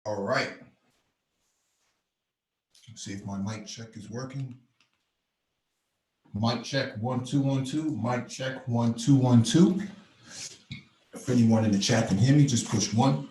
All right. Let's see if my mic check is working. Mic check 1 2 1 2. Mic check 1 2 1 2. If anyone in the chat can hear me, just push 1.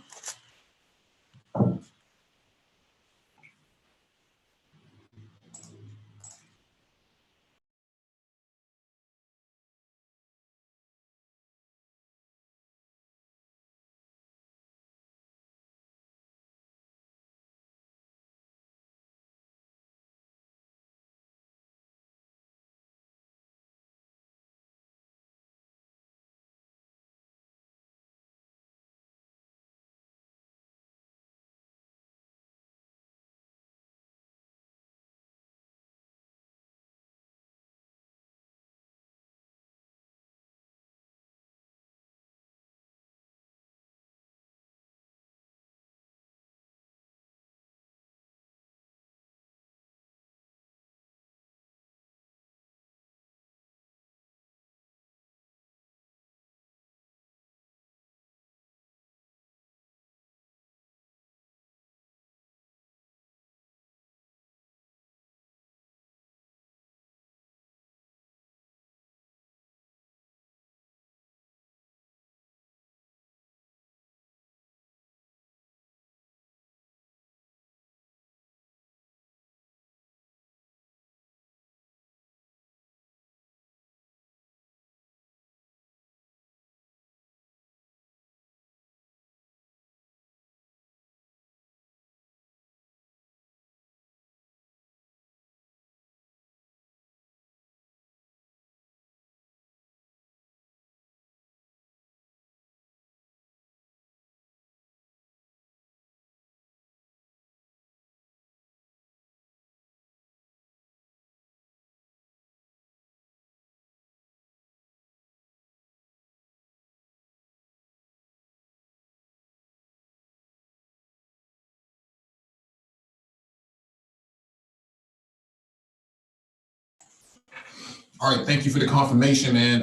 All right, thank you for the confirmation, man.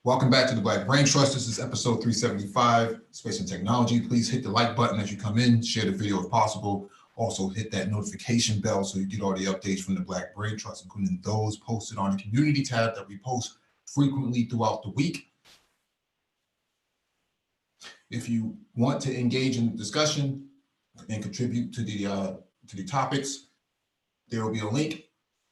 Welcome back to the Black Brain Trust. This is episode 375, Space and Technology. Please hit the like button as you come in, share the video if possible. Also hit that notification bell so you get all the updates from the Black Brain Trust, including those posted on the community tab that we post frequently throughout the week. If you want to engage in the discussion and contribute to the topics, there will be a link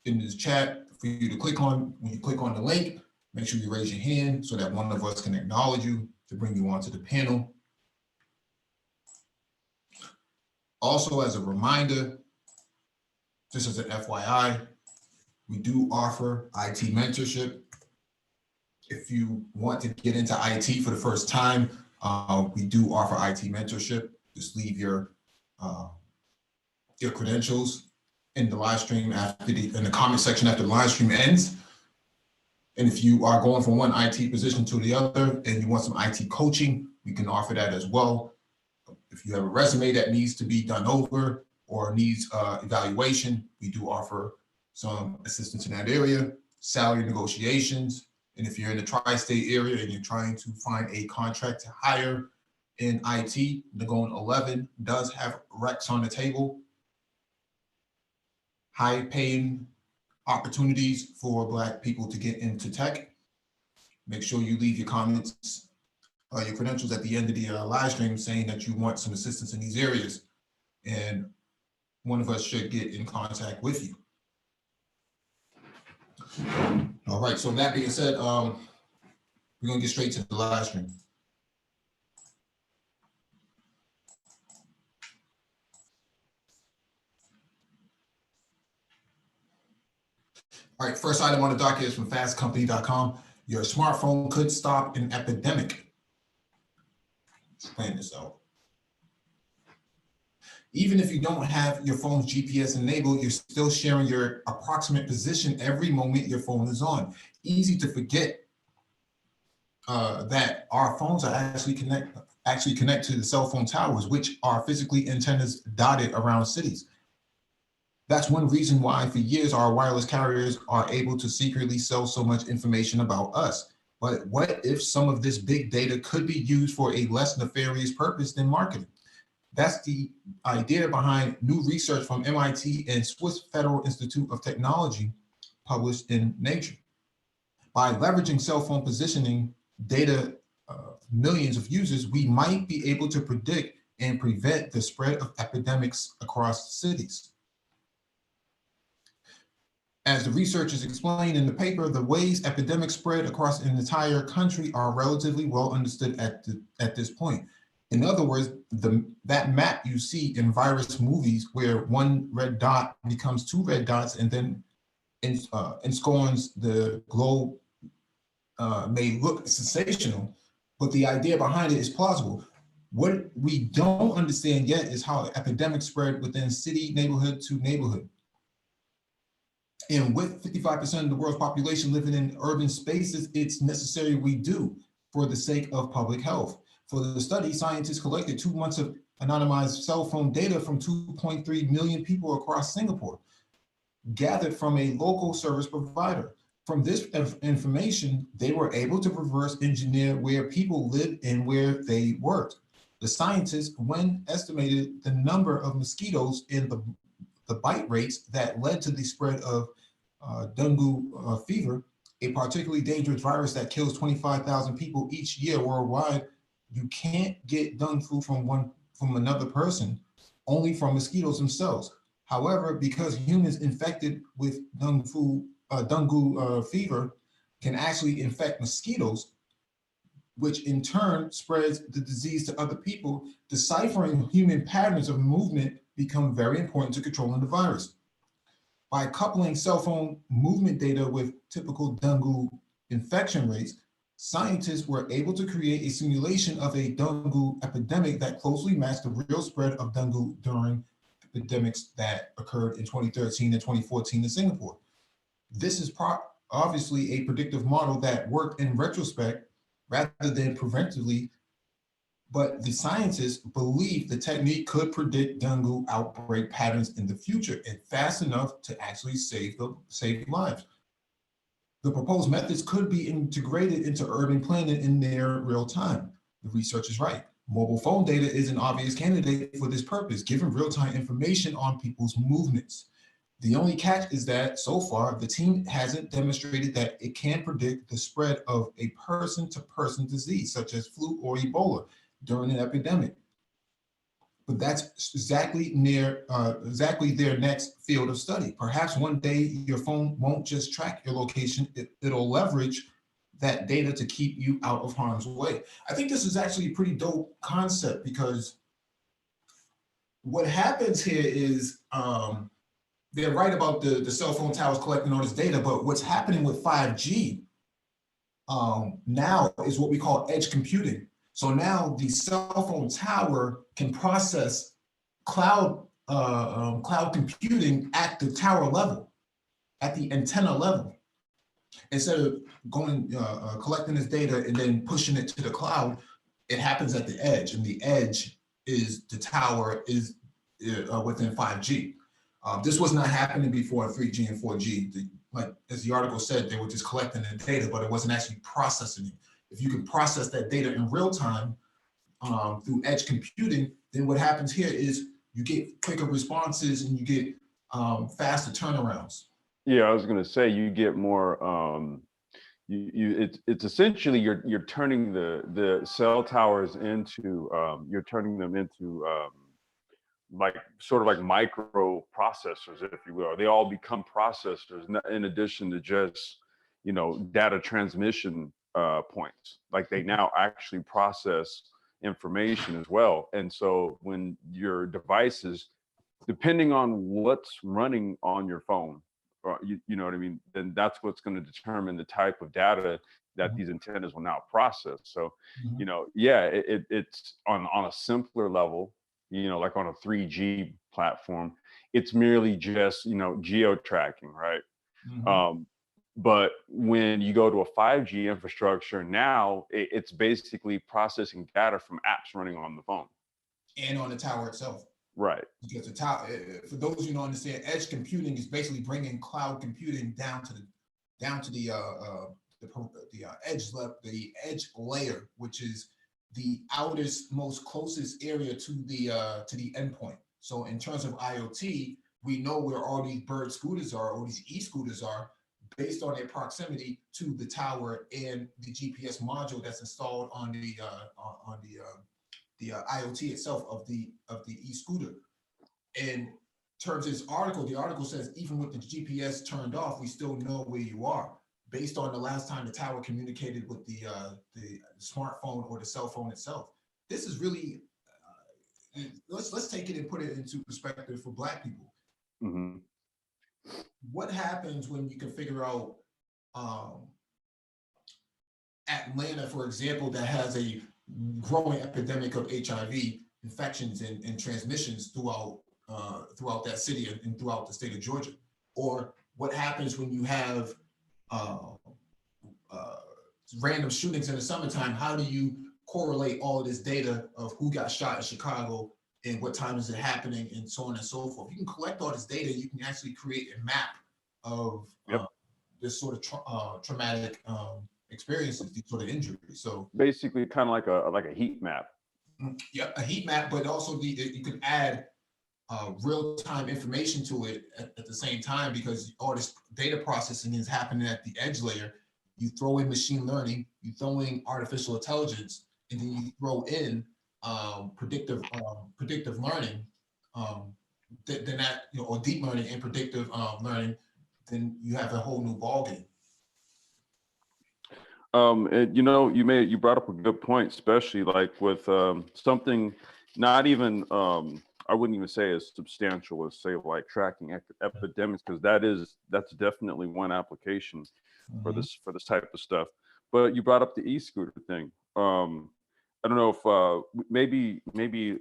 in this chat for you to click on. When you click on the link, make sure you raise your hand so that one of us can acknowledge you to bring you onto the panel. Also, as a reminder, just as an FYI, we do offer IT mentorship. If you want to get into IT for the first time, we do offer IT mentorship. Just leave your credentials in the live stream in the comment section after the live stream ends. And if you are going from one IT position to the other and you want some IT coaching, we can offer that as well. If you have a resume that needs to be done over or needs evaluation, we do offer some assistance in that area, salary negotiations. And if you're in the tri-state area and you're trying to find a contract to hire in IT, Nagon 11 does have recs on the table. High paying opportunities for Black people to get into tech. Make sure you leave your comments, your credentials at the end of the live stream saying that you want some assistance in these areas. And one of us should get in contact with you. All right, so that being said, we're gonna get straight to the live stream. All right, first item on the docket is from fastcompany.com. Your smartphone could stop an epidemic. Explain this out. Even if you don't have your phone's GPS enabled, you're still sharing your approximate position every moment your phone is on. Easy to forget that our phones are actually connect to the cell phone towers, which are physically antennas dotted around cities. That's one reason why for years our wireless carriers are able to secretly sell so much information about us. But what if some of this big data could be used for a less nefarious purpose than marketing? That's the idea behind new research from MIT and Swiss Federal Institute of Technology published in Nature. By leveraging cell phone positioning data of millions of users, we might be able to predict and prevent the spread of epidemics across cities. As the researchers explained in the paper, the ways epidemics spread across an entire country are relatively well understood at this point. In other words, that map you see in virus movies where one red dot becomes two red dots and then enscones the globe may look sensational, but the idea behind it is plausible. What we don't understand yet is how epidemics spread within city, neighborhood to neighborhood. And with 55% of the world's population living in urban spaces, it's necessary we do for the sake of public health. For the study, scientists collected 2 months of anonymized cell phone data from 2.3 million people across Singapore, gathered from a local service provider. From this information, they were able to reverse engineer where people lived and where they worked. The scientists, when estimated the number of mosquitoes and the bite rates that led to the spread of dengue fever, a particularly dangerous virus that kills 25,000 people each year worldwide. You can't get dengue from another person, only from mosquitoes themselves. However, because humans infected with dengue fever can actually infect mosquitoes, which in turn spreads the disease to other people, deciphering human patterns of movement become very important to controlling the virus. By coupling cell phone movement data with typical dengue infection rates, scientists were able to create a simulation of a dengue epidemic that closely matched the real spread of dengue during epidemics that occurred in 2013 and 2014 in Singapore. This is obviously a predictive model that worked in retrospect rather than preventively, but the scientists believe the technique could predict dengue outbreak patterns in the future and fast enough to actually save lives. The proposed methods could be integrated into urban planning in near real time. The research is right. Mobile phone data is an obvious candidate for this purpose, given real-time information on people's movements. The only catch is that so far, the team hasn't demonstrated that it can predict the spread of a person-to-person disease, such as flu or Ebola, during an epidemic. But that's exactly their next field of study. Perhaps one day your phone won't just track your location, it'll leverage that data to keep you out of harm's way. I think this is actually a pretty dope concept because what happens here is they're right about the cell phone towers collecting all this data, but what's happening with 5G now is what we call edge computing. So now the cell phone tower can process cloud computing at the tower level, at the antenna level. Instead of going collecting this data and then pushing it to the cloud, it happens at the edge, and the edge is the tower is within 5G. This was not happening before in 3G and 4G. Like as the article said, they were just collecting the data, but it wasn't actually processing it. If you can process that data in real time through edge computing, then what happens here is you get quicker responses and you get faster turnarounds. Yeah, I was going to say you get more. It's essentially you're turning the cell towers into you're turning them into like sort of like microprocessors, if you will. They all become processors in addition to just data transmission points. Like they now actually process information as well. And so when your devices, depending on what's running on your phone, or you know what I mean, then that's what's going to determine the type of data that these antennas will now process. So, yeah, it's on a simpler level, like on a 3G platform, it's merely just, geo tracking, right? But when you go to a 5G infrastructure, now it's basically processing data from apps running on the phone. And on the tower itself. Right. Because the tower, for those who don't understand, edge computing is basically bringing cloud computing down to the edge layer, which is the outest, most closest area to the endpoint. So in terms of IoT, we know where all these bird scooters are, or these e-scooters are, based on their proximity to the tower and the GPS module that's installed on the IoT itself of the e-scooter. And terms of this article, the article says even with the GPS turned off, we still know where you are based on the last time the tower communicated with the smartphone or the cell phone itself. This is really let's take it and put it into perspective for Black people. Mm-hmm. What happens when you can figure out Atlanta, for example, that has a growing epidemic of HIV infections and transmissions throughout that city and throughout the state of Georgia? Or what happens when you have random shootings in the summertime? How do you correlate all of this data of who got shot in Chicago and what time is it happening and so on and so forth? You can collect all this data. You can actually create a map of this sort of traumatic experiences, these sort of injuries. So basically, kind of like a heat map. Yeah, a heat map, but also you could add real-time information to it at the same time, because all this data processing is happening at the edge layer. You throw in machine learning, you throw in artificial intelligence, and then you throw in predictive learning, then that, or deep learning and predictive learning, then you have a whole new ballgame. And you brought up a good point, especially like with something not even I wouldn't even say as substantial as, say, like tracking epidemics, because that's definitely one application for this type of stuff. But you brought up the e-scooter thing. I don't know if maybe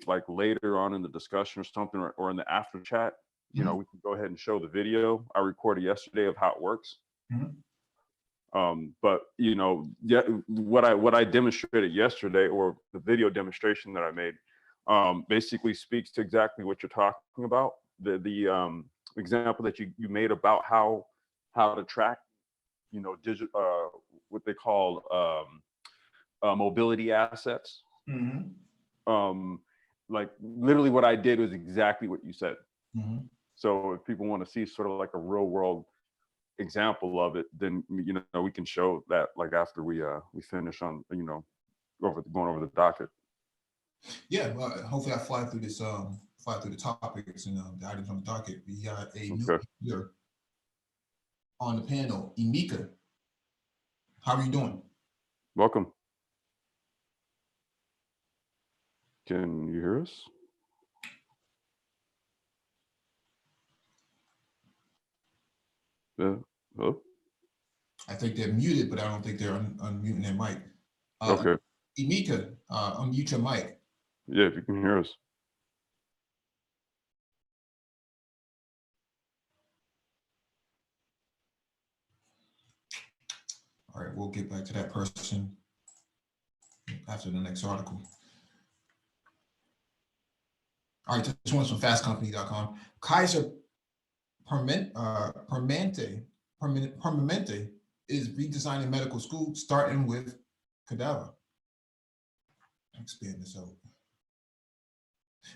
like later on in the discussion or something, or in the after chat, we can go ahead and show the video I recorded yesterday of how it works. But what I demonstrated yesterday, or the video demonstration that I made, basically speaks to exactly what you're talking about. The example that you made about how to track, what they call mobility assets. Like literally what I did was exactly what you said. So if people want to see sort of like a real world example of it, then we can show that, like, after we finish on going over the docket. Yeah, well, hopefully I fly through the topics and the items on the docket. We got a new speaker on the panel, Emeka. How are you doing? Welcome. Can you hear us? Hello? I think they're muted, but I don't think they're unmuting their mic. Okay. Emeka, unmute your mic. Yeah, if you can hear us. All right, we'll get back to that person after the next article. All right, this one's from fastcompany.com. Kaiser Permanente is redesigning medical school, starting with cadaver. Expand this out.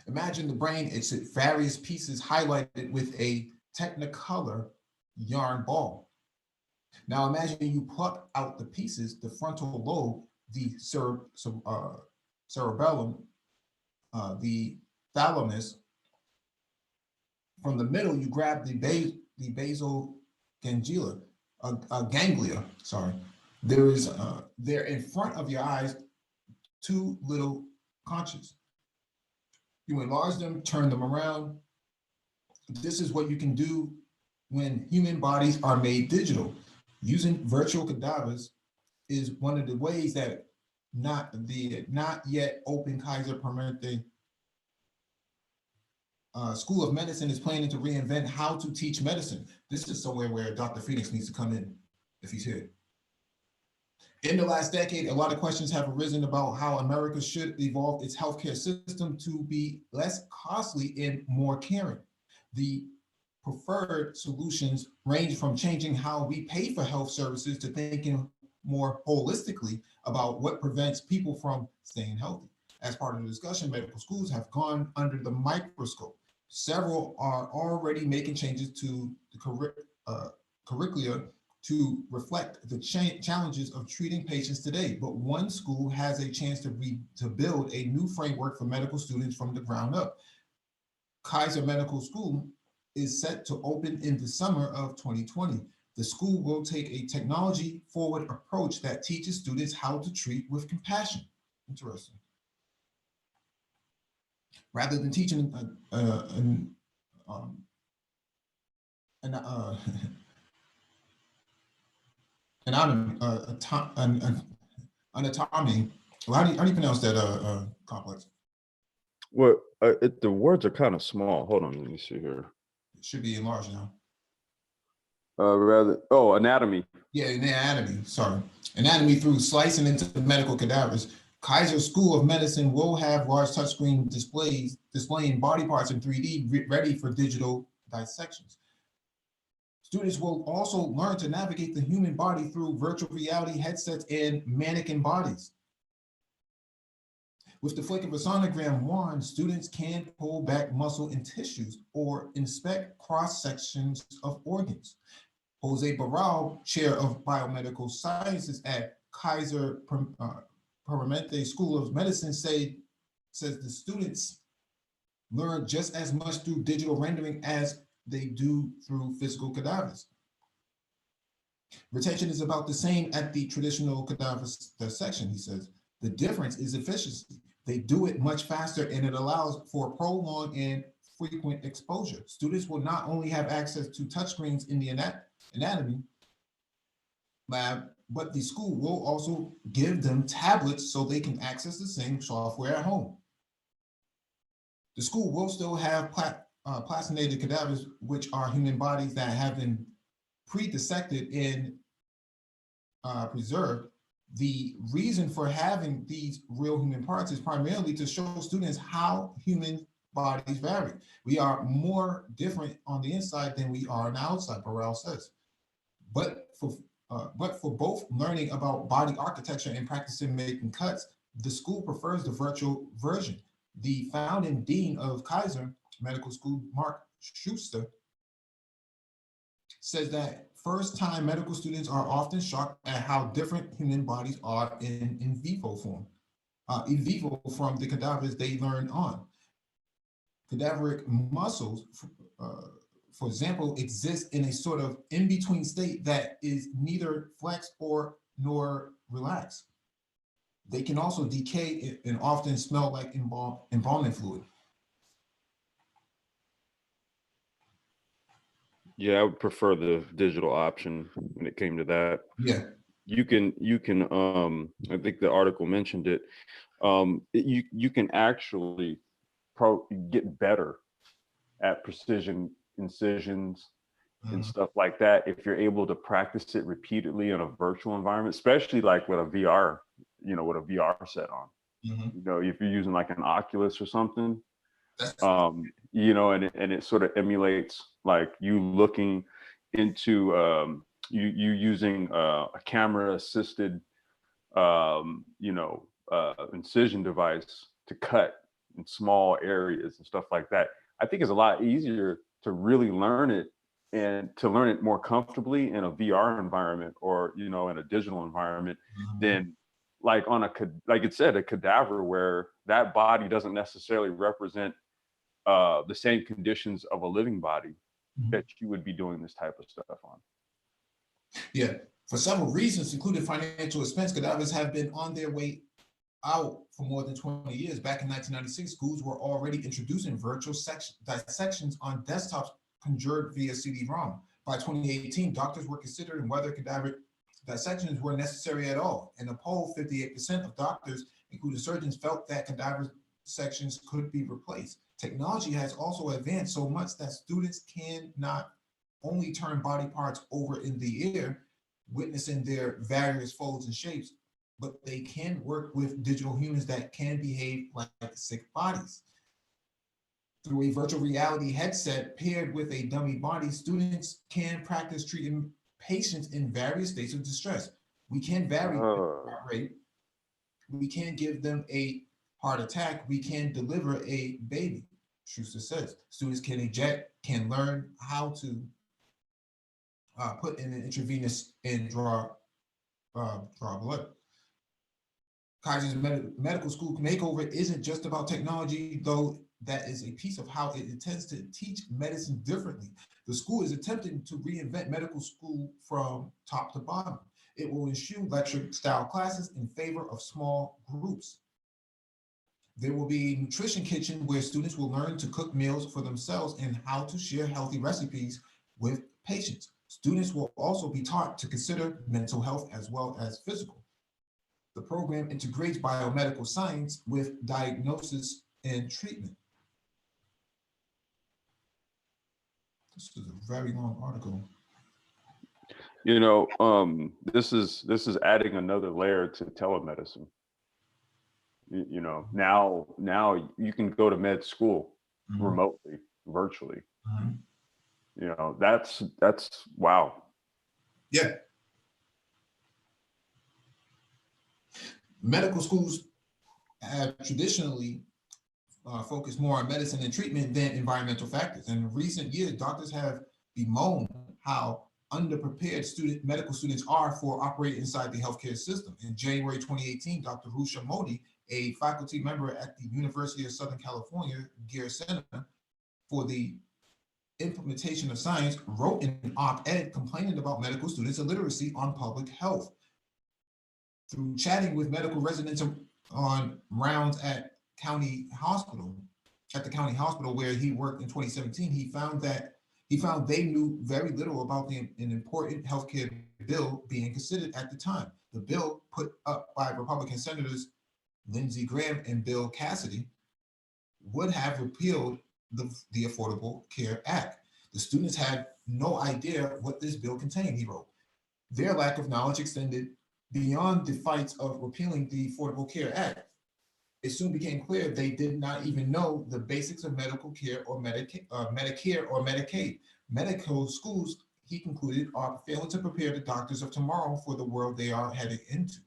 Imagine the brain, it's at various pieces highlighted with a Technicolor yarn ball. Now imagine you pluck out the pieces, the frontal lobe, the cerebellum, the thalamus. From the middle, you grab the basal ganglia, sorry. They're in front of your eyes, two little conches. You enlarge them, turn them around. This is what you can do when human bodies are made digital. Using virtual cadavers is one of the ways that not yet open Kaiser Permanente School of Medicine is planning to reinvent how to teach medicine. This is somewhere where Dr. Phoenix needs to come in if he's here. In the last decade, a lot of questions have arisen about how America should evolve its healthcare system to be less costly and more caring. The preferred solutions range from changing how we pay for health services to thinking more holistically about what prevents people from staying healthy. As part of the discussion, medical schools have gone under the microscope. Several are already making changes to the curricula to reflect the challenges of treating patients today. But one school has a chance to build a new framework for medical students from the ground up. Kaiser Medical School is set to open in the summer of 2020. The school will take a technology-forward approach that teaches students how to treat with compassion. Interesting. Rather than teaching anatomy. Well, how do you pronounce that complex? Well, the words are kind of small. Hold on, let me see here. It should be enlarged now. Anatomy. Yeah, anatomy. Sorry, anatomy through slicing into medical cadavers. Kaiser School of Medicine will have large touchscreen displays displaying body parts in 3D ready for digital dissections. Students will also learn to navigate the human body through virtual reality headsets and mannequin bodies. With the flick of a sonogram wand, students can pull back muscle and tissues or inspect cross-sections of organs. Jose Barral, chair of biomedical sciences at Kaiser Permanente School of Medicine, says the students learn just as much through digital rendering as they do through physical cadavers. Retention is about the same at the traditional cadaver dissection, he says. The difference is efficiency. They do it much faster and it allows for prolonged and frequent exposure. Students will not only have access to touchscreens in the anatomy lab, but the school will also give them tablets so they can access the same software at home. The school will still have plastinated cadavers, which are human bodies that have been pre-dissected and preserved. The reason for having these real human parts is primarily to show students how human bodies vary. We are more different on the inside than we are on the outside, Burrell says. But for both learning about body architecture and practicing making cuts, the school prefers the virtual version. The founding dean of Kaiser Medical School, Mark Schuster, says that first-time medical students are often shocked at how different human bodies are in vivo form, from the cadavers they learn on. Cadaveric muscles, for example, exist in a sort of in-between state that is neither flexed nor relaxed. They can also decay and often smell like embalming fluid. Yeah, I would prefer the digital option when it came to that. Yeah. You can I think the article mentioned it. You can actually get better at precision incisions and stuff like that if you're able to practice it repeatedly in a virtual environment, especially like with a VR, with a VR set on. If you're using like an Oculus or something, and it sort of emulates like you looking into you using a camera assisted incision device to cut in small areas and stuff like that. I think it's a lot easier to really learn it and to learn it more comfortably in a VR environment or in a digital environment than like like it said, a cadaver where that body doesn't necessarily represent the same conditions of a living body that you would be doing this type of stuff on. Yeah, for several reasons, including financial expense, cadavers have been on their way out for more than 20 years. Back in 1996, schools were already introducing virtual dissections on desktops conjured via CD-ROM. By 2018, doctors were considering whether cadaver dissections were necessary at all. In a poll, 58% of doctors, including surgeons, felt that cadaver sections could be replaced. Technology has also advanced so much that students can not only turn body parts over in the air, witnessing their various folds and shapes, but they can work with digital humans that can behave like sick bodies. Through a virtual reality headset paired with a dummy body, students can practice treating patients in various states of distress. We can vary the Uh, heart rate. We can give them a heart attack. We can deliver a baby. Schuster says students can eject, can learn how to put in an intravenous and draw blood. Kaiser's medical school makeover isn't just about technology, though that is a piece of how it intends to teach medicine differently. The school is attempting to reinvent medical school from top to bottom. It will eschew lecture-style classes in favor of small groups. There will be a nutrition kitchen where students will learn to cook meals for themselves and how to share healthy recipes with patients. Students will also be taught to consider mental health as well as physical. The program integrates biomedical science with diagnosis and treatment. This is a very long article. you know, this is adding another layer to telemedicine. You know, now you can go to med school remotely, virtually. You know, that's wow. Yeah. Medical schools have traditionally focused more on medicine and treatment than environmental factors. In recent years, doctors have bemoaned how underprepared medical students are for operating inside the healthcare system. In January 2018, Dr. Rusha Modi, a faculty member at the University of Southern California Gear Center for the Implementation of Science, wrote an op-ed complaining about medical students' illiteracy on public health. Through chatting with medical residents on rounds at the county hospital where he worked in 2017, he found they knew very little about an important healthcare bill being considered at the time. The bill, put up by Republican Senators Lindsey Graham and Bill Cassidy, would have repealed the Affordable Care Act. The students had no idea what this bill contained, he wrote. Their lack of knowledge extended beyond the fights of repealing the Affordable Care Act. It soon became clear they did not even know the basics of medical care or Medicare or Medicaid. Medical schools, he concluded, are failing to prepare the doctors of tomorrow for the world they are heading into.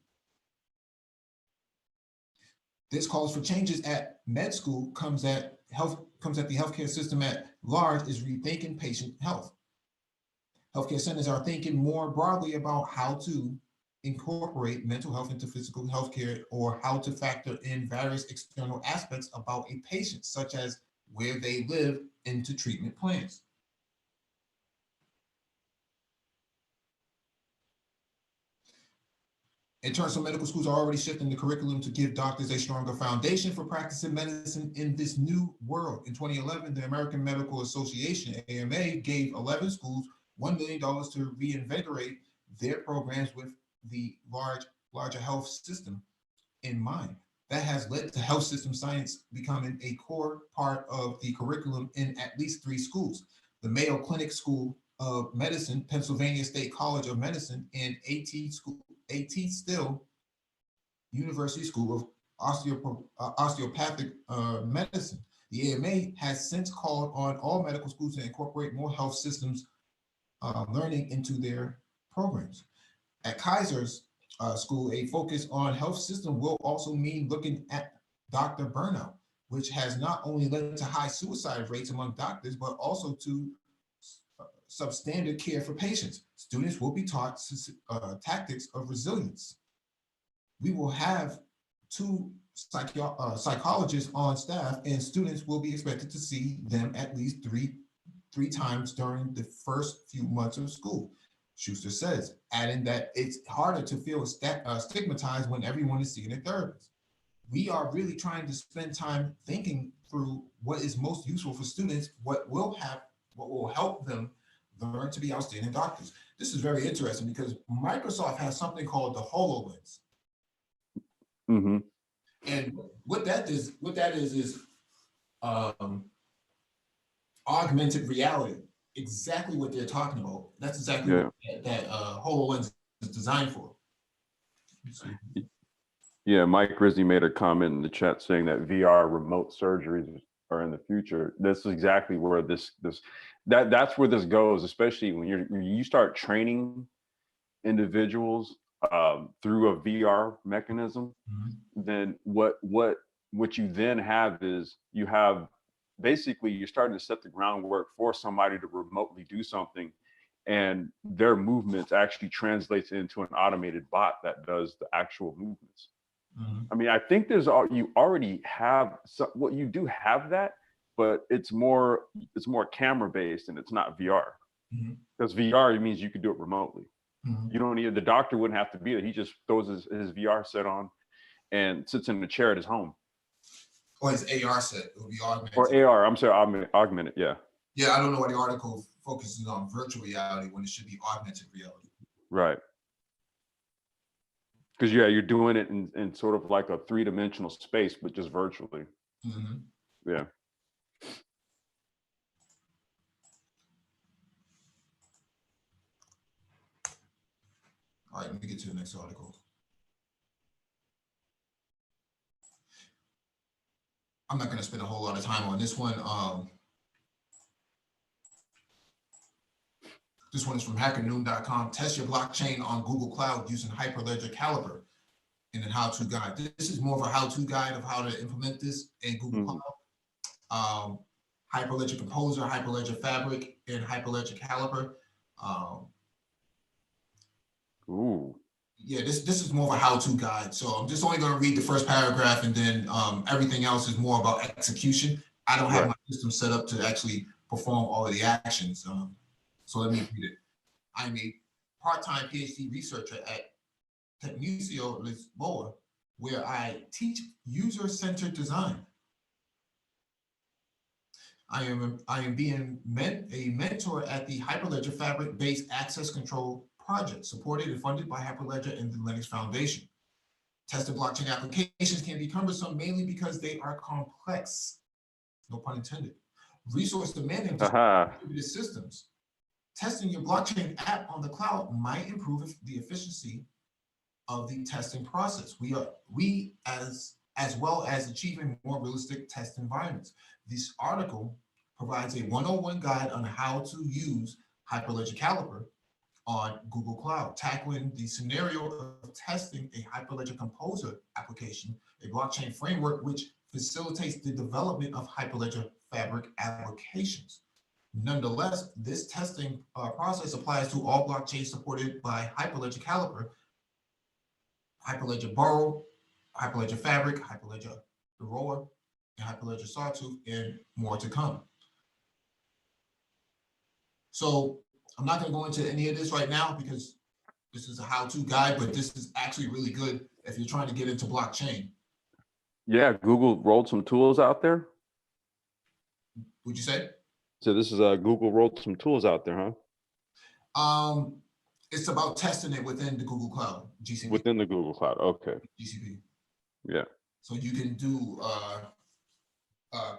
This calls for changes at med school, comes at the healthcare system at large, is rethinking patient health. Healthcare centers are thinking more broadly about how to incorporate mental health into physical healthcare, or how to factor in various external aspects about a patient, such as where they live, into treatment plans. In turn, some medical schools are already shifting the curriculum to give doctors a stronger foundation for practicing medicine in this new world. In 2011, the American Medical Association, AMA, gave 11 schools $1 million to reinvigorate their programs with the larger health system in mind. That has led to health system science becoming a core part of the curriculum in at least 3 schools: the Mayo Clinic School of Medicine, Pennsylvania State College of Medicine, and AT Still University School of Osteopathic Medicine. The AMA has since called on all medical schools to incorporate more health systems learning into their programs. At Kaiser's school, a focus on health system will also mean looking at Dr. Burnham, which has not only led to high suicide rates among doctors, but also to substandard care for patients. Students will be taught tactics of resilience. We will have 2 psychologists on staff, and students will be expected to see them at least three times during the first few months of school, Schuster says, adding that it's harder to feel stigmatized when everyone is seeing a therapist. We are really trying to spend time thinking through what is most useful for students, what will help them learn to be outstanding doctors. This is very interesting because Microsoft has something called the HoloLens. And what that is augmented reality. Exactly what they're talking about. That's exactly what that HoloLens is designed for. Yeah, Mike Rizzi made a comment in the chat saying that VR remote surgeries are in the future. That's exactly where that's where this goes, especially when you start training individuals through a VR mechanism, then what you then have is you have basically you're starting to set the groundwork for somebody to remotely do something, and their movements actually translates into an automated bot that does the actual movements. I mean, I think you already have well, you do have that, but it's more camera based and it's not VR. Because VR, it means you could do it remotely. You don't need, the doctor wouldn't have to be there. He just throws his VR set on and sits in the chair at his home. Or his AR set, it would be augmented. Or AR, I'm sorry, augmented, yeah. Yeah, I don't know why the article focuses on virtual reality when it should be augmented reality. Right. Because yeah, you're doing it in sort of like a 3-dimensional space, but just virtually. Yeah. All right, let me get to the next article. I'm not going to spend a whole lot of time on this one. This one is from hackernoon.com. Test your blockchain on Google Cloud using Hyperledger Caliper in a how-to guide. This is more of a how-to guide of how to implement this in Google Cloud. Hyperledger Composer, Hyperledger Fabric, and Hyperledger Caliper. Yeah, this is more of a how-to guide. So I'm just only going to read the first paragraph, and then everything else is more about execution. I don't have my system set up to actually perform all of the actions. So let me read it. I'm a part-time PhD researcher at Tecnicio Lisboa, where I teach user-centered design. I am being a mentor at the Hyperledger Fabric-based access control project supported and funded by Hyperledger and the Linux Foundation. Tested blockchain applications can be cumbersome mainly because they are complex, no pun intended, resource demanding distributed systems. Testing your blockchain app on the cloud might improve the efficiency of the testing process. We as well as achieving more realistic test environments. This article provides a 101 guide on how to use Hyperledger Caliper on Google Cloud, tackling the scenario of testing a Hyperledger Composer application, a blockchain framework which facilitates the development of Hyperledger Fabric applications. Nonetheless, this testing process applies to all blockchains supported by Hyperledger Caliper, Hyperledger Borrow, Hyperledger Fabric, Hyperledger Aurora, and Hyperledger Sawtooth, and more to come. So I'm not going to go into any of this right now because this is a how-to guide, but this is actually really good if you're trying to get into blockchain. Yeah, Google rolled some tools out there. Would you say? So this is Google rolled some tools out there, huh? It's about testing it within the Google Cloud, GCP. Within the Google Cloud, okay. GCP. Yeah. So you can do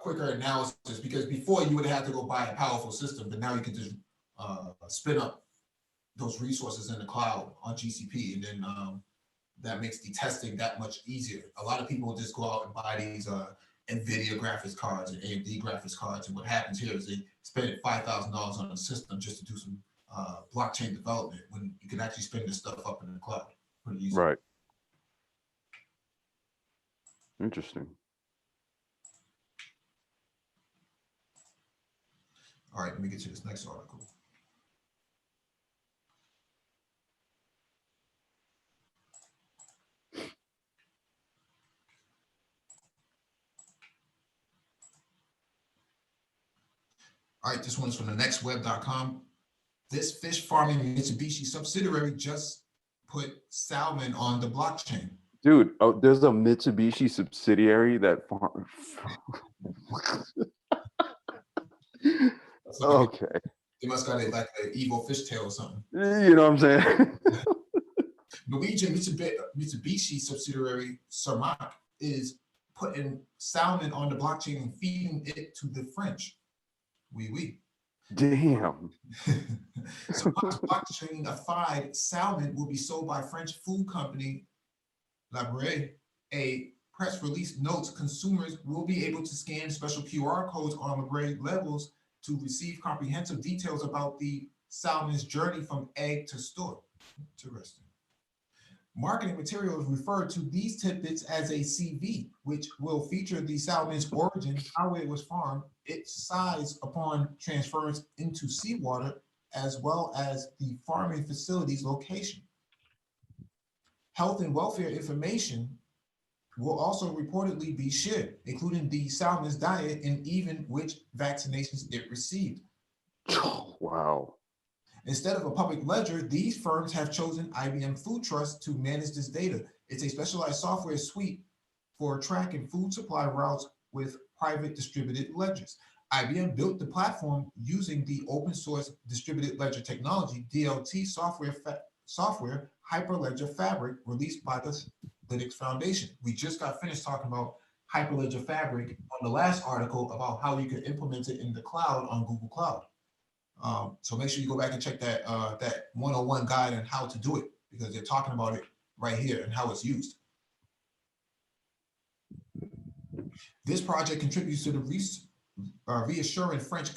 quicker analysis, because before you would have to go buy a powerful system, but now you can just spin up those resources in the cloud on GCP, and then that makes the testing that much easier. A lot of people just go out and buy these NVIDIA graphics cards and AMD graphics cards, and what happens here is they spend $5,000 on a system just to do some blockchain development when you can actually spin this stuff up in the cloud pretty easy. Right. Interesting. All right, let me get to this next article. All right, this one's from thenextweb.com. This fish farming Mitsubishi subsidiary just put salmon on the blockchain. Dude, oh, there's a Mitsubishi subsidiary that farms. Okay. They must got like an evil fishtail or something. You know what I'm saying? Norwegian Mitsubishi subsidiary Cermaq is putting salmon on the blockchain and feeding it to the French. Oui. Damn. Cermaq's blockchain-ified salmon will be sold by French food company Labre. A press release notes consumers will be able to scan special QR codes on Labre labels to receive comprehensive details about the salmon's journey from egg to store. Interesting. Marketing materials refer to these tidbits as a CV, which will feature the salmon's origin, how it was farmed, its size upon transference into seawater, as well as the farming facility's location. Health and welfare information will also reportedly be shared, including the salmon's diet and even which vaccinations it received. Wow. Instead of a public ledger, these firms have chosen IBM Food Trust to manage this data. It's a specialized software suite for tracking food supply routes with private distributed ledgers. IBM built the platform using the open source distributed ledger technology, DLT software Hyperledger Fabric, released by the Linux Foundation. We just got finished talking about Hyperledger Fabric on the last article about how you can implement it in the cloud on Google Cloud. So make sure you go back and check that that 101 guide on how to do it, because they're talking about it right here and how it's used. This project contributes to the reassuring French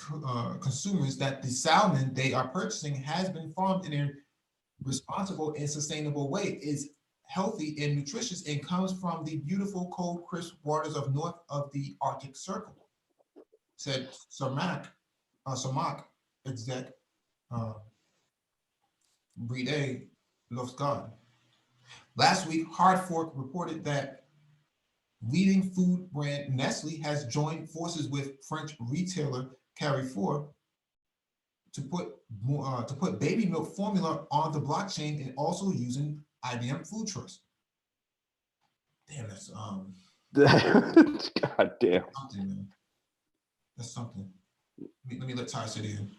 consumers that the salmon they are purchasing has been farmed in a responsible and sustainable way, is healthy and nutritious, and comes from the beautiful, cold, crisp waters of north of the Arctic Circle, said Samak exec Bride Lofsgard. Last week, Hard Fork reported that leading food brand Nestle has joined forces with French retailer Carrefour to put baby milk formula on the blockchain and also using IBM Food Trust. Damn, that's God damn. something, man. That's something. Let me let Ty sit in.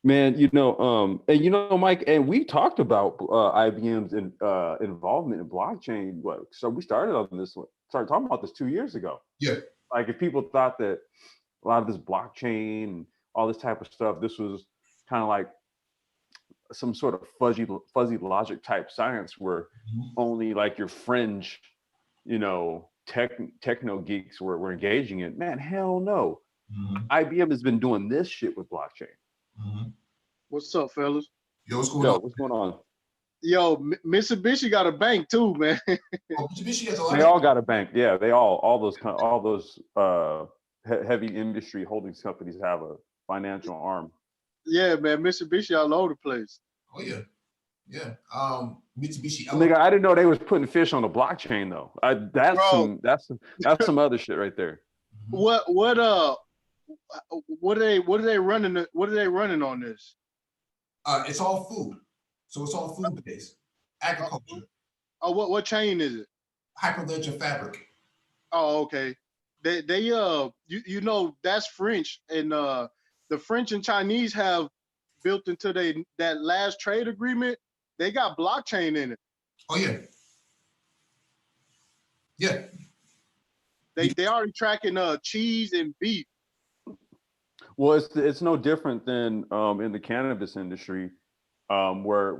Man, and Mike, and we talked about IBM's involvement in blockchain. So we started talking about this 2 years ago. Yeah. Like, if people thought that a lot of this blockchain and all this type of stuff, this was kind of like some sort of fuzzy logic type science where only like your fringe, techno geeks were engaging in. Man, hell no. IBM has been doing this shit with blockchain. What's up, fellas? Yo, what's going on? What's going on? Yo, Mitsubishi got a bank too, man. Oh, Mitsubishi has a lot. They all got a bank. Yeah, they all those heavy industry holdings companies have a financial arm. Yeah, man, Mitsubishi all over the place. Oh yeah, yeah. Mitsubishi. Nigga, I didn't know they was putting fish on the blockchain though. That's some other shit right there. What are they running? What are they running on this? It's all food, so it's all food based agriculture. Oh, what chain is it? Hyperledger Fabric. Oh, okay. They that's French, and the French and Chinese have built into that last trade agreement. They got blockchain in it. Oh yeah, yeah. They already tracking cheese and beef. Well, it's no different than in the cannabis industry, where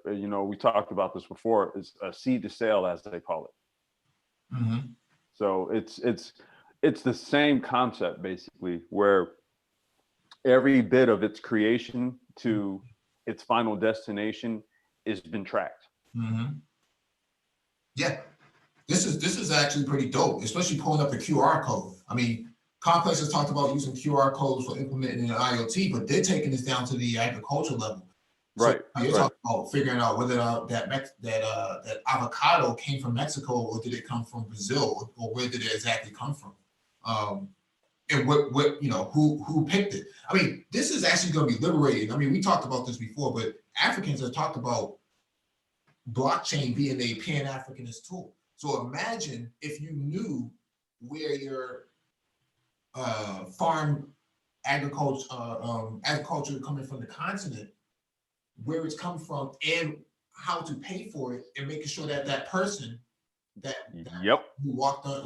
we talked about this before. It's a seed to sale, as they call it. So it's the same concept basically, where every bit of its creation to its final destination has been tracked. Yeah, this is actually pretty dope, especially pulling up the QR code. I mean, Complex has talked about using QR codes for implementing an IoT, but they're taking this down to the agriculture level. Right. So you're talking about figuring out whether that avocado came from Mexico or did it come from Brazil, or where did it exactly come from, and what who picked it. I mean, this is actually going to be liberating. I mean, we talked about this before, but Africans have talked about blockchain being a pan-Africanist tool. So imagine if you knew where your farm agriculture coming from the continent, where it's come from, and how to pay for it, and making sure that that person who walked a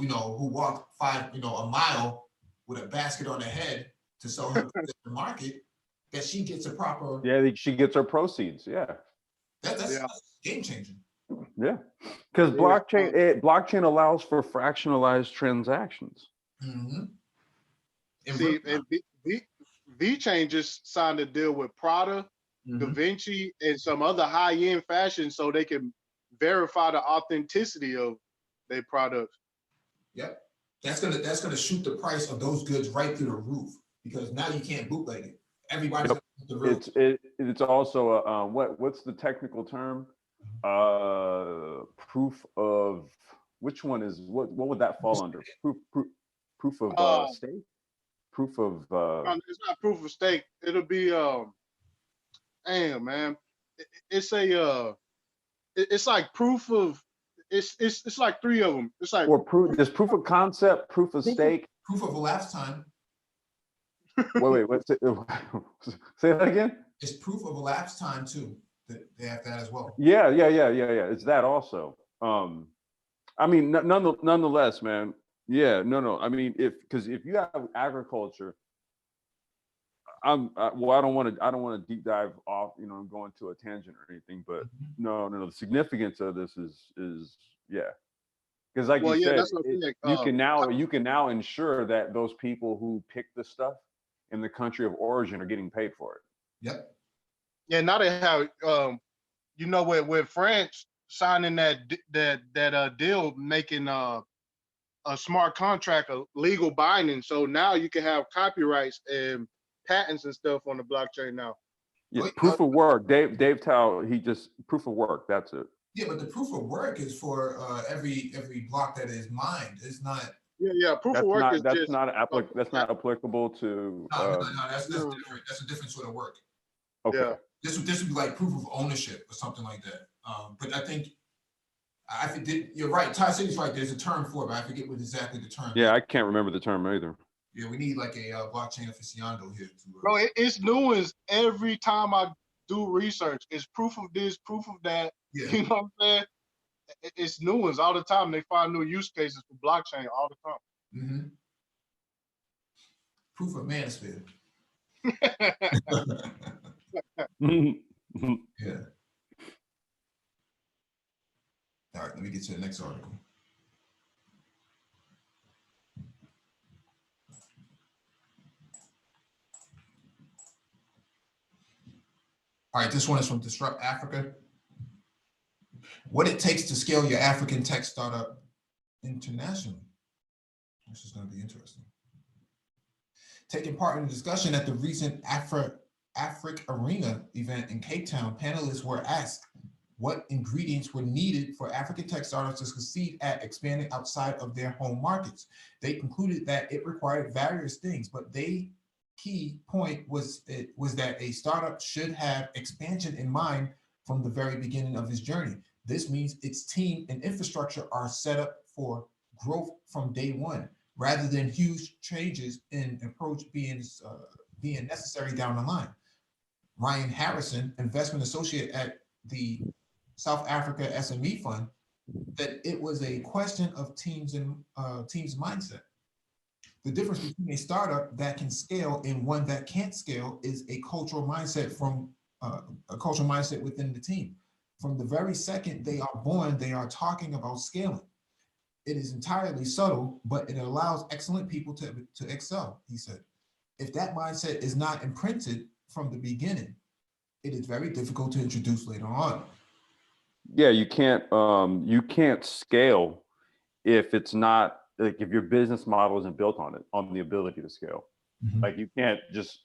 mile with a basket on their head to sell her at the market, that she gets a proper she gets her proceeds. That's game changing. Yeah, because blockchain allows for fractionalized transactions. See, and VeChain just signed a deal with Prada, Da Vinci, and some other high-end fashion, so they can verify the authenticity of their products. Yep. That's gonna shoot the price of those goods right through the roof because now you can't bootleg it. Everybody's Yep. gonna the roof. It's also a, what's the technical term? Proof of, which one is what would that fall under? Proof of stake? Proof of It's not proof of stake. It'll be damn man. It's a it's like proof of it's like three of them. It's like or proof. There's proof of concept, proof of stake. Proof of elapsed time. Wait, what's it? Say that again. It's proof of elapsed time too. They have that as well. Yeah. It's that also. I mean, nonetheless, man. Yeah, no. I mean, because if you have agriculture, I don't want to deep dive off, go into a tangent or anything, but no. The significance of this is yeah, because like you said, you can now ensure that those people who pick the stuff in the country of origin are getting paid for it. Yep. Yeah, now they have with France signing that deal, making a smart contract a legal binding. So now you can have copyrights and patents and stuff on the blockchain now. Yeah, proof of work. Dave Tao, proof of work. That's it. Yeah, but the proof of work is for every block that is mined. It's not. Yeah. Proof of work that's not applicable to. No, that's different. That's a different sort of work. Okay. Yeah. This would be like proof of ownership or something like that. But I think you're right. Ty City's right. There's a term for it, but I forget what exactly the term. Yeah, I can't remember the term either. Yeah, we need like a blockchain aficionado here. Bro, it's new ones every time I do research. It's proof of this, proof of that. Yeah. You know what I'm saying? It's new ones all the time. They find new use cases for blockchain all the time. Mm-hmm. Proof of manosphere. Yeah. All right, let me get to the next article. All right, this one is from Destruct Africa. What it takes to scale your African tech startup internationally. This is going to be interesting. Taking part in a discussion at the recent Afric Arena event in Cape Town, panelists were asked what ingredients were needed for African tech startups to succeed at expanding outside of their home markets. They concluded that it required various things, but the key point was that a startup should have expansion in mind from the very beginning of its journey. This means its team and infrastructure are set up for growth from day one, rather than huge changes in approach being necessary down the line. Ryan Harrison, investment associate at the South Africa SME Fund, that it was a question of teams mindset. The difference between a startup that can scale and one that can't scale is a cultural mindset within the team. From the very second they are born, they are talking about scaling. It is entirely subtle, but it allows excellent people to excel, he said. If that mindset is not imprinted from the beginning, it is very difficult to introduce later on. Yeah, you can't scale if it's not, like, if your business model isn't built on the ability to scale. Mm-hmm. Like, you can't just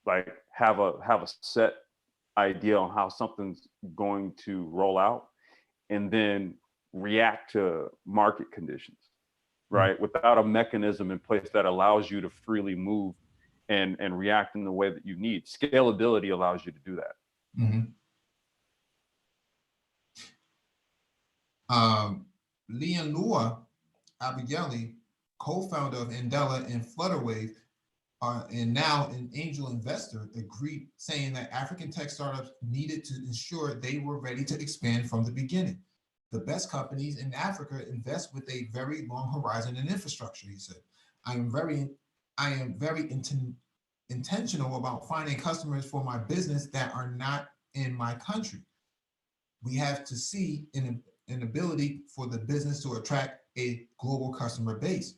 like have a set idea on how something's going to roll out and then react to market conditions, right? Mm-hmm. Without a mechanism in place that allows you to freely move and react in the way that you need. Scalability allows you to do that. Mm-hmm. Leonua Abigaili, co-founder of Andela and Flutterwave, and now an angel investor, agreed, saying that African tech startups needed to ensure they were ready to expand from the beginning. The best companies in Africa invest with a very long horizon and infrastructure, he said. I am very intentional about finding customers for my business that are not in my country. We have to see an ability for the business to attract a global customer base.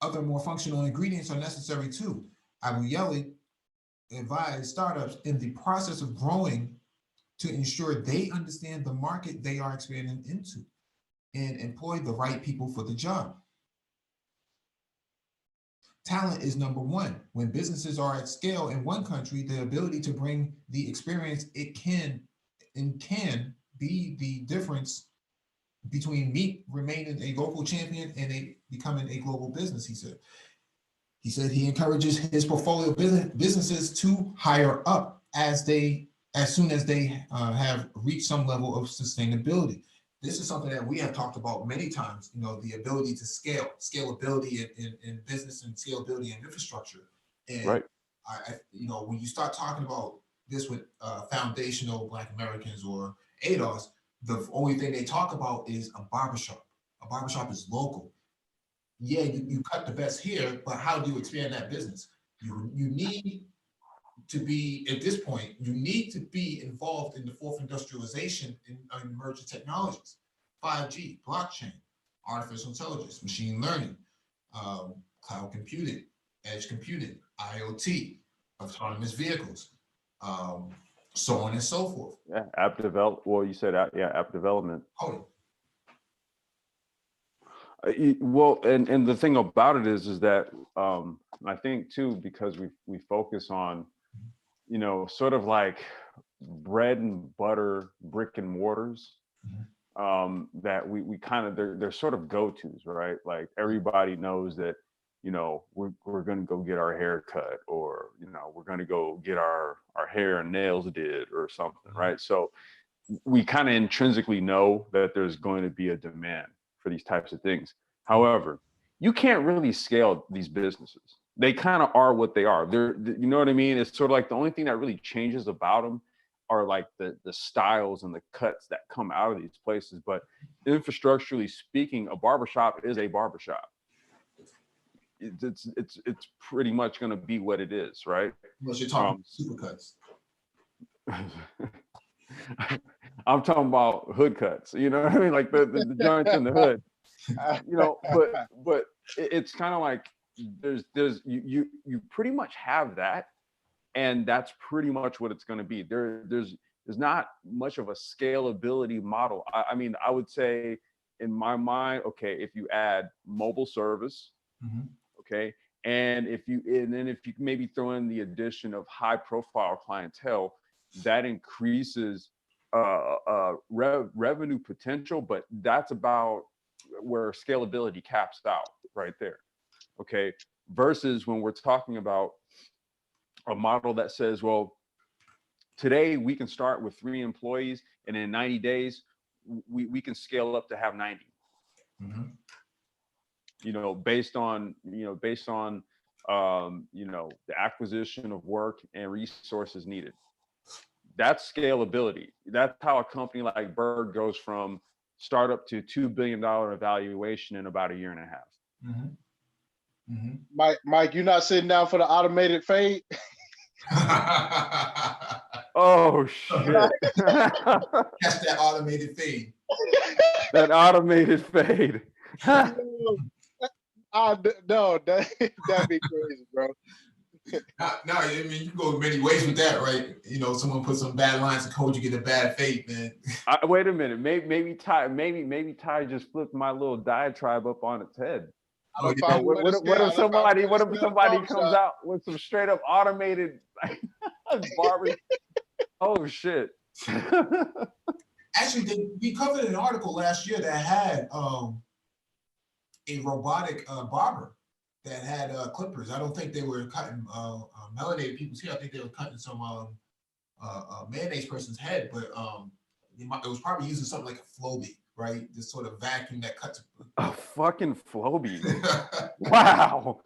Other more functional ingredients are necessary too. Abigaili advised startups in the process of growing to ensure they understand the market they are expanding into and employ the right people for the job. Talent is number one. When businesses are at scale in one country, the ability to bring the experience it can be the difference between me remaining a local champion and becoming a global business, he said. He said he encourages his portfolio businesses to hire up as soon as they have reached some level of sustainability. This is something that we have talked about many times, the ability to scalability in business and scalability in infrastructure. And right. When you start talking about this with foundational Black Americans or ADOS, the only thing they talk about is a barbershop. A barbershop is local. Yeah, you cut the best here, but how do you expand that business? You need to be, at this point, you need to be involved in the fourth industrialization in emerging technologies, 5G, blockchain, artificial intelligence, machine learning, cloud computing, edge computing, IoT, autonomous vehicles, so on and so forth. Yeah, app develop. Well, you said app development. Oh. Well, and the thing about it is that I think too, because we focus on, sort of like bread and butter, brick and mortars, that we kind of they're sort of go-tos, right? Like everybody knows that, we're going to go get our hair cut, or we're going to go get our hair and nails did or something, right? So we kind of intrinsically know that there's going to be a demand for these types of things. However, you can't really scale these businesses. They kind of are what they are. You know what I mean? It's sort of like the only thing that really changes about them are like the styles and the cuts that come out of these places. But infrastructurally speaking, a barbershop is a barbershop. It's pretty much going to be what it is, right? Unless you're talking supercuts. I'm talking about hood cuts. You know what I mean? Like the joints in the hood. But it's kind of like there's you pretty much have that, and that's pretty much what it's going to be. There's not much of a scalability model. I mean, I would say in my mind, okay, if you add mobile service, okay, and if you maybe throw in the addition of high profile clientele, that increases revenue potential, but that's about where scalability caps out right there. Okay, versus when we're talking about a model that says, well, today we can start with 3 employees, and in 90 days we can scale up to have 90. Based on the acquisition of work and resources needed. That's scalability. That's how a company like Berg goes from startup to $2 billion evaluation in about 1.5 years. Mike, you're not sitting down for the automated fade? Oh shit! Catch that automated fade. That automated fade. No, that'd be crazy, bro. No, I mean, you can go many ways with that, right? Someone put some bad lines of code, you get a bad fade, man. Wait a minute, maybe Ty just flipped my little diatribe up on its head. Oh, yeah. What if somebody comes out with some straight up automated barber? Oh shit! Actually, we covered an article last year that had a robotic barber that had clippers. I don't think they were cutting melanated people's hair. I think they were cutting some mayonnaise person's head, but it was probably using something like a Flowbee, right? This sort of vacuum that cuts. A fucking Flowbee. Wow.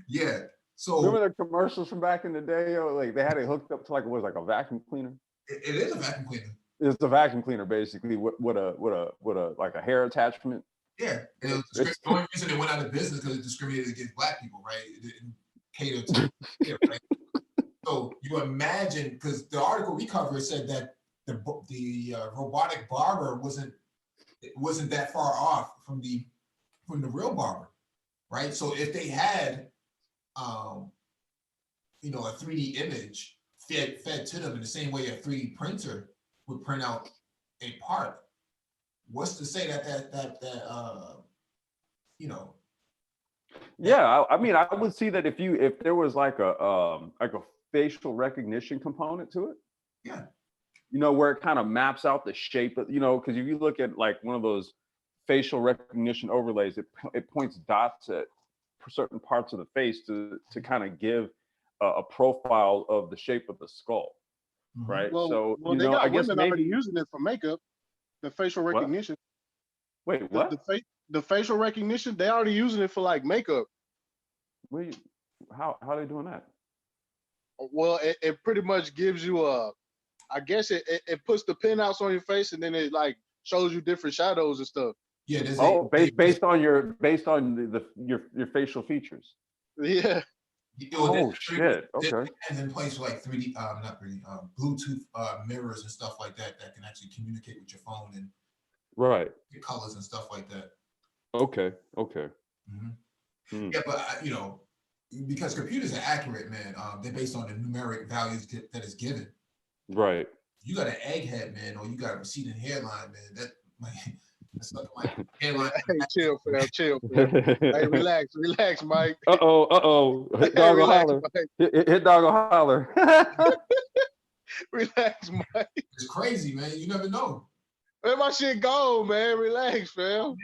Yeah. So remember the commercials from back in the day? Like they had it hooked up to like a vacuum cleaner. It is a vacuum cleaner. It's a vacuum cleaner basically with a like a hair attachment. Yeah, and the only reason it went out of business because it discriminated against Black people, right? It didn't cater to hair, right? So you imagine, because the article we covered said that the robotic barber wasn't that far off from the real barber, right? So if they had a 3D image fed to them in the same way a 3D printer would print out a part. What's to say that you know? Yeah, I mean, I would see that if there was like a facial recognition component to it. Yeah. You know, where it kind of maps out the shape of, you know, because if you look at like one of those facial recognition overlays, it points dots at certain parts of the face to kind of give a profile of the shape of the skull, right? Well, so well, you they know, got I guess women maybe already using it for makeup. The facial recognition. Wait, what? The facial recognition, they already using it for like makeup. How are they doing that? Well, it pretty much gives you I guess it puts the pinouts on your face and then it like shows you different shadows and stuff. Yeah, there's based on your facial features. Yeah. Oh shit! Okay. And in place for like 3D, not 3D, Bluetooth mirrors and stuff like that that can actually communicate with your phone and right your colors and stuff like that. Okay. Yeah, but you know, because computers are accurate, man. They're based on the numeric values that is given. Right. You got an egghead, man, or you got a receding hairline, man. That's like my hairline. Hey, chill, fam. Hey, relax, Mike. Uh-oh. Hit dog or holler. Hit dog or holler. Relax, Mike. It's crazy, man. You never know. Where my shit go, man? Relax, fam.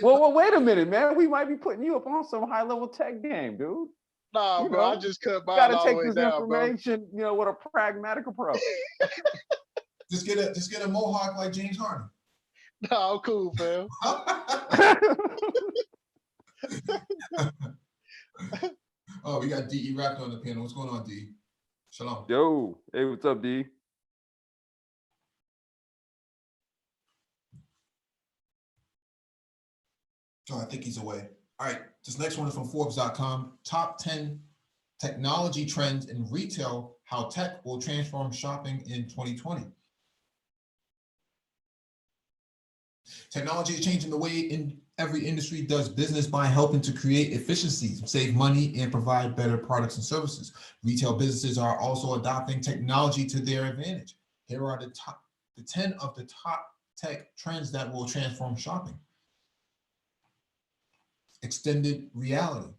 Well, wait a minute, man. We might be putting you up on some high-level tech game, dude. Nah, bro, I just cut mine gotta all take the way this down, information, you know, with a pragmatic approach. Just get a mohawk like James Harden. Nah, I'm cool, fam. Oh, we got D.E. Raptor on the panel. What's going on, D? Shalom. Yo, hey, what's up, D? Oh, I think he's away. All right, this next one is from Forbes.com. Top 10 technology trends in retail, how tech will transform shopping in 2020. Technology is changing the way every industry does business by helping to create efficiencies, save money, and provide better products and services. Retail businesses are also adopting technology to their advantage. Here are the 10 of the top tech trends that will transform shopping. Extended reality.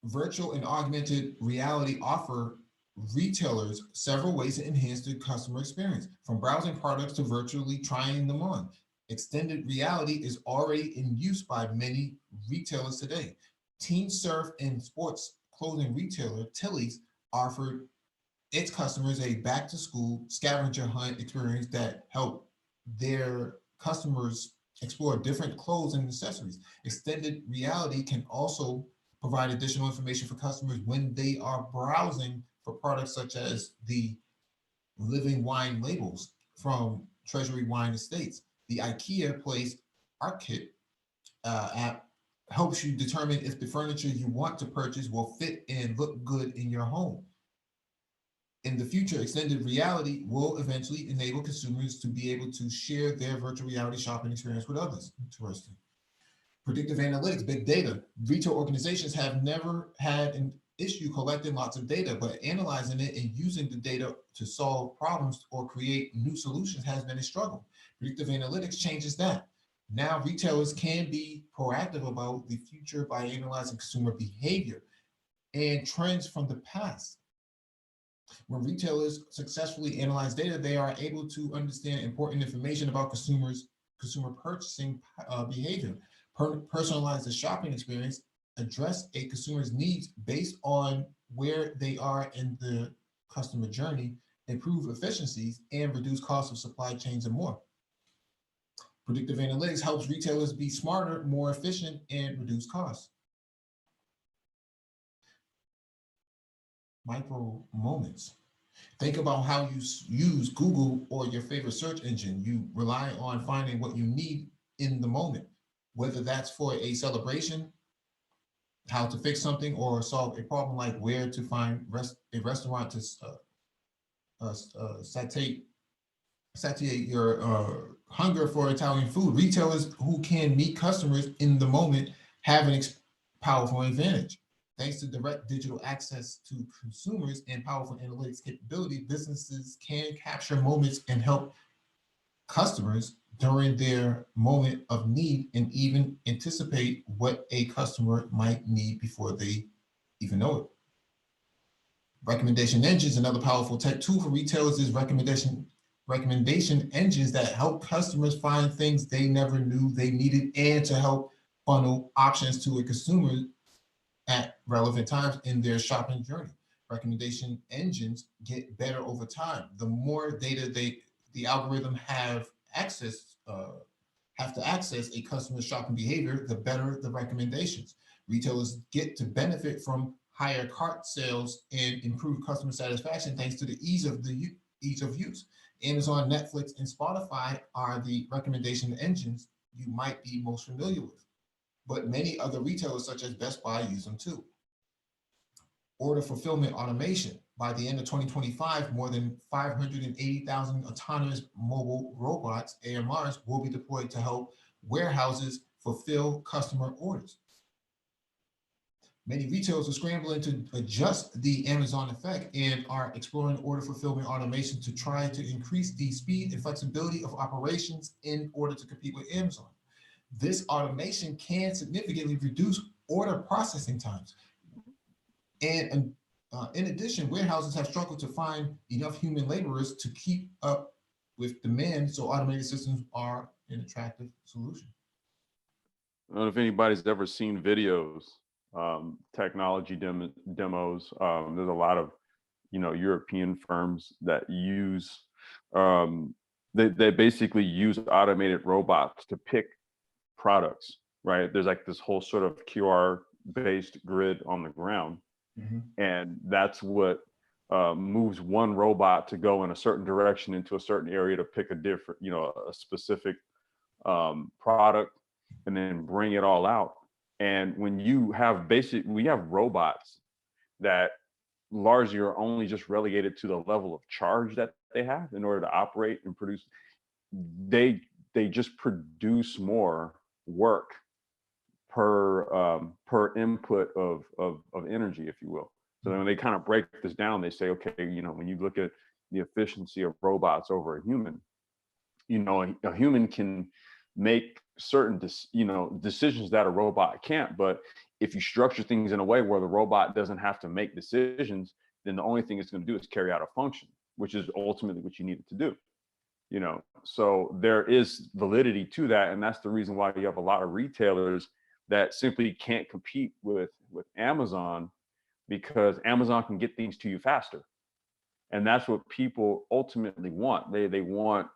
Virtual and augmented reality offer retailers several ways to enhance the customer experience, from browsing products to virtually trying them on. Extended reality is already in use by many retailers today. Teen surf and sports clothing retailer Tilly's offered its customers a back-to-school scavenger hunt experience that helped their customers explore different clothes and accessories. Extended reality can also provide additional information for customers when they are browsing for products such as the living wine labels from Treasury Wine Estates. The IKEA Place Art Kit app helps you determine if the furniture you want to purchase will fit and look good in your home. In the future, extended reality will eventually enable consumers to be able to share their virtual reality shopping experience with others. Interesting. Predictive analytics, big data. Retail organizations have never had an issue collecting lots of data, but analyzing it and using the data to solve problems or create new solutions has been a struggle. Predictive analytics changes that. Now retailers can be proactive about the future by analyzing consumer behavior and trends from the past. When retailers successfully analyze data, they are able to understand important information about consumer purchasing behavior, personalize the shopping experience, address a consumer's needs based on where they are in the customer journey, improve efficiencies, and reduce costs of supply chains and more. Predictive analytics helps retailers be smarter, more efficient, and reduce costs. Micro moments. Think about how you use Google or your favorite search engine. You rely on finding what you need in the moment, whether that's for a celebration, how to fix something, or solve a problem like where to find a restaurant to satiate your hunger for Italian food. Retailers who can meet customers in the moment have a powerful advantage. Thanks to direct digital access to consumers and powerful analytics capability, businesses can capture moments and help customers during their moment of need and even anticipate what a customer might need before they even know it. Recommendation engines, another powerful tech tool for retailers, is recommendation engines that help customers find things they never knew they needed and to help funnel options to a consumer at relevant times in their shopping journey. Recommendation engines get better over time. The more data the algorithm have to access a customer's shopping behavior, the better the recommendations. Retailers get to benefit from higher cart sales and improved customer satisfaction thanks to the ease of use. Amazon, Netflix, and Spotify are the recommendation engines you might be most familiar with, but many other retailers such as Best Buy use them too. Order fulfillment automation. By the end of 2025, more than 580,000 autonomous mobile robots, AMRs, will be deployed to help warehouses fulfill customer orders. Many retailers are scrambling to adjust the Amazon effect and are exploring order fulfillment automation to try to increase the speed and flexibility of operations in order to compete with Amazon. This automation can significantly reduce order processing times. And in addition, warehouses have struggled to find enough human laborers to keep up with demand, so automated systems are an attractive solution. I don't know if anybody's ever seen videos, technology demos. There's a lot of, European firms that use, they basically use automated robots to pick products, right? There's like this whole sort of QR-based grid on the ground. And that's what moves one robot to go in a certain direction into a certain area to pick a different, a specific product and then bring it all out. And when you have we have robots that largely are only just relegated to the level of charge that they have in order to operate and produce, they just produce more work per input of energy, if you will. So then when they kind of break this down, they say, okay, when you look at the efficiency of robots over a human, a human can make certain decisions that a robot can't. But if you structure things in a way where the robot doesn't have to make decisions, then the only thing it's going to do is carry out a function, which is ultimately what you need it to do. So there is validity to that, and that's the reason why you have a lot of retailers that simply can't compete with Amazon, because Amazon can get things to you faster. And that's what people ultimately want. They want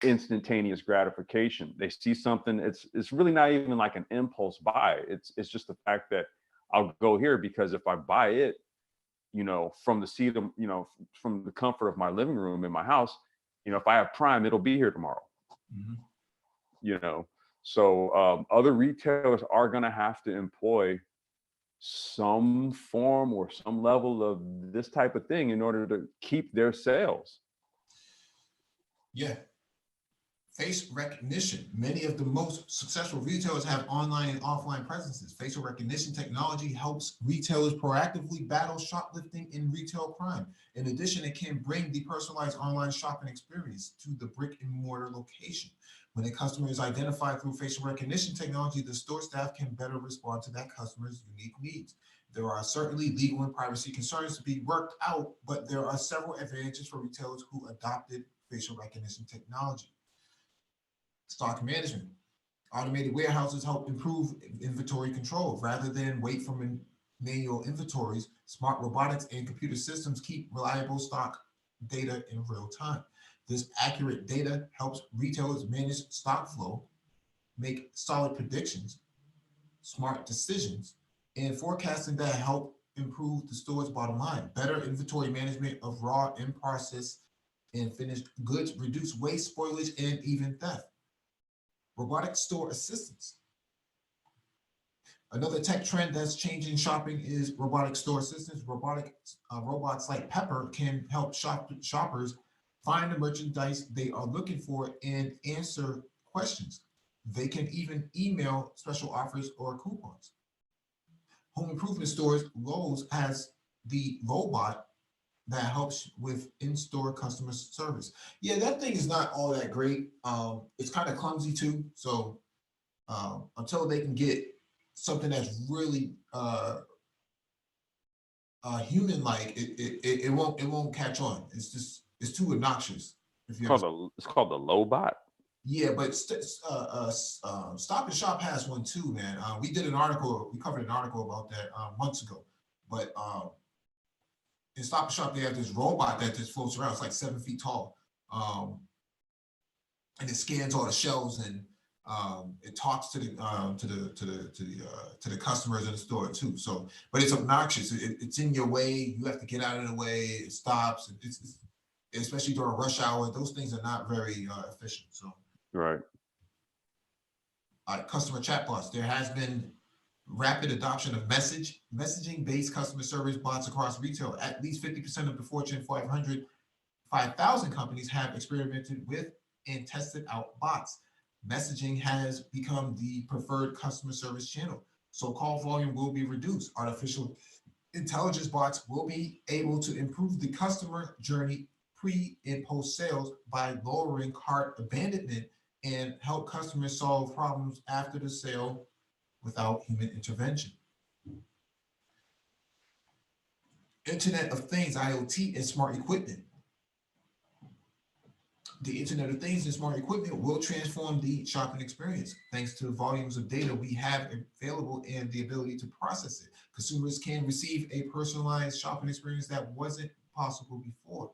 instantaneous gratification. They see something, it's really not even like an impulse buy. It's just the fact that I'll go here because if I buy it, from the seat of, from the comfort of my living room in my house, if I have Prime, it'll be here tomorrow. So other retailers are going to have to employ some form or some level of this type of thing in order to keep their sales. Yeah. Face recognition. Many of the most successful retailers have online and offline presences. Facial recognition technology helps retailers proactively battle shoplifting and retail crime. In addition, it can bring the personalized online shopping experience to the brick and mortar location. When a customer is identified through facial recognition technology, the store staff can better respond to that customer's unique needs. There are certainly legal and privacy concerns to be worked out, but there are several advantages for retailers who adopted facial recognition technology. Stock management. Automated warehouses help improve inventory control. Rather than wait for manual inventories, smart robotics and computer systems keep reliable stock data in real time. This accurate data helps retailers manage stock flow, make solid predictions, smart decisions, and forecasting that help improve the store's bottom line. Better inventory management of raw, in-process, and finished goods reduce waste, spoilage, and even theft. Robotic store assistants. Another tech trend that's changing shopping is robotic store assistants. Robots like Pepper can help shoppers find the merchandise they are looking for and answer questions. They can even email special offers or coupons. home improvement stores, Lowe's has the robot that helps with in-store customer service. Yeah, that thing is not all that great. It's kind of clumsy too. So until they can get something that's really human-like, it won't catch on. It's too obnoxious. If you It's called the Lobot. yeah, but Stop and Shop has one too, man. We covered an article about that months ago. But in Stop and Shop, they have this robot that just floats around. It's like 7 feet tall, and it scans all the shelves and it talks to the customers in the store too. So, but it's obnoxious. It's in your way. You have to get out of the way. It stops. It's especially during rush hour. Those things are not very efficient. So. Right. Customer chatbots. There has been rapid adoption of messaging-based customer service bots across retail. At least 50% of the Fortune 5,000 companies have experimented with and tested out bots. Messaging has become the preferred customer service channel, so call volume will be reduced. Artificial intelligence bots will be able to improve the customer journey pre and post sales by lowering cart abandonment and help customers solve problems after the sale without human intervention. Internet of Things, IoT, and smart equipment. The Internet of Things and smart equipment will transform the shopping experience. Thanks to the volumes of data we have available and the ability to process it, consumers can receive a personalized shopping experience that wasn't possible before.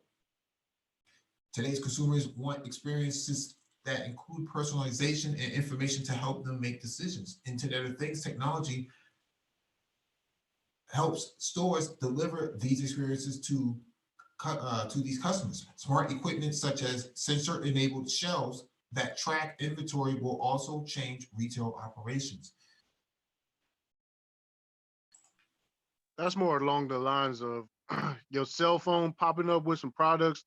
Today's consumers want experiences that include personalization and information to help them make decisions. Internet of Things technology helps stores deliver these experiences to these customers. Smart equipment such as sensor-enabled shelves that track inventory will also change retail operations. That's more along the lines of your cell phone popping up with some products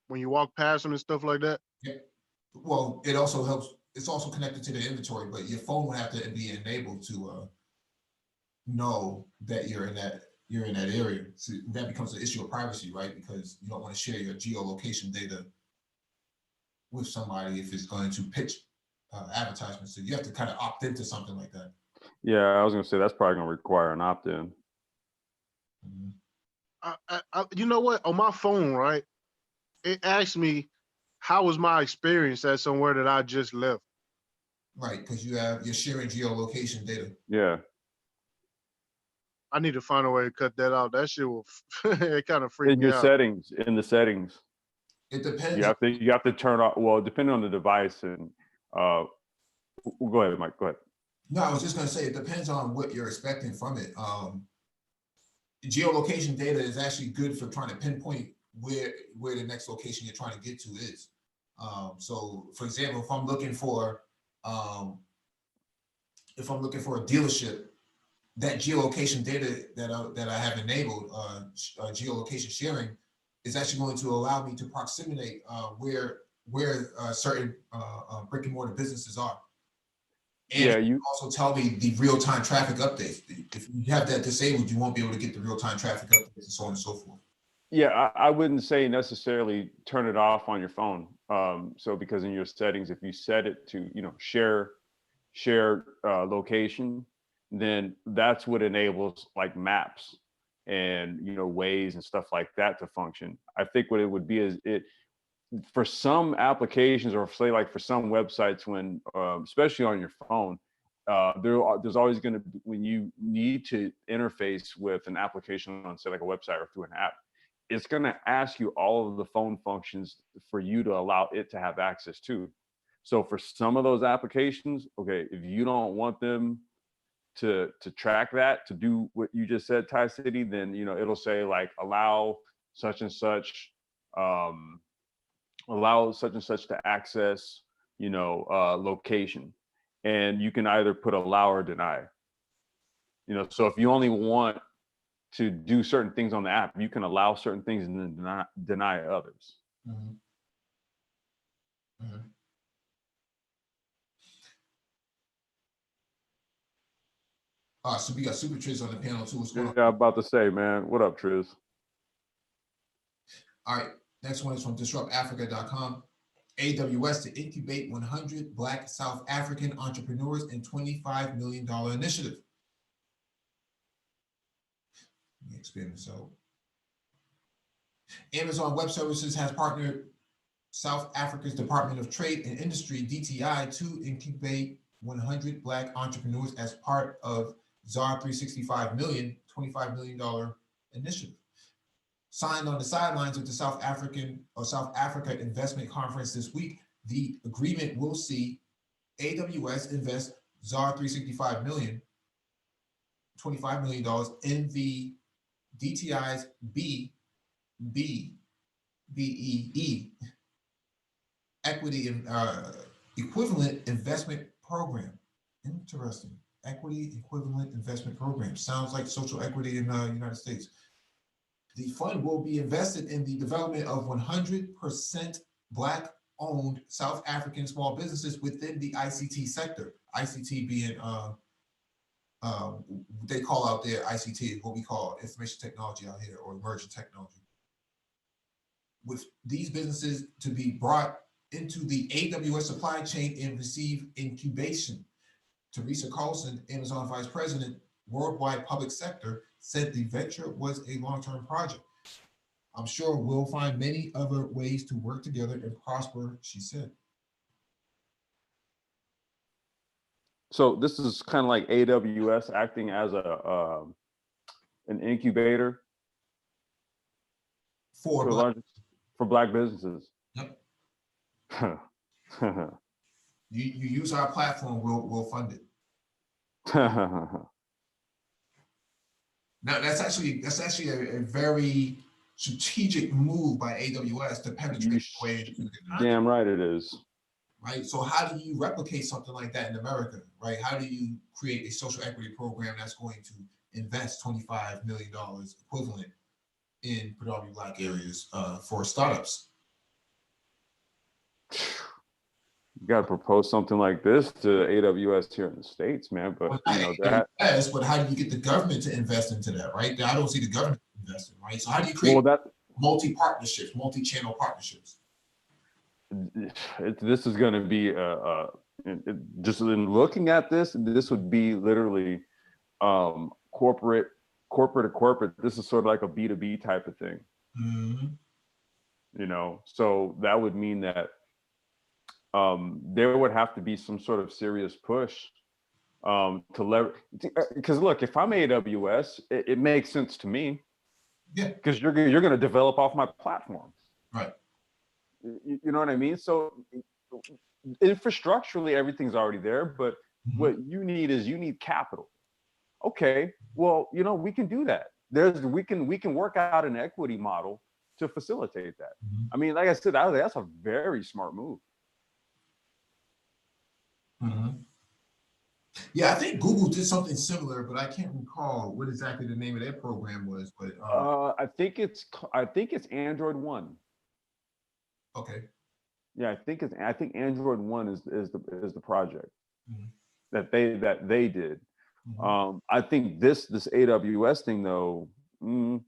when you walk past them and stuff like that. Yeah. Well, it also helps. It's also connected to the inventory, but your phone would have to be enabled to know that you're in that area. So that becomes an issue of privacy, right? Because you don't want to share your geolocation data with somebody if it's going to pitch advertisements. So you have to kind of opt into something like that. Yeah, I was gonna say that's probably gonna require an opt-in. You know what? On my phone, right? It asked me, how was my experience at somewhere that I just left? Right, because you're sharing geolocation data. Yeah. I need to find a way to cut that out. That shit will it kind of freaked In me your out. settings, in the settings, It depends. you have to turn off. Well, depending on the device, and go ahead, Mike. Go ahead. No, I was just going to say it depends on what you're expecting from it. Geolocation data is actually good for trying to pinpoint where the next location you're trying to get to is. So, for example, if I'm looking for a dealership, that geolocation data that I have enabled, geolocation sharing, is actually going to allow me to proximate where certain brick and mortar businesses are. And Yeah, you also tell me the real-time traffic updates. If you have that disabled, you won't be able to get the real-time traffic updates and so on and so forth. Yeah, I wouldn't say necessarily turn it off on your phone. So because in your settings, if you set it to share location, then that's what enables like maps and Waze and stuff like that to function. I think what it would be is for some applications, or say like for some websites, when especially on your phone, there's always going to be, when you need to interface with an application on, say, like a website or through an app, it's going to ask you all of the phone functions for you to allow it to have access to. So for some of those applications, okay, if you don't want them to track that, to do what you just said, Thai City, then it'll say like allow such and such to access location, and you can either put allow or deny. So if you only want to do certain things on the app, you can allow certain things and then deny others. Mm-hmm. Mm-hmm. So we got Super Triz on the panel too. What's going on? Yeah, I'm about to say, man. What up, Triz? All right, next one is from DisruptAfrica.com. AWS to incubate 100 Black South African entrepreneurs in $25 million initiative. Let me expand this out. Amazon Web Services has partnered South Africa's Department of Trade and Industry, DTI, to incubate 100 Black entrepreneurs as part of ZAR $365 million, $25 million initiative. Signed on the sidelines of the South Africa Investment Conference this week, the agreement will see AWS invest ZAR $365 million, $25 million in the DTI's BEE equity equivalent investment program. Interesting. Equity equivalent investment program. Sounds like social equity in the United States. The fund will be invested in the development of 100% Black-owned South African small businesses within the ICT sector. ICT being, they call out their ICT, what we call information technology out here, or emerging technology. With these businesses to be brought into the AWS supply chain and receive incubation. Teresa Carlson, Amazon Vice President, Worldwide Public Sector, said the venture was a long-term project. I'm sure we'll find many other ways to work together and prosper, she said. So this is kind of like AWS acting as an incubator For Black businesses. Yep. You use our platform, we'll fund it. Now that's actually a very strategic move by AWS to penetrate the way into the country. Damn right it is. Right. So how do you replicate something like that in America? Right. How do you create a social equity program that's going to invest $25 million equivalent in predominantly Black areas for startups? You got to propose something like this to AWS here in the States, man. But you know that. Yes, but how do you get the government to invest into that? Right. I don't see the government investing. Right. So how do you create multi-partnerships, multi-channel partnerships? This is going to be just in looking at this would be literally corporate to corporate. This is sort of like a B2B type of thing. Mm-hmm. You know, so that would mean that there would have to be some sort of serious push to leverage. Because look, if I'm AWS, it makes sense to me. Yeah. Because you're going to develop off my platform. Right. You know what I mean? So infrastructurally, everything's already there, but what you need capital. Okay, well, you know, we can do that. We can work out an equity model to facilitate that. I mean, like I said, that's a very smart move. Yeah, I think Google did something similar, but I can't recall what exactly the name of their program was. But I think it's Android One. Okay. Yeah, I think Android One is the project that they did. I think this AWS thing though,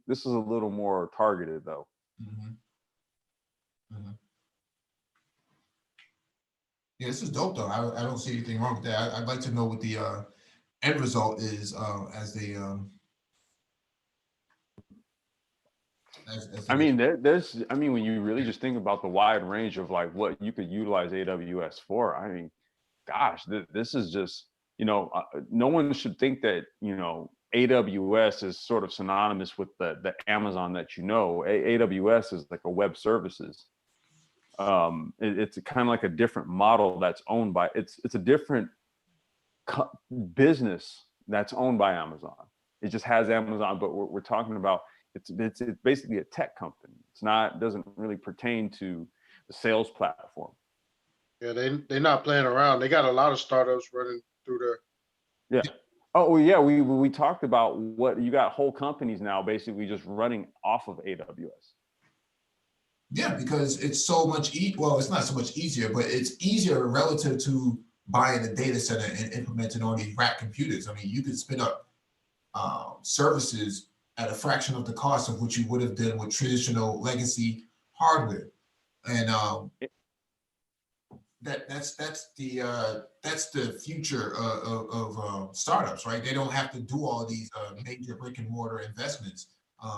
this is a little more targeted though. Yeah, this is dope though. I don't see anything wrong with that. I'd like to know what the end result is as they. I mean, when you really just think about the wide range of like what you could utilize AWS for, I mean, gosh, this is just, you know, no one should think that, you know, AWS is sort of synonymous with the Amazon that you know. AWS is like a web services. It's kind of like a different model that's owned by, it's a different business that's owned by Amazon. It just has Amazon, but we're talking about, it's basically a tech company. Doesn't really pertain to the sales platform. Yeah, they're not playing around. They got a lot of startups running through there. Yeah. Oh yeah, we talked about what you got, whole companies now basically just running off of AWS. Yeah, because it's so much well, it's not so much easier, but it's easier relative to buying a data center and implementing on these rack computers. I mean, you could spin up services at a fraction of the cost of what you would have done with traditional legacy hardware. And that's the future of startups, right? They don't have to do all of these major brick and mortar investments.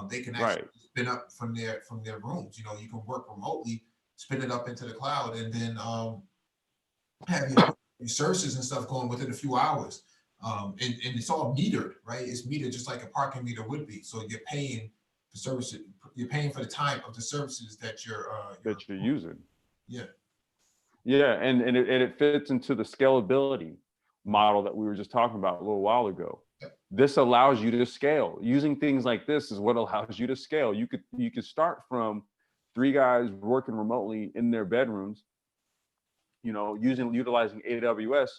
They can actually spin up from their rooms. You know, you can work remotely, spin it up into the cloud, and then have your services and stuff going within a few hours. And it's all metered, right? It's metered just like a parking meter would be. So you're paying the services, you're paying for the time of the services that you're using. Yeah. Yeah, and it fits into the scalability model that we were just talking about a little while ago. This allows you to scale. Using things like this is what allows you to scale. You could start from 3 guys working remotely in their bedrooms, you know, utilizing AWS.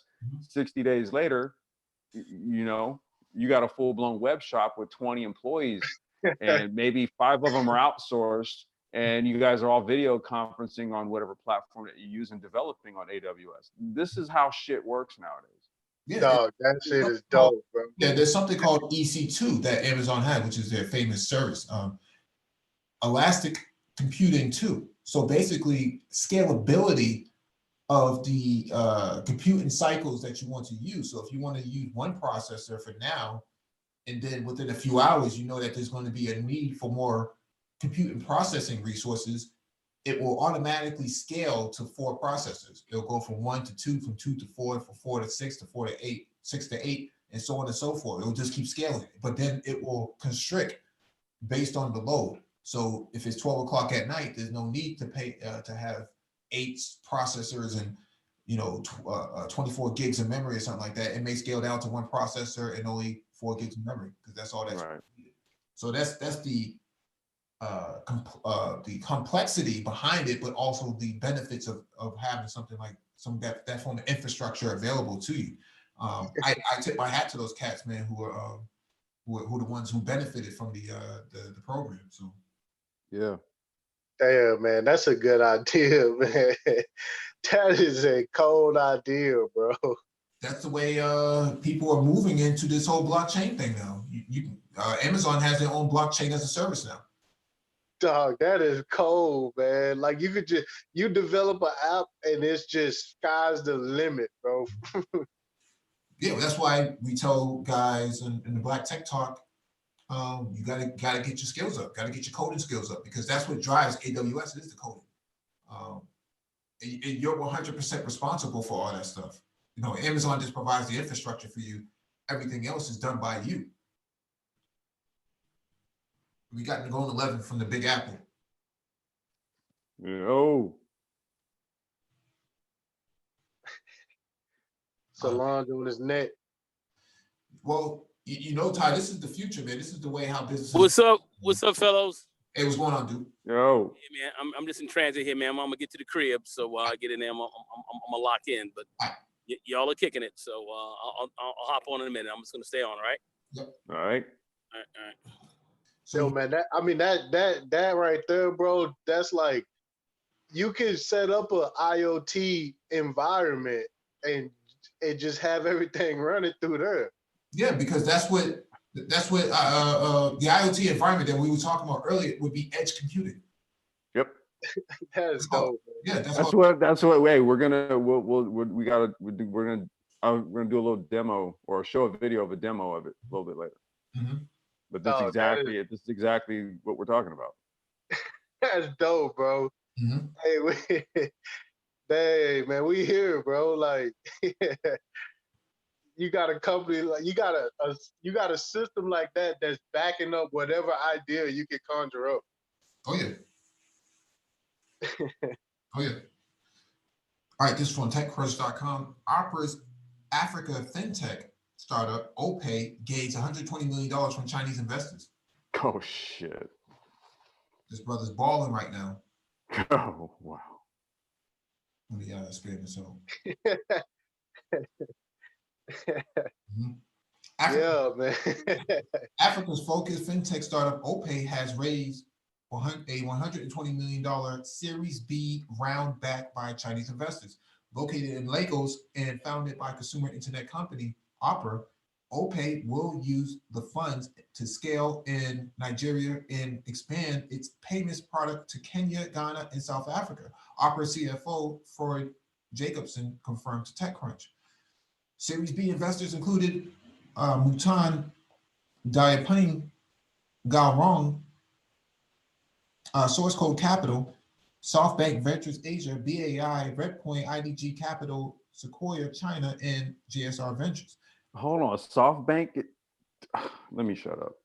60 days later, you know, you got a full-blown web shop with 20 employees, and maybe 5 of them are outsourced, and you guys are all video conferencing on whatever platform that you use and developing on AWS. This is how shit works nowadays. Yeah, dog, that shit is dope, bro. Yeah, there's something called EC2 that Amazon had, which is their famous service. Elastic Computing 2. So basically, scalability of the computing cycles that you want to use. So if you want to use one processor for now, and then within a few hours, you know that there's going to be a need for more compute and processing resources, it will automatically scale to 4 processors. It'll go from 1 to 2, from 2 to 4, from 4 to 6, to 4 to 8, 6 to 8, and so on and so forth. It will just keep scaling. But then it will constrict based on the load. So if it's 12 o'clock at night, there's no need to pay to have 8 processors and 24 gigs of memory or something like that. It may scale down to 1 processor and only 4 gigs of memory, because that's all that's needed. So that's the complexity behind it, but also the benefits of having something like that form of infrastructure available to you. I tip my hat to those cats, man, who are the ones who benefited from the program. So yeah. Damn, man, that's a good idea, man. That is a cold idea, bro. That's the way people are moving into this whole blockchain thing now. Amazon has their own blockchain as a service now. Dog, that is cold, man. Like you develop an app and it's just sky's the limit, bro. Yeah, that's why we tell guys in the Black Tech Talk, you gotta get your skills up, gotta get your coding skills up, because that's what drives AWS is the coding. And you're 100% responsible for all that stuff. You know, Amazon just provides the infrastructure for you. Everything else is done by you. We got the Golden 11 from the Big Apple. Oh. Solange on his neck. Well, you know, Ty, this is the future, man. This is the way how business. What's up? What's up, fellows? Hey, what's going on, dude? Yo. Yeah, man, I'm just in transit here, man. I'm gonna get to the crib, so I get in there. I'm gonna lock in, but y'all are kicking it, so I'll hop on in a minute. I'm just gonna stay on, all right? Yep. All right. All right. So, yo, man, that right there, bro, that's like, you can set up a IoT environment and just have everything running through there. Yeah, because that's what the IoT environment that we were talking about earlier would be edge computing. Yep. That's dope. Yeah, that's what. Wait, we're gonna do a little demo or show a video of a demo of it a little bit later. Mm-hmm. But that's exactly what we're talking about. That's dope, bro. Mm-hmm. Hey, man, we here, bro. Like, you got a company, like you got a system like that that's backing up whatever idea you can conjure up. Oh yeah. Oh yeah. All right, this is from TechCrunch.com. Opera's Africa fintech startup OPay gains $120 million from Chinese investors. Oh shit. This brother's balling right now. Oh wow. Let me expand this out. Yeah, man. Africa's focused fintech startup OPay has raised a $120 million Series B round backed by Chinese investors. Located in Lagos and founded by consumer internet company Opera, OPay will use the funds to scale in Nigeria and expand its payments product to Kenya, Ghana, and South Africa. Opera CFO Freud Jacobson confirmed to TechCrunch. Series B investors included Mutan Diapane Gaorong, Source Code Capital, SoftBank Ventures Asia, BAI, Redpoint, IDG Capital, Sequoia China, and GSR Ventures. Hold on, SoftBank. Let me shut up.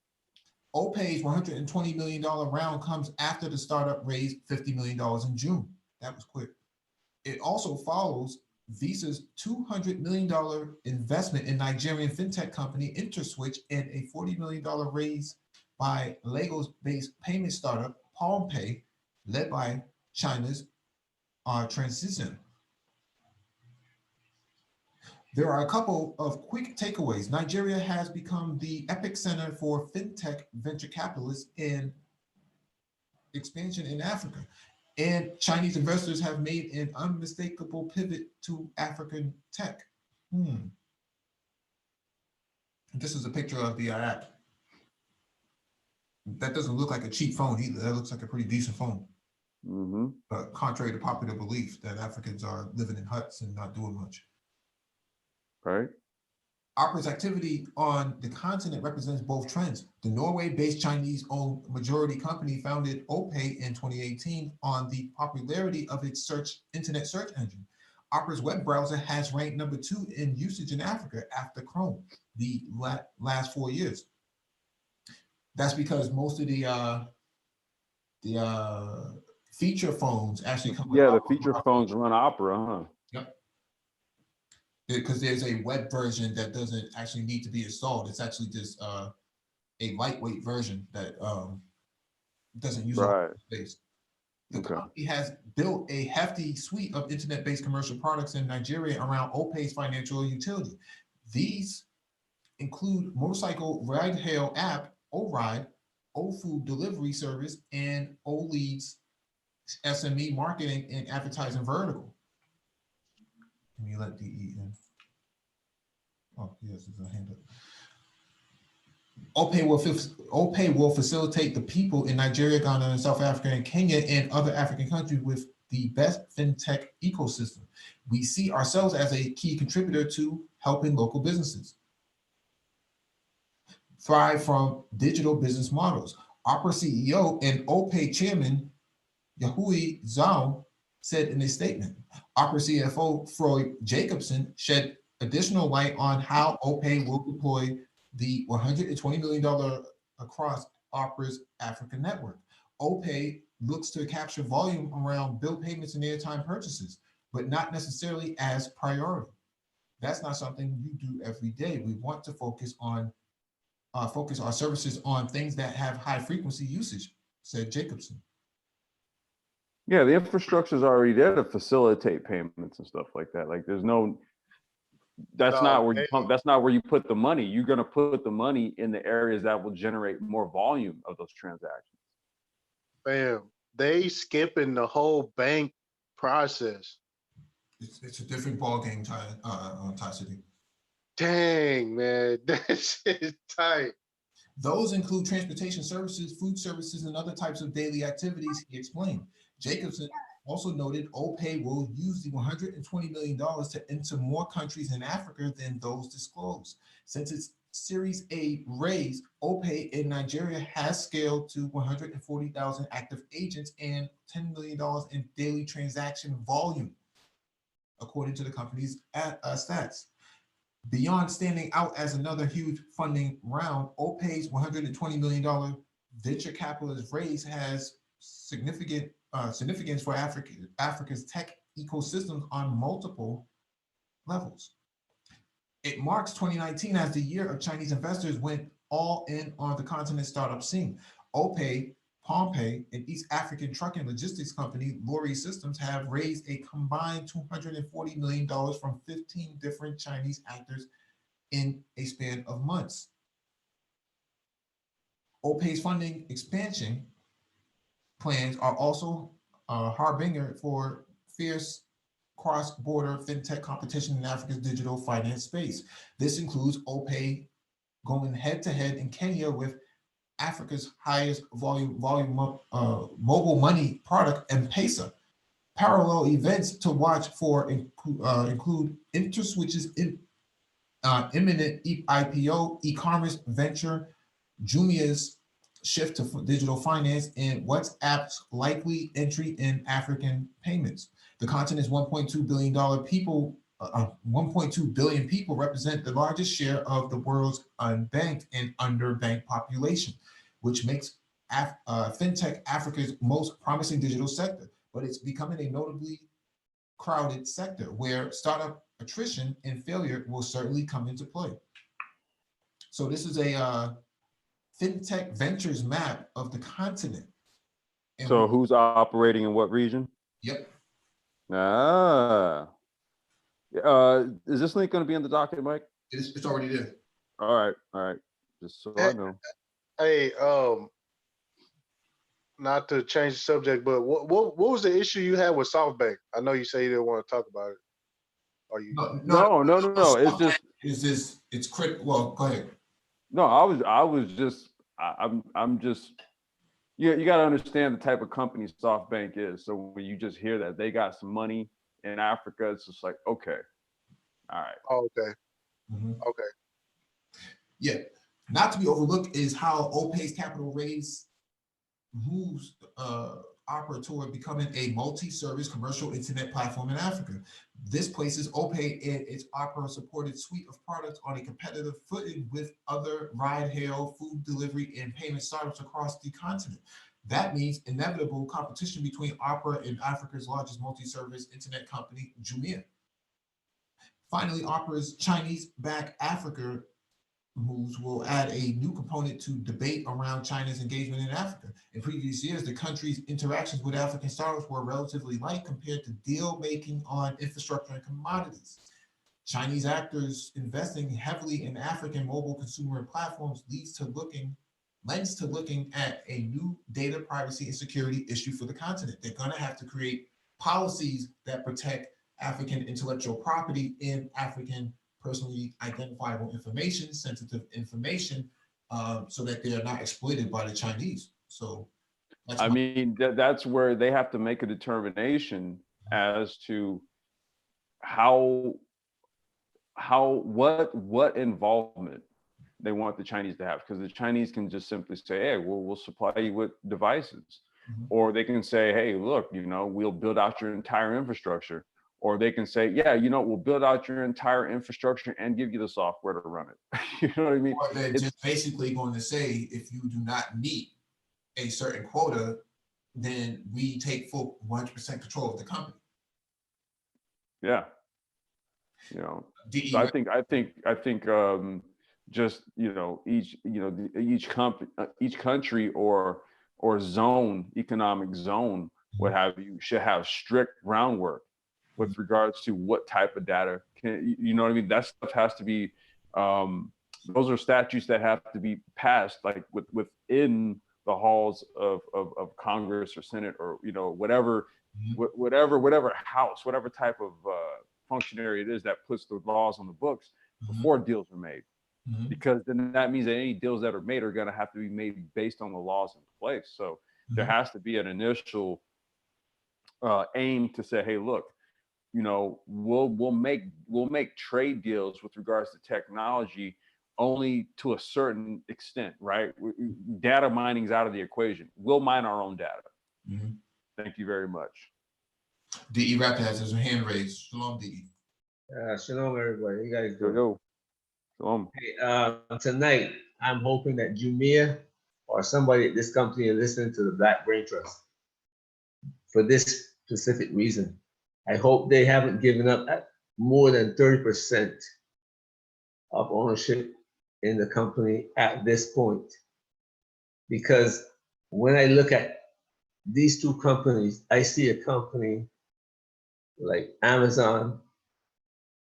OPay's $120 million round comes after the startup raised $50 million in June. That was quick. It also follows Visa's $200 million investment in Nigerian fintech company InterSwitch and a $40 million raise by Lagos-based payment startup PalmPay, led by China's Transition. There are a couple of quick takeaways. Nigeria has become the epicenter for fintech venture capitalists and expansion in Africa. And Chinese investors have made an unmistakable pivot to African tech. This is a picture of the app. That doesn't look like a cheap phone either. That looks like a pretty decent phone. Contrary to popular belief that Africans are living in huts and not doing much. Right. Opera's activity on the continent represents both trends. The Norway-based Chinese-owned majority company founded OPay in 2018 on the popularity of its internet search engine. Opera's web browser has ranked #2 in usage in Africa after Chrome the last 4 years. That's because most of the feature phones actually come with the feature phones run Opera, huh? Yep. Because there's a web version that doesn't actually need to be installed. It's actually just a lightweight version that doesn't use all space. The company has built a hefty suite of internet-based commercial products in Nigeria around OPay's financial utility. These include motorcycle ride-hail app, O-Ride, O-Food delivery service, and O-Leads SME marketing and advertising vertical. Let me let DE in. Oh, yes, it's a hand up. OPay will facilitate the people in Nigeria, Ghana, and South Africa, and Kenya, and other African countries with the best fintech ecosystem. We see ourselves as a key contributor to helping local businesses thrive from digital business models. Opera CEO and OPay chairman, Yahui Zhao, said in a statement. Opera CFO Freud Jacobson shed additional light on how OPay will deploy the $120 million across Opera's African network. OPay looks to capture volume around bill payments and airtime purchases, but not necessarily as priority. That's not something you do every day. We want to focus our services on things that have high frequency usage, said Jacobson. Yeah, the infrastructure is already there to facilitate payments and stuff like that. Like, there's no. That's not where you put the money. You're going to put the money in the areas that will generate more volume of those transactions. Bam. They skipping the whole bank process. It's a different ballgame, Ty City. Dang, man, that shit tight. Those include transportation services, food services, and other types of daily activities, he explained. Jacobson also noted OPay will use the $120 million to enter more countries in Africa than those disclosed. Since its Series A raise, OPay in Nigeria has scaled to 140,000 active agents and $10 million in daily transaction volume, according to the company's stats. Beyond standing out as another huge funding round, OPay's $120 million venture capitalist raise has significance for Africa's tech ecosystems on multiple levels. It marks 2019 as the year of Chinese investors went all in on the continent startup scene. OPay, PalmPay, and East African trucking logistics company Lorry Systems have raised a combined $240 million from 15 different Chinese actors in a span of months. OPay's funding expansion plans are also a harbinger for fierce cross-border fintech competition in Africa's digital finance space. This includes OPay going head to head in Kenya with Africa's highest volume mobile money product, M-Pesa. Parallel events to watch for include InterSwitch's imminent IPO, e-commerce venture, Jumia's shift to digital finance, and WhatsApp's likely entry in African payments. The continent's 1.2 billion people, 1.2 billion people represent the largest share of the world's unbanked and underbanked population, which makes fintech Africa's most promising digital sector. But it's becoming a notably crowded sector where startup attrition and failure will certainly come into play. So this is a fintech ventures map of the continent. And so who's operating in what region? Yep. Is this link going to be in the docket, Mike? It's already there. All right. Just so I know. Hey, not to change the subject, but what was the issue you had with SoftBank? I know you say you didn't want to talk about it. Are you? No. It's critical. Well, go ahead. No, I'm just. You got to understand the type of company SoftBank is. So when you just hear that they got some money in Africa, it's just like, okay, all right. Oh, okay. Mm-hmm. Okay. Yeah. Not to be overlooked is how OPay's capital raise moves Opera toward becoming a multi-service commercial internet platform in Africa. This places OPay and its Opera-supported suite of products on a competitive footing with other ride-hail, food delivery, and payment startups across the continent. That means inevitable competition between Opera and Africa's largest multi-service internet company, Jumia. Finally, Opera's Chinese-backed Africa moves will add a new component to debate around China's engagement in Africa. In previous years, the country's interactions with African startups were relatively light compared to deal making on infrastructure and commodities. Chinese actors investing heavily in African mobile consumer platforms lends to looking at a new data privacy and security issue for the continent. They're going to have to create policies that protect African intellectual property and African personally identifiable information, sensitive information, so that they are not exploited by the Chinese. So that's where they have to make a determination as to what involvement they want the Chinese to have, because the Chinese can just simply say, hey, we'll supply you with devices. Mm-hmm. Or they can say, hey, look, we'll build out your entire infrastructure. Or they can say, yeah, we'll build out your entire infrastructure and give you the software to run it. You know what I mean? Or they're just basically going to say, if you do not meet a certain quota, then we take full 100% control of the company. Yeah. So I think just each country or economic zone, what have you, should have strict groundwork with regards to what type of data what I mean? That stuff has to be, those are statutes that have to be passed, like within the halls of Congress or Senate or, whatever house, whatever type of functionary it is that puts the laws on the books before deals are made. Because then that means that any deals that are made are going to have to be made based on the laws in place. So there has to be an initial aim to say, hey, look, we'll make trade deals with regards to technology only to a certain extent, right? Data mining's out of the equation. We'll mine our own data. Thank you very much. DE Raptor has his hand raised. Shalom, DE. Shalom, everybody. You guys doing? Yo. Shalom. Hey, tonight, I'm hoping that Jumia or somebody at this company is listening to the Black Brain Trust for this specific reason. I hope they haven't given up more than 30% of ownership in the company at this point. Because when I look at these two companies, I see a company like Amazon,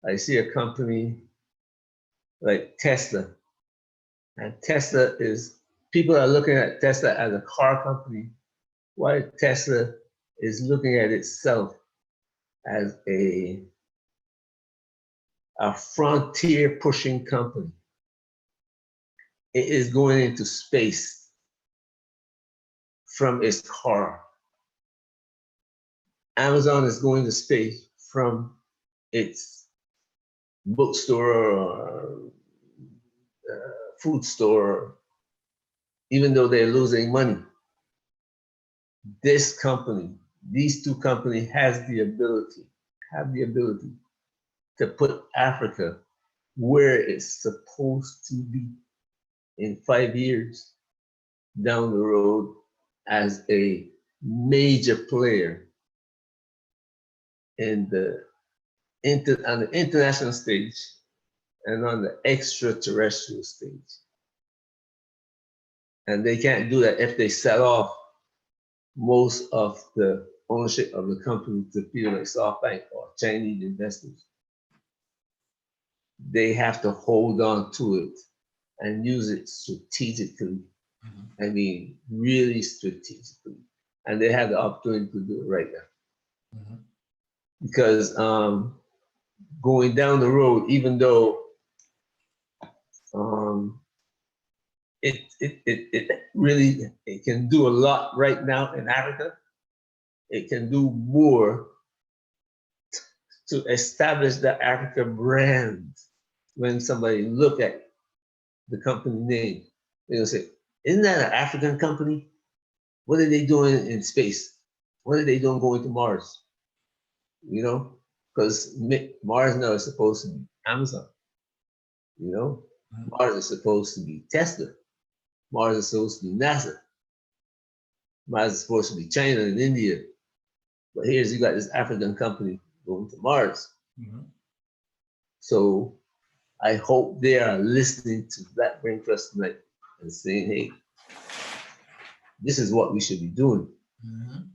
I see a company like Tesla. And Tesla people are looking at Tesla as a car company, while Tesla is looking at itself as a frontier pushing company. it is going into space from its car. Amazon is going to space from its bookstore or food store, even though they're losing money. This company, these two companies have the ability to put Africa where it's supposed to be in 5 years down the road as a major player in on the international stage and on the extraterrestrial stage. And they can't do that if they sell off most of the ownership of the company to people like SoftBank or Chinese investors. They have to hold on to it and use it strategically. I mean, really strategically. And they have the opportunity to do it right now. Because going down the road, even though it can do a lot right now in Africa, it can do more to establish the Africa brand. When somebody look at the company name, they'll say, isn't that an African company? What are they doing in space? What are they doing going to Mars? You know, because Mars now is supposed to be Amazon. You know, Mars is supposed to be Tesla. Mars is supposed to be NASA. Mars is supposed to be China and India. But here's you got this African company going to Mars. So I hope they are listening to Black Brain Trust tonight and saying, hey, this is what we should be doing. You know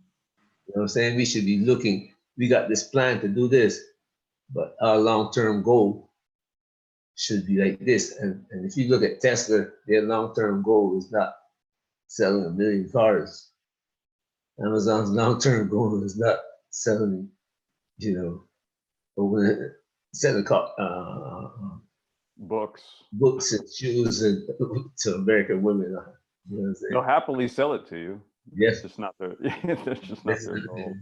what I'm saying? We should be looking, we got this plan to do this, but our long-term goal should be like this. And if you look at Tesla, their long-term goal is not selling 1 million cars. Amazon's long-term goal is not selling, you know, selling books and shoes and to American women. You know what I'm saying? They'll happily sell it to you. Yes. It's just not their, it's just not their goal.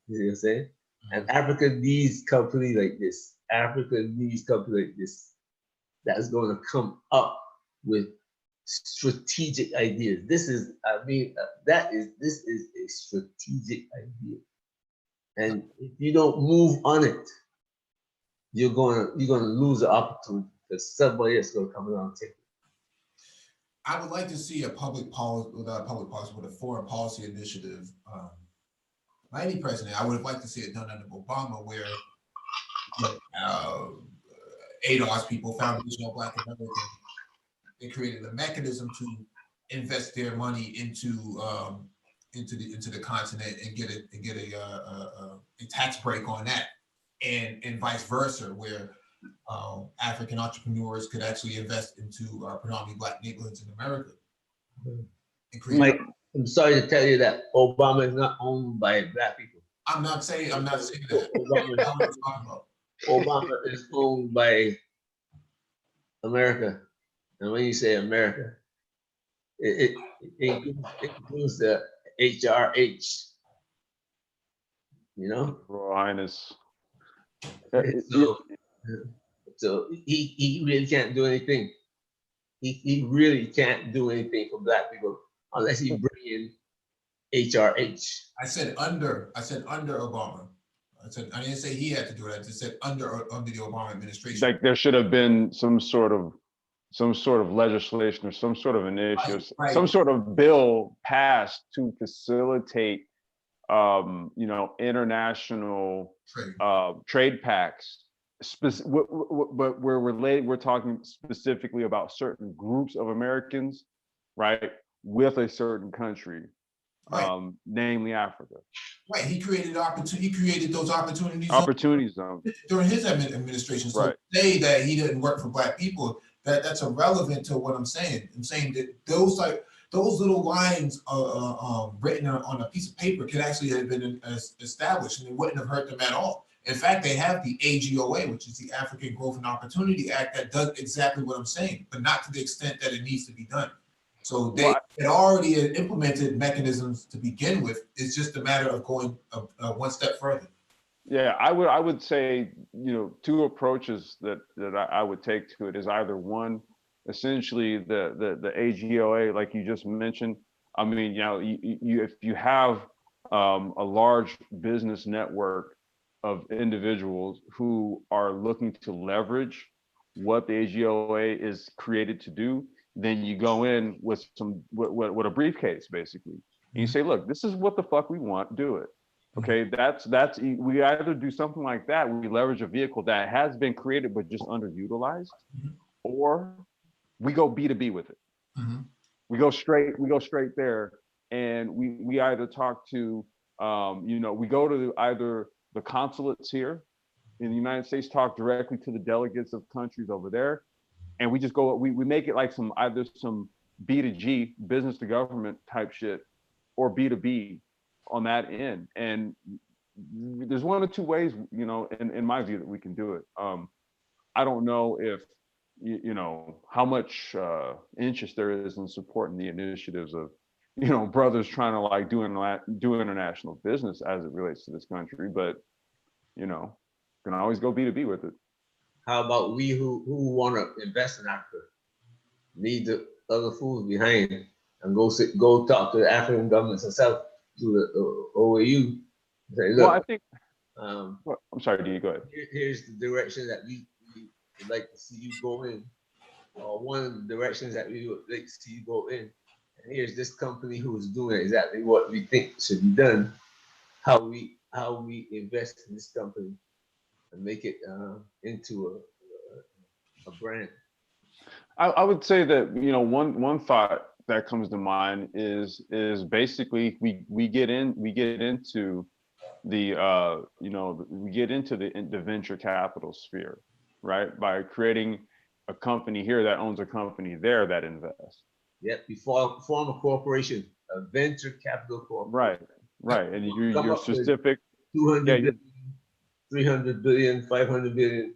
You see what I'm saying? And Africa needs company like this. Africa needs company like this that's going to come up with strategic ideas. This is, I mean, this is a strategic idea. And if you don't move on it, you're gonna lose the opportunity because somebody else is gonna come along and take it. I would like to see a public policy, with a foreign policy initiative by any president. I would have liked to see it done under Obama, where ADOS people, Foundation of Black America, they created a mechanism to invest their money into the continent and get a tax break on that, and vice versa, where African entrepreneurs could actually invest into predominantly Black neighborhoods in America. Mike, I'm sorry to tell you that Obama is not owned by Black people. I'm not saying that. Obama is owned by America. And when you say America, it includes the HRH, you know? Royal Highness. So he really can't do anything. He really can't do anything for Black people unless he bring in HRH. I said under Obama. I didn't say he had to do it. I just said under the Obama administration. Like there should have been some sort of legislation or some sort of initiative, right. Some sort of bill passed to facilitate, you know, international trade pacts. But we're talking specifically about certain groups of Americans, right, with a certain country, right. Namely Africa. Right. He created opportunity. He created those opportunities. Opportunity zones during his administration. So right. To say that he didn't work for Black people, that's irrelevant to what I'm saying. I'm saying that those those little lines written on a piece of paper could actually have been established, and it wouldn't have hurt them at all. In fact, they have the AGOA, which is the African Growth and Opportunity Act, that does exactly what I'm saying, but not to the extent that it needs to be done. So they had already implemented mechanisms to begin with. It's just a matter of going one step further. Yeah, I would say, you know, two approaches that I would take to it is either one, essentially the AGOA, like you just mentioned. I mean, you know, if you have a large business network of individuals who are looking to leverage what the AGOA is created to do, then you go in with with a briefcase, basically, and you say, look, this is what the fuck we want, do it. Okay, that's we either do something like that, we leverage a vehicle that has been created but just underutilized, or we go B2B with it. We go straight there, and we either talk to you know, we go to either the consulates here in the United States, talk directly to the delegates of countries over there, and we just go, we make it like either some B2G, business to government type shit, or B2B on that end. And there's one or two ways, you know, in my view, that we can do it. I don't know if, you know, how much interest there is in supporting the initiatives of, you know, brothers trying to like do international business as it relates to this country, but, you know, can always go B2B with it. How about we who want to invest in Africa, leave the other fools behind and go talk to the African governments themselves, to the OAU, say, look, Well, I think, I'm sorry, do you go ahead? Here's the direction that we would like to see you go in, or one of the directions that we would like to see you go in. And here's this company who is doing exactly what we think should be done. How we invest in this company and make it into a brand. I would say that, you know, one thought that comes to mind is basically we get into the you know, we get into the venture capital sphere, right? By creating a company here that owns a company there that invests. Yep, we form a corporation, a venture capital corporation. Right, and you're specific. 200 billion, 300 billion, 500 billion.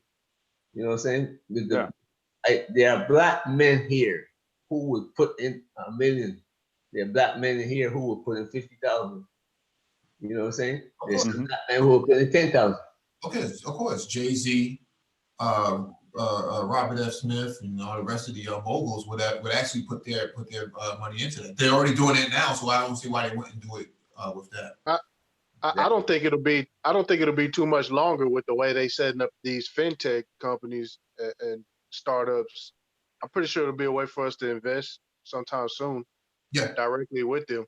You know what I'm saying? There are black men here who would put in $1 million. There are black men here who would put in 50,000. You know what I'm saying? There's some black men who will put in 10,000. Okay, of course, Jay-Z, Robert F. Smith, and all the rest of the moguls would actually put their money into that. They're already doing it now, so I don't see why they wouldn't do it with that. I don't think it'll be too much longer with the way they setting up these fintech companies and startups. I'm pretty sure it'll be a way for us to invest sometime soon. Yeah, directly with them.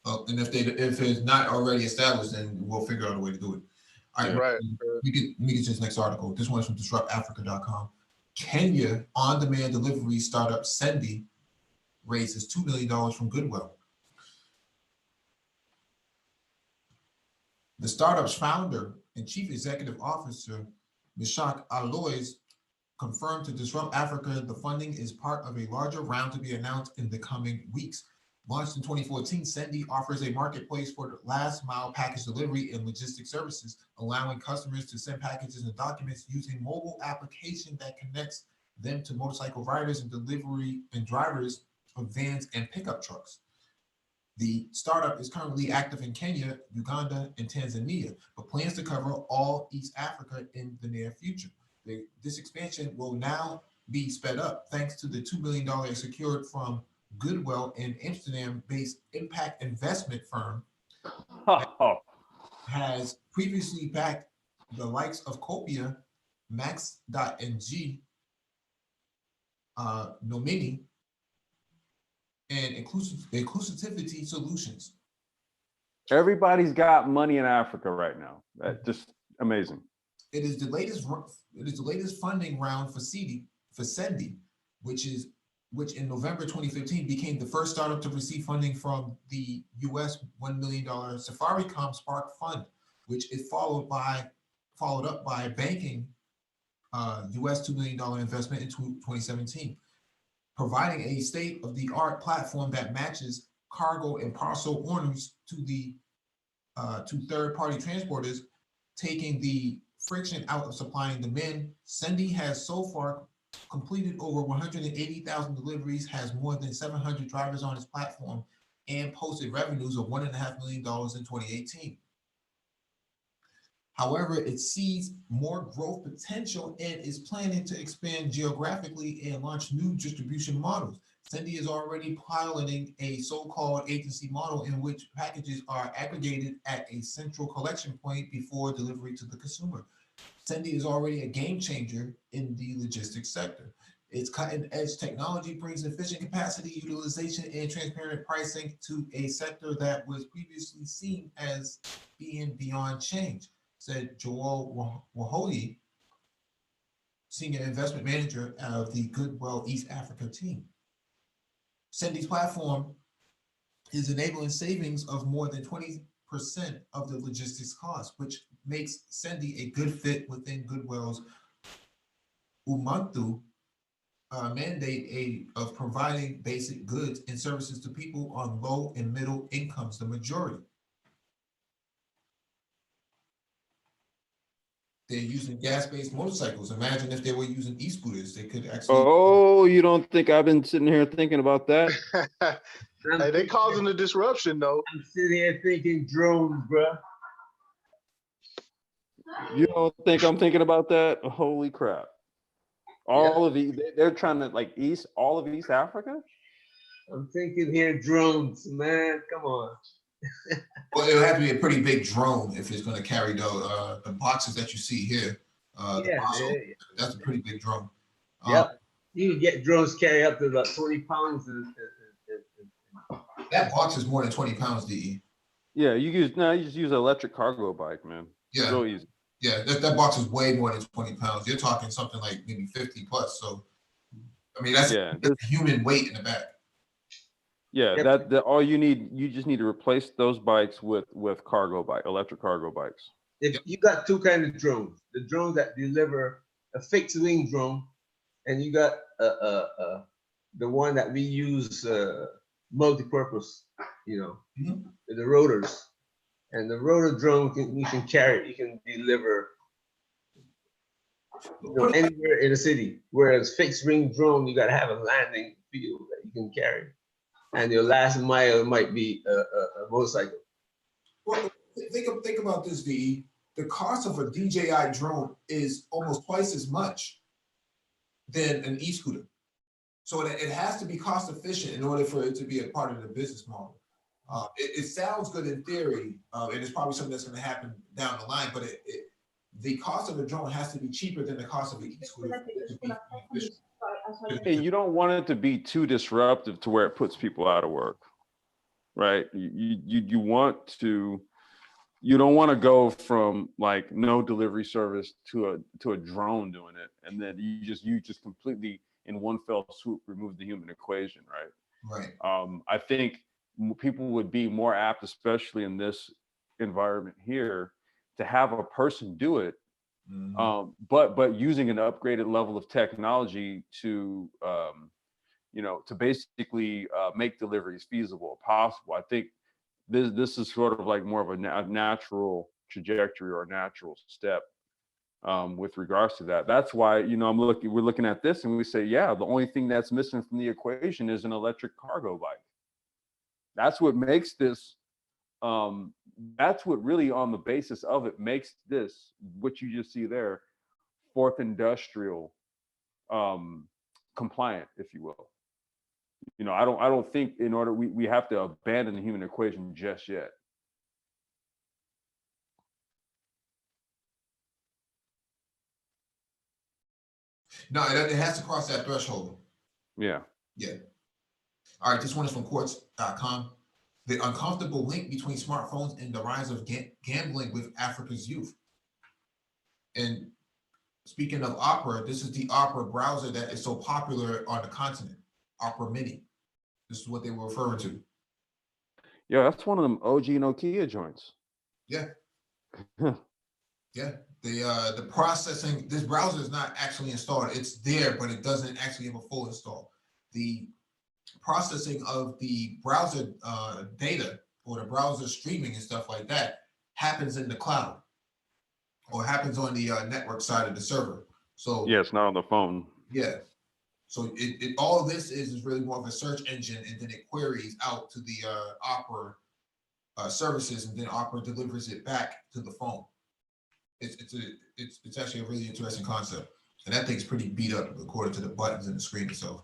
And if it's not already established, then we'll figure out a way to do it. All right, right. Let me get to this next article. This one's from DisruptAfrica.com. Kenya on-demand delivery startup Sendi raises $2 million from Goodwill. The startup's founder and chief executive officer, Mishak Alois, confirmed to Disrupt Africa the funding is part of a larger round to be announced in the coming weeks. Launched in 2014, Sendi offers a marketplace for last mile package delivery and logistics services, allowing customers to send packages and documents using mobile application that connects them to motorcycle riders and delivery and drivers of vans and pickup trucks. The startup is currently active in Kenya, Uganda, and Tanzania, but plans to cover all East Africa in the near future. This expansion will now be sped up thanks to the $2 million secured from Goodwill, an Amsterdam-based impact investment firm that has previously backed the likes of Copia, Max.ng, Nomini, and Inclusivity Solutions. Everybody's got money in Africa right now. That's just amazing. It is the latest funding round for Sendi, which in November 2015 became the first startup to receive funding from the US $1 million Safaricom Spark Fund, which is followed up by banking US $2 million investment in 2017. providing a state-of-the-art platform that matches cargo and parcel owners to third-party transporters, taking the friction out of supply and demand. Sendy has so far completed over 180,000 deliveries, has more than 700 drivers on its platform, and posted revenues of $1.5 million in 2018. However, it sees more growth potential and is planning to expand geographically and launch new distribution models. Sendy is already piloting a so-called agency model in which packages are aggregated at a central collection point before delivery to the consumer. Sendy is already a game changer in the logistics sector. Its cutting-edge technology brings efficient capacity utilization and transparent pricing to a sector that was previously seen as being beyond change, said Joel Wahodi, Senior Investment Manager of the Goodwill East Africa team. Sendy's platform is enabling savings of more than 20% of the logistics costs, which makes Sendy a good fit within Goodwill's Umuntu mandate of providing basic goods and services to people on low and middle incomes, the majority. They're using gas-based motorcycles. Imagine if they were using e-scooters, they could actually. Oh, you don't think I've been sitting here thinking about that? Hey, they causing a disruption though. I'm sitting here thinking drones, bro. You don't think I'm thinking about that? Holy crap. All of these, they're trying to like all of East Africa? I'm thinking here drones, man. Come on. Well, it would have to be a pretty big drone if it's going to carry the boxes that you see here. That's a pretty big drone. Yep. You can get drones carry up to about 20 pounds. That box is more than 20 pounds, DE. Yeah, you just use an electric cargo bike, man. Yeah. Real easy. Yeah, that box is way more than 20 pounds. You're talking something like maybe 50 plus. So, I mean, that's human weight in the back. Yeah, that all you just need to replace those bikes with electric cargo bikes. If you got two kinds of drones, the drones that deliver a fixed wing drone, and you got the one that we use multi-purpose, the rotors. And the rotor drone you can carry, you can deliver anywhere in the city. Whereas fixed wing drone, you gotta have a landing field that you can carry. And your last mile might be a motorcycle. Well, think about this, VE. The cost of a DJI drone is almost twice as much than an e-scooter. So it has to be cost efficient in order for it to be a part of the business model. It sounds good in theory, and it's probably something that's going to happen down the line, but the cost of a drone has to be cheaper than the cost of an e-scooter. Hey, you don't want it to be too disruptive to where it puts people out of work, right? You don't want to go from like no delivery service to a drone doing it, and then you just completely in one fell swoop remove the human equation, right? Right. I think people would be more apt, especially in this environment here, to have a person do it, but using an upgraded level of technology to basically make deliveries feasible, possible. I think this is sort of like more of a natural trajectory or a natural step with regards to that. That's why we're looking at this and we say, yeah, the only thing that's missing from the equation is an electric cargo bike. That's what makes this, that's what really on the basis of it makes this, what you just see there, fourth industrial compliant, if you will. I don't think in order, we have to abandon the human equation just yet. No, it has to cross that threshold. Yeah. Yeah. All right, this one is from quartz.com. The uncomfortable link between smartphones and the rise of gambling with Africa's youth. And speaking of Opera, this is the Opera browser that is so popular on the continent, Opera Mini. This is what they were referring to. Yeah, that's one of them OG Nokia joints. Yeah. Yeah. The processing, this browser is not actually installed. It's there, but it doesn't actually have a full install. the processing of the browser data or the browser streaming and stuff like that happens in the cloud or happens on the network side of the server. So Yeah, it's not on the phone. yeah. So all of this is really more of a search engine, and then it queries out to the Opera services, and then Opera delivers it back to the phone. It's actually a really interesting concept, and that thing's pretty beat up according to the buttons and the screen itself.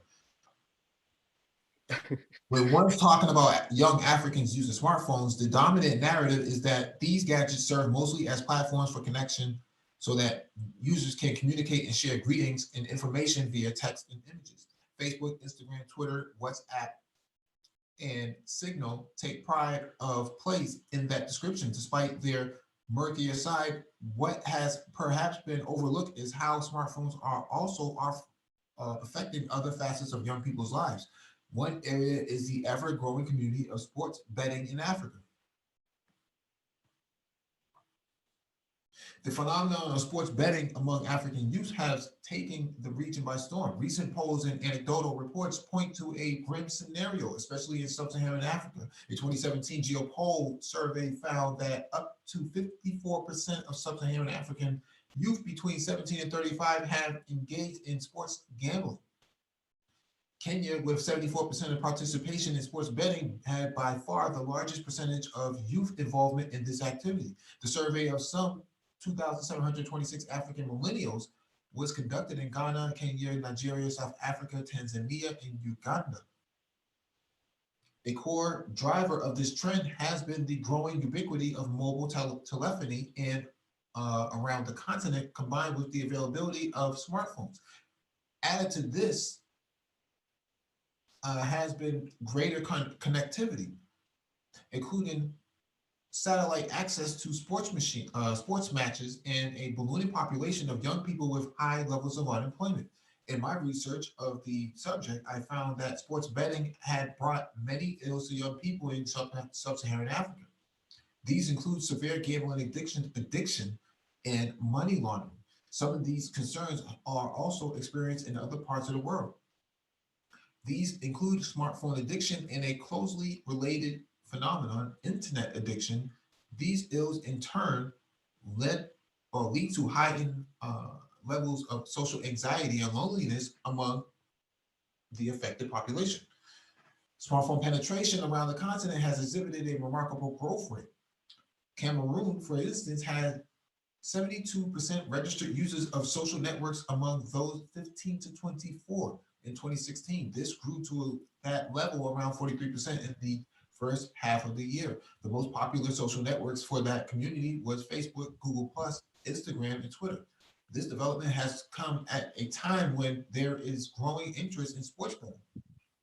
When one's talking about young Africans using smartphones, the dominant narrative is that these gadgets serve mostly as platforms for connection so that users can communicate and share greetings and information via text and images. Facebook, Instagram, Twitter, WhatsApp, and Signal take pride of place in that description. Despite their murkier side, what has perhaps been overlooked is how smartphones are also affecting other facets of young people's lives. One area is the ever-growing community of sports betting in Africa. The phenomenon of sports betting among African youth has taken the region by storm. Recent polls and anecdotal reports point to a grim scenario, especially in sub-Saharan Africa. A 2017 GeoPoll survey found that up to 54% of sub-Saharan African youth between 17 and 35 have engaged in sports gambling. Kenya, with 74% of participation in sports betting, had by far the largest percentage of youth involvement in this activity. The survey of some 2,726 African millennials was conducted in Ghana, Kenya, Nigeria, South Africa, Tanzania, and Uganda. A core driver of this trend has been the growing ubiquity of mobile telephony and around the continent, combined with the availability of smartphones. Added to this has been greater connectivity, including satellite access to sports matches, and a ballooning population of young people with high levels of unemployment. In my research of the subject, I found that sports betting had brought many ills to young people in sub-Saharan Africa. These include severe gambling addiction, and money laundering. Some of these concerns are also experienced in other parts of the world. These include smartphone addiction and a closely related phenomenon, internet addiction. These ills in turn lead to heightened levels of social anxiety and loneliness among the affected population. Smartphone penetration around the continent has exhibited a remarkable growth rate. Cameroon, for instance, had 72% registered users of social networks among those 15 to 24 in 2016. This grew to that level around 43% in the first half of the year. The most popular social networks for that community was Facebook, Google+, Instagram, and Twitter. This development has come at a time when there is growing interest in sports betting,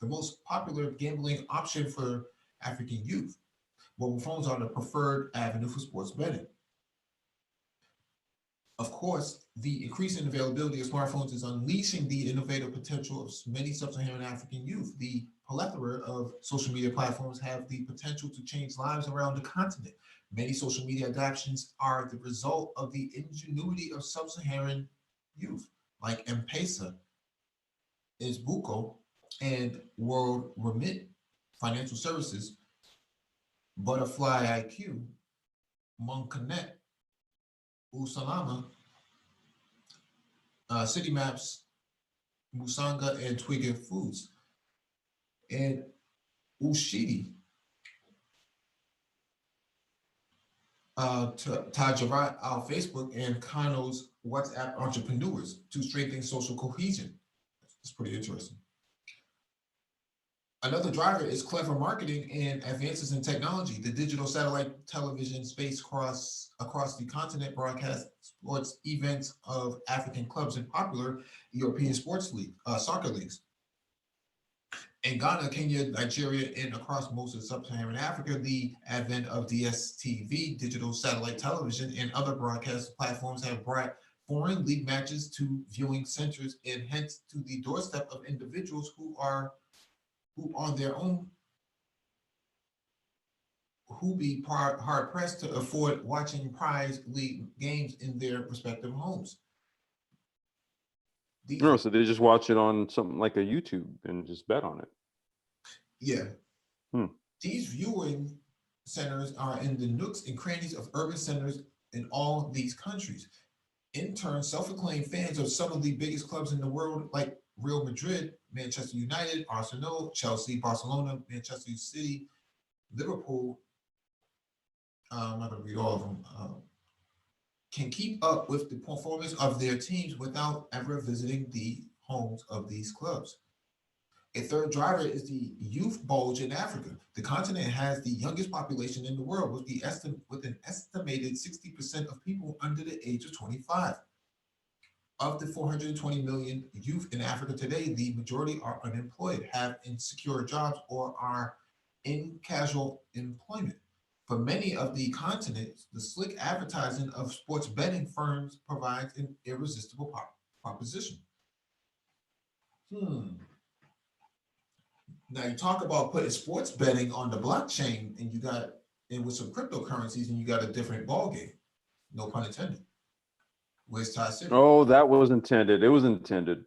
the most popular gambling option for African youth. Mobile phones are the preferred avenue for sports betting. Of course, the increasing availability of smartphones is unleashing the innovative potential of many sub-Saharan African youth. The plethora of social media platforms have the potential to change lives around the continent. Many social media adaptations are the result of the ingenuity of sub-Saharan youth, like M-Pesa, Isbuco, and World Remit Financial Services, Butterfly IQ, Monconnect, Usalama, City Maps, Musanga, and Twigger Foods, and Ushidi, Tajarat Al Facebook, and Kano's WhatsApp Entrepreneurs to strengthen social cohesion. It's pretty interesting. Another driver is clever marketing and advances in technology. The digital satellite television space across the continent broadcasts sports events of African clubs and popular European sports league, soccer leagues. In Ghana, Kenya, Nigeria, and across most of sub-Saharan Africa, the advent of DSTV, digital satellite television, and other broadcast platforms have brought foreign league matches to viewing centers and hence to the doorstep of individuals who on their own who be hard pressed to afford watching prize league games in their respective homes. These, No, so they just watch it on something like a YouTube and just bet on it. yeah. Hmm. These viewing centers are in the nooks and crannies of urban centers in all these countries. In turn, self-acclaimed fans of some of the biggest clubs in the world, like Real Madrid, Manchester United, Arsenal, Chelsea, Barcelona, Manchester City, Liverpool, I'm not going to read all of them, can keep up with the performance of their teams without ever visiting the homes of these clubs. A third driver is the youth bulge in Africa. The continent has the youngest population in the world, with an estimated 60% of people under the age of 25. Of the 420 million youth in Africa today, the majority are unemployed, have insecure jobs, or are in casual employment. For many of the continents, the slick advertising of sports betting firms provides an irresistible proposition. Now you talk about putting sports betting on the blockchain, and with some cryptocurrencies, and you got a different ball game. No pun intended. Where's Ty City? Oh, that was intended. It was intended.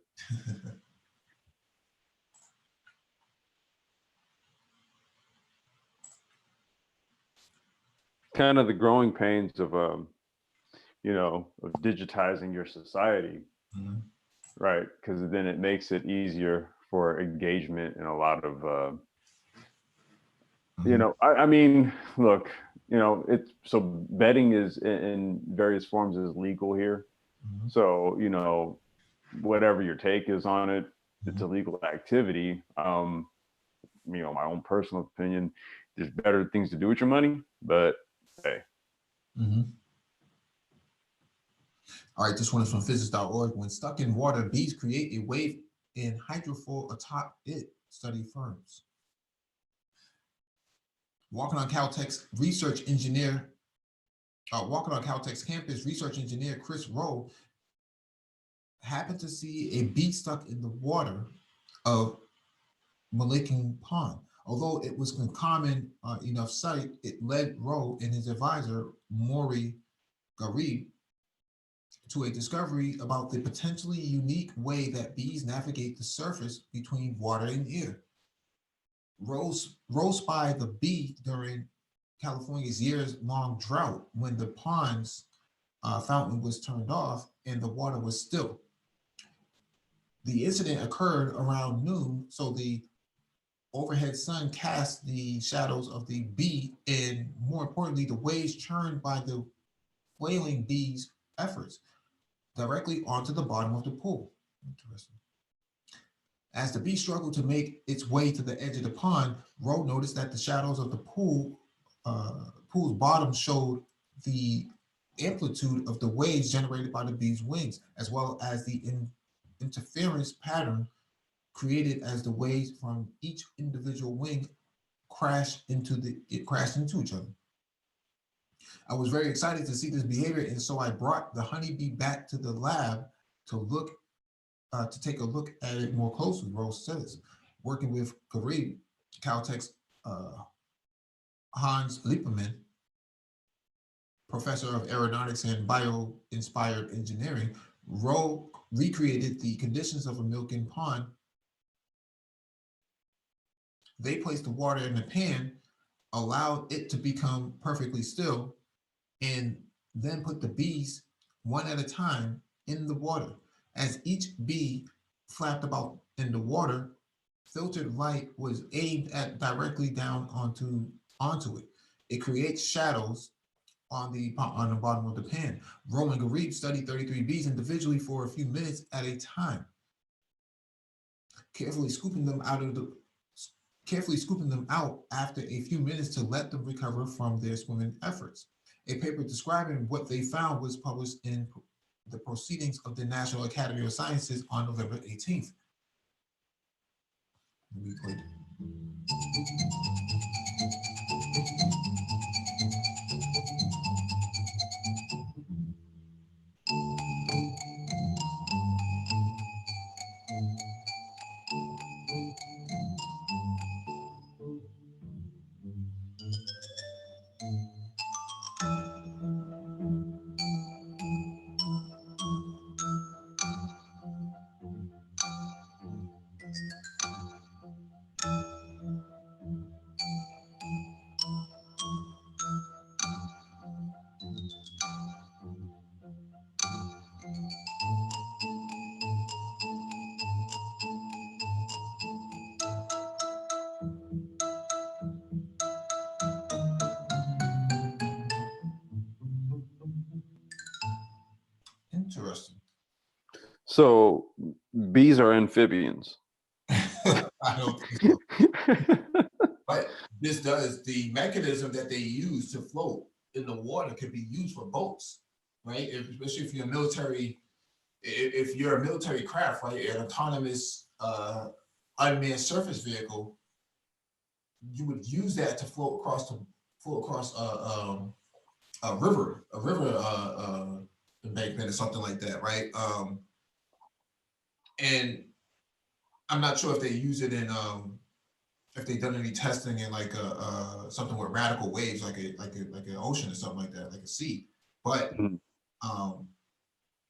Kind of the growing pains of of digitizing your society, right? Because then it makes it easier for engagement and a lot of I mean, look, it's so betting is in various forms is legal here. So, whatever your take is on it, it's a legal activity. My own personal opinion, there's better things to do with your money, but hey. All right, this one is from physics.org. When stuck in water, bees create a wave in hydrofoil atop it, study firms. Walking on Caltech's campus, research engineer Chris Rowe happened to see a bee stuck in the water of Malikan Pond. Although it was a common enough sight, it led Rowe and his advisor, Maury Garib, to a discovery about the potentially unique way that bees navigate the surface between water and air. Rose spied the bee during California's years-long drought when the pond's fountain was turned off and the water was still. The incident occurred around noon, so the overhead sun cast the shadows of the bee and, more importantly, the waves churned by the flailing bee's efforts directly onto the bottom of the pool. Interesting. As the bee struggled to make its way to the edge of the pond, Rowe noticed that the shadows of the pool's bottom showed the amplitude of the waves generated by the bee's wings, as well as the interference pattern created as the waves from each individual wing crashed into each other. I was very excited to see this behavior, and so I brought the honeybee back to the lab to take a look at it more closely. Rose says, working with Garib, Caltech's Hans Lieberman, professor of aeronautics and bio-inspired engineering, Rowe recreated the conditions of a milking pond. They placed the water in the pan, allowed it to become perfectly still, and then put the bees one at a time in the water. As each bee flapped about in the water, filtered light was aimed at directly down onto it. It creates shadows on the bottom of the pan. Rowe and Garib studied 33 bees individually for a few minutes at a time, carefully scooping them out after a few minutes to let them recover from their swimming efforts. A paper describing what they found was published in the Proceedings of the National Academy of Sciences on November 18th. Interesting. So bees are amphibians. I don't think so. But this does, the mechanism that they use to float in the water could be used for boats, right? Especially if you're a military, if you're a military craft, right? An autonomous unmanned surface vehicle, you would use that to float across a river embankment or something like that, right? And I'm not sure if they use it in if they've done any testing in like something with radical waves, like an ocean or something like that, like a sea. But Mhm.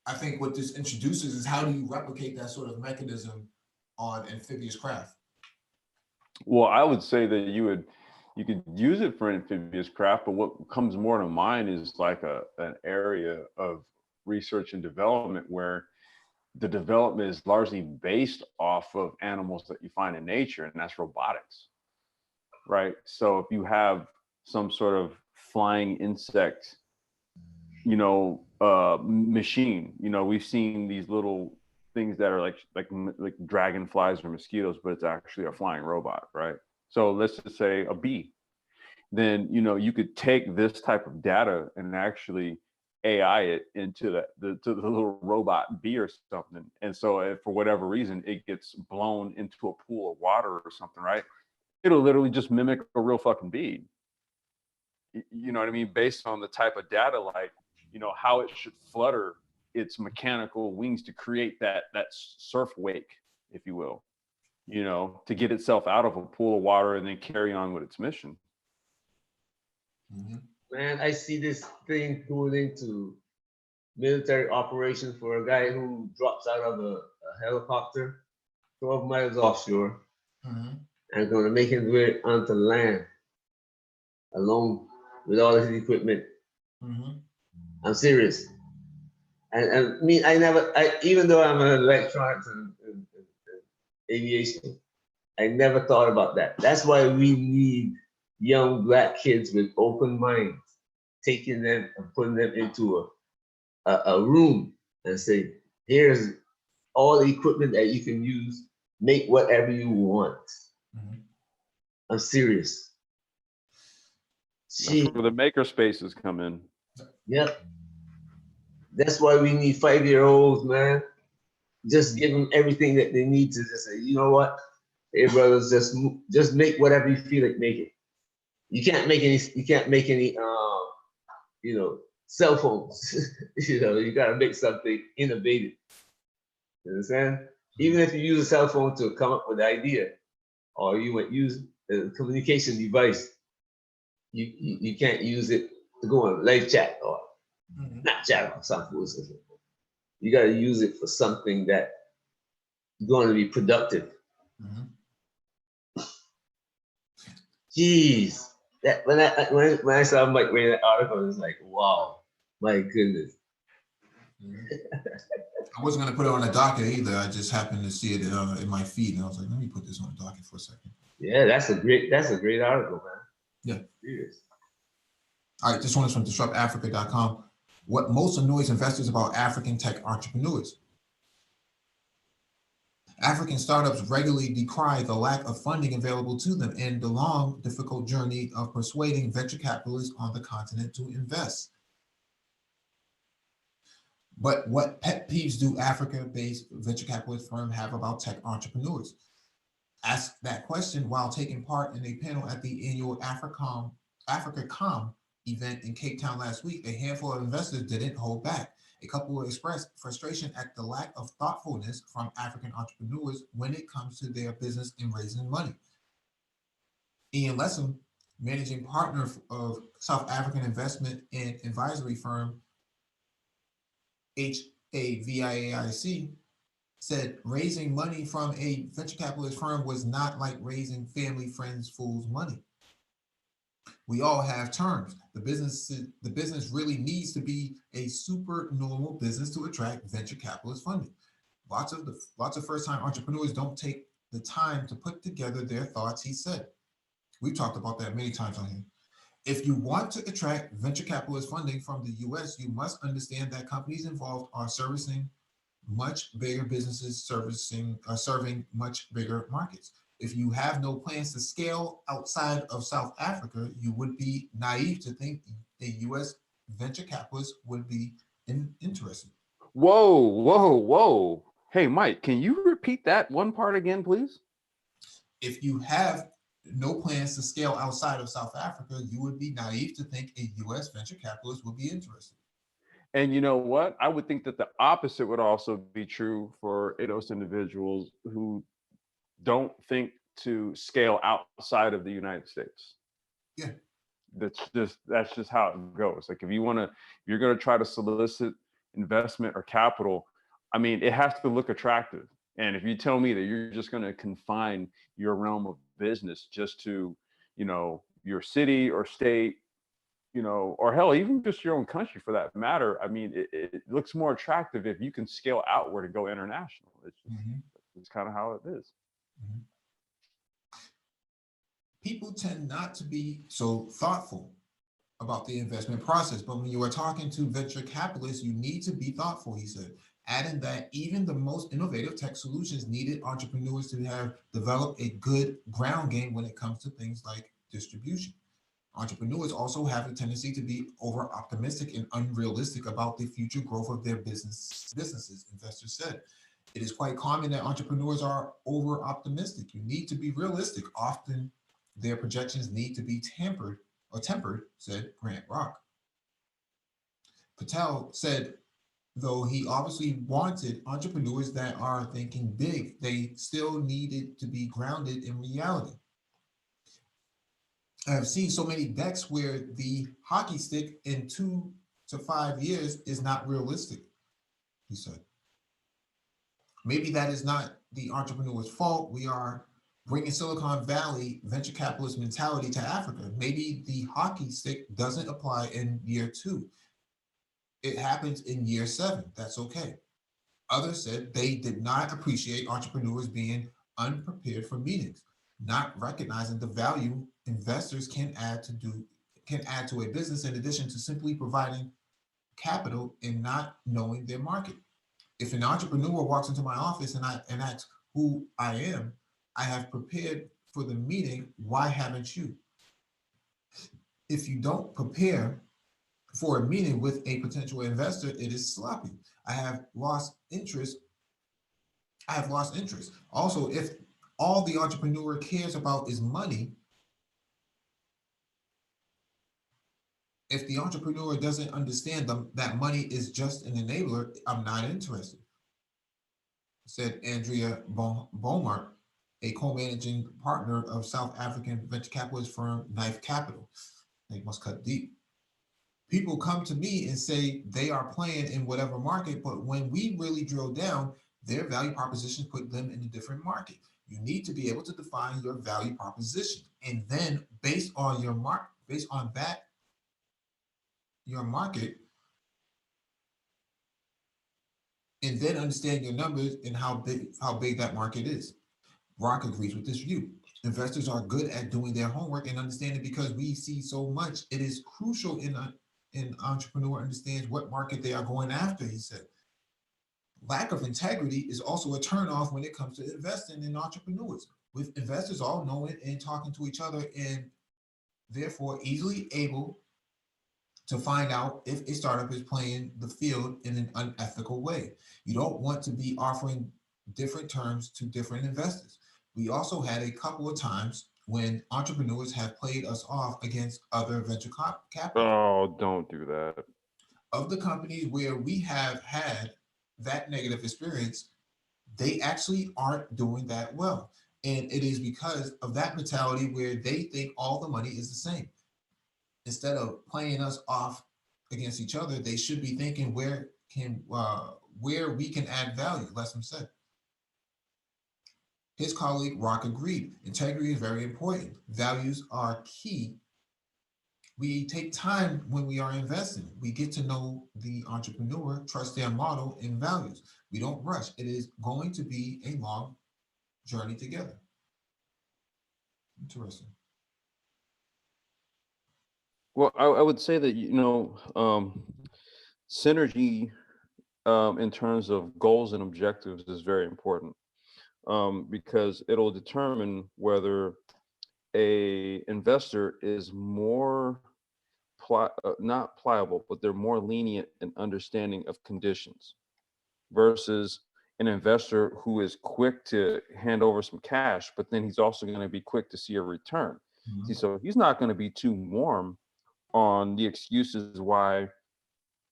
I think what this introduces is how do you replicate that sort of mechanism on amphibious craft? Well, I would say that you could use it for amphibious craft, but what comes more to mind is like an area of research and development where the development is largely based off of animals that you find in nature, and that's robotics, right? So if you have some sort of flying insect, machine, we've seen these little things that are like dragonflies or mosquitoes, but it's actually a flying robot, right? So let's just say a bee. Then you could take this type of data and actually AI it into the little robot bee or something. And so if for whatever reason it gets blown into a pool of water or something, right? It'll literally just mimic a real fucking bee. You know what I mean? Based on the type of data, like, how it should flutter its mechanical wings to create that surf wake, if you will, to get itself out of a pool of water and then carry on with its mission. Mm-hmm. Man, I see this thing going into military operation for a guy who drops out of a helicopter 12 miles offshore Mm-hmm. and going to make him way onto land alone with all his equipment. Mm-hmm. I'm serious. And me, even though I'm an electronics and aviation, I never thought about that. That's why we need young Black kids with open minds, taking them and putting them into a room and say, here's all the equipment that you can use, make whatever you want. Mm-hmm. I'm serious. That's where the maker spaces come in. Yep. That's why we need 5-year-olds, man. Just give them everything that they need to just say, you know what? Hey, brothers, just make whatever you feel like making. You can't make any cell phones. You gotta make something innovative. You understand? Even if you use a cell phone to come up with an idea, or you might use a communication device, you can't use it to go on live chat or not chat or something. You gotta use it for something that is going to be productive. Mm-hmm. Jeez. That when I saw Mike reading that article, it was like, wow, my goodness. I wasn't going to put it on the docket either. I just happened to see it in my feed, and I was like, let me put this on the docket for a second. Yeah, that's a great article, man. Yeah. Serious. All right, this one is from DistruptAfrica.com. What most annoys investors about African tech entrepreneurs? African startups regularly decry the lack of funding available to them and the long, difficult journey of persuading venture capitalists on the continent to invest. But what pet peeves do Africa-based venture capitalist firms have about tech entrepreneurs? Asked that question while taking part in a panel at the annual AfricaCom event in Cape Town last week. A handful of investors didn't hold back. A couple expressed frustration at the lack of thoughtfulness from African entrepreneurs when it comes to their business and raising money. Ian Lessam, managing partner of South African investment and advisory firm HAVIAIC, said raising money from a venture capitalist firm was not like raising family, friends, fools' money. We all have terms. The business really needs to be a super normal business to attract venture capitalist funding. Lots of first-time entrepreneurs don't take the time to put together their thoughts, he said. We've talked about that many times on here. If you want to attract venture capitalist funding from the US, you must understand that companies involved are servicing much bigger businesses, serving much bigger markets. If you have no plans to scale outside of South Africa, you would be naive to think a US venture capitalist would be interested. Whoa, whoa, whoa. Hey, Mike, can you repeat that one part again, please? If you have no plans to scale outside of South Africa, you would be naive to think a US venture capitalist would be interested. And you know what? I would think that the opposite would also be true for those individuals who don't think to scale outside of the United States. Yeah. That's just how it goes. Like if you're going to try to solicit investment or capital, I mean, it has to look attractive. And if you tell me that you're just going to confine your realm of business just to, your city or state, or hell, even just your own country for that matter, I mean, it looks more attractive if you can scale outward and go international. It's just, it's kind of how it is. Mm-hmm. People tend not to be so thoughtful about the investment process, but when you are talking to venture capitalists, you need to be thoughtful, he said, adding that even the most innovative tech solutions needed entrepreneurs to have developed a good ground game when it comes to things like distribution. Entrepreneurs also have a tendency to be over optimistic and unrealistic about the future growth of their businesses, investors said. It is quite common that entrepreneurs are over optimistic. You need to be realistic. Often their projections need to be tempered, said Grant Rock. Patel said, though he obviously wanted entrepreneurs that are thinking big, they still needed to be grounded in reality. I have seen so many decks where the hockey stick in 2 to 5 years is not realistic, he said. Maybe that is not the entrepreneur's fault. We are bringing Silicon Valley venture capitalist mentality to Africa. Maybe the hockey stick doesn't apply in year 2. It happens in year 7. That's okay. Others said they did not appreciate entrepreneurs being unprepared for meetings, not recognizing the value investors can add to a business in addition to simply providing capital and not knowing their market. If an entrepreneur walks into my office and asks who I am, I have prepared for the meeting. Why haven't you? If you don't prepare for a meeting with a potential investor, it is sloppy. I have lost interest. Also, if all the entrepreneur cares about is money, if the entrepreneur doesn't understand that money is just an enabler, I'm not interested, said Andrea Beaumont, a co-managing partner of South African venture capitalist firm Knife Capital. They must cut deep. People come to me and say they are playing in whatever market, but when we really drill down, their value propositions put them in a different market. You need to be able to define your value proposition, and then based on your market, and then understand your numbers and how big that market is. Rock agrees with this view. Investors are good at doing their homework and understanding because we see so much. It is crucial in an entrepreneur understands what market they are going after, he said. Lack of integrity is also a turnoff when it comes to investing in entrepreneurs, with investors all knowing and talking to each other and therefore easily able to find out if a startup is playing the field in an unethical way. You don't want to be offering different terms to different investors. We also had a couple of times when entrepreneurs have played us off against other venture capital. Oh, don't do that. Of the companies where we have had that negative experience, they actually aren't doing that well. And it is because of that mentality where they think all the money is the same. Instead of playing us off against each other, they should be thinking where we can add value, Lessem said. His colleague Rock agreed. Integrity is very important. Values are key We take time when we are investing. We get to know the entrepreneur, trust their model and values. We don't rush. It is going to be a long journey together. Interesting. Well, I would say that, synergy in terms of goals and objectives is very important, because it'll determine whether a investor is more not pliable, but they're more lenient in understanding of conditions versus an investor who is quick to hand over some cash, but then he's also going to be quick to see a return. See, so he's not going to be too warm on the excuses why,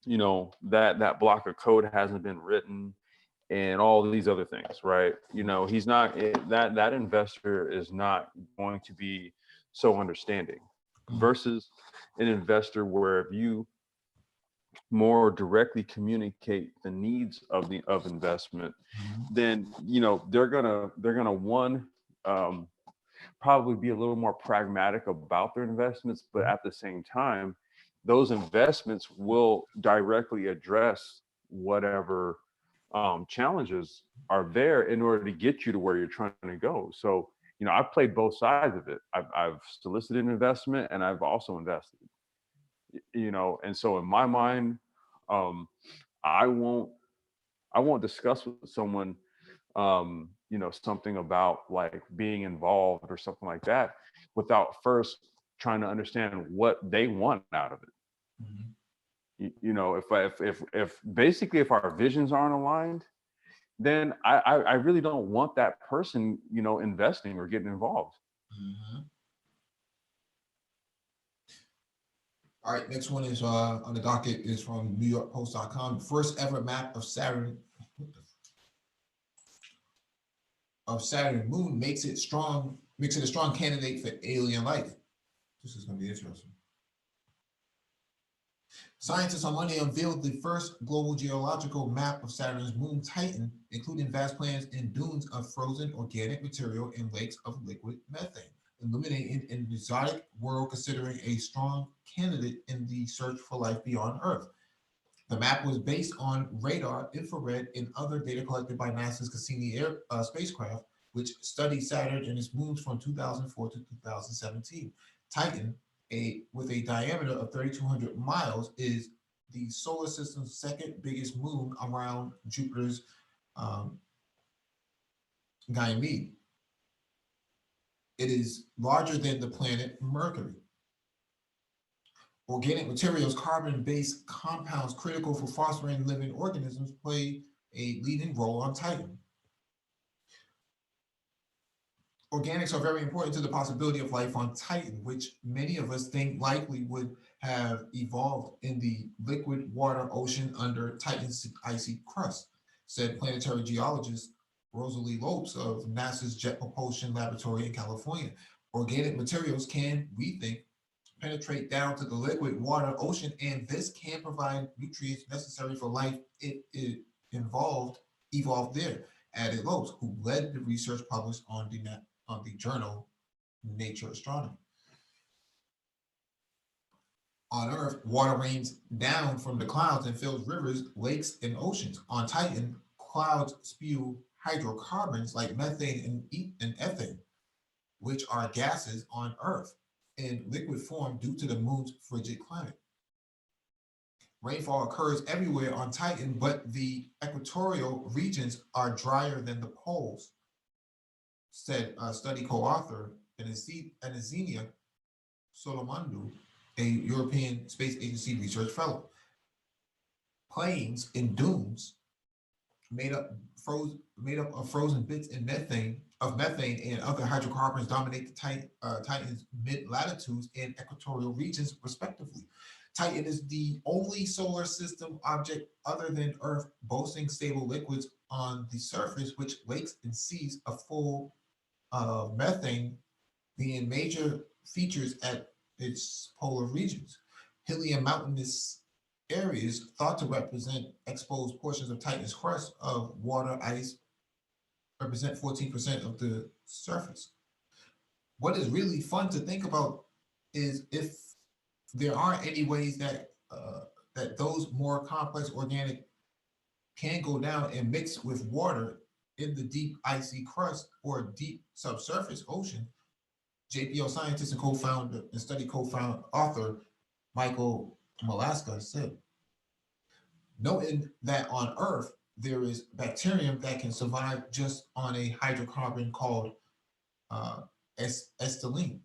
that block of code hasn't been written and all these other things, right? He's not, that investor is not going to be so understanding versus an investor where if you more directly communicate the needs of investment, then they're gonna one, probably be a little more pragmatic about their investments, but at the same time, those investments will directly address whatever challenges are there in order to get you to where you're trying to go. So, I've played both sides of it. I've solicited investment and I've also invested, and so in my mind, I won't discuss with someone, something about like being involved or something like that without first trying to understand what they want out of it. If basically if our visions aren't aligned, then I really don't want that person, investing or getting involved. All right, next one is on the docket is from NewYorkPost.com. First ever map of Saturn moon makes it a strong candidate for alien life. This is going to be interesting. Scientists on Monday unveiled the first global geological map of Saturn's moon Titan, including vast plans and dunes of frozen organic material and lakes of liquid methane, illuminating an exotic world considering a strong candidate in the search for life beyond Earth. The map was based on radar, infrared, and other data collected by NASA's Cassini spacecraft, which studied Saturn and its moons from 2004 to 2017. Titan, with a diameter of 3,200 miles, is the solar system's second biggest moon around Jupiter's Ganymede. It is larger than the planet Mercury. Organic materials, carbon-based compounds critical for fostering living organisms, play a leading role on Titan. Organics are very important to the possibility of life on Titan, which many of us think likely would have evolved in the liquid water ocean under Titan's icy crust, said planetary geologist Rosalie Lopes of NASA's Jet Propulsion Laboratory in California. Organic materials can, we think, penetrate down to the liquid water ocean, and this can provide nutrients necessary for life if it evolved there, added Lopes, who led the research published on the journal Nature Astronomy. On Earth, water rains down from the clouds and fills rivers, lakes, and oceans. On Titan, clouds spew hydrocarbons like methane and ethane, which are gases on Earth in liquid form due to the moon's frigid climate. Rainfall occurs everywhere on Titan, but the equatorial regions are drier than the poles, said study co-author Anizenia Solomondou, a European Space Agency research fellow. Plains and dunes made up of frozen bits and methane and other hydrocarbons dominate the Titan's mid-latitudes and equatorial regions, respectively. Titan is the only solar system object other than Earth boasting stable liquids on the surface, which lakes and seas are full of methane being major features at its polar regions. Hilly and mountainous areas thought to represent exposed portions of Titan's crust of water ice represent 14% of the surface. What is really fun to think about is if there aren't any ways that that those more complex organic can go down and mix with water in the deep icy crust or deep subsurface ocean. JPL scientist and co-founder and study co-founder author Michael Malaska said, noting that on Earth there is bacterium that can survive just on a hydrocarbon called acetylene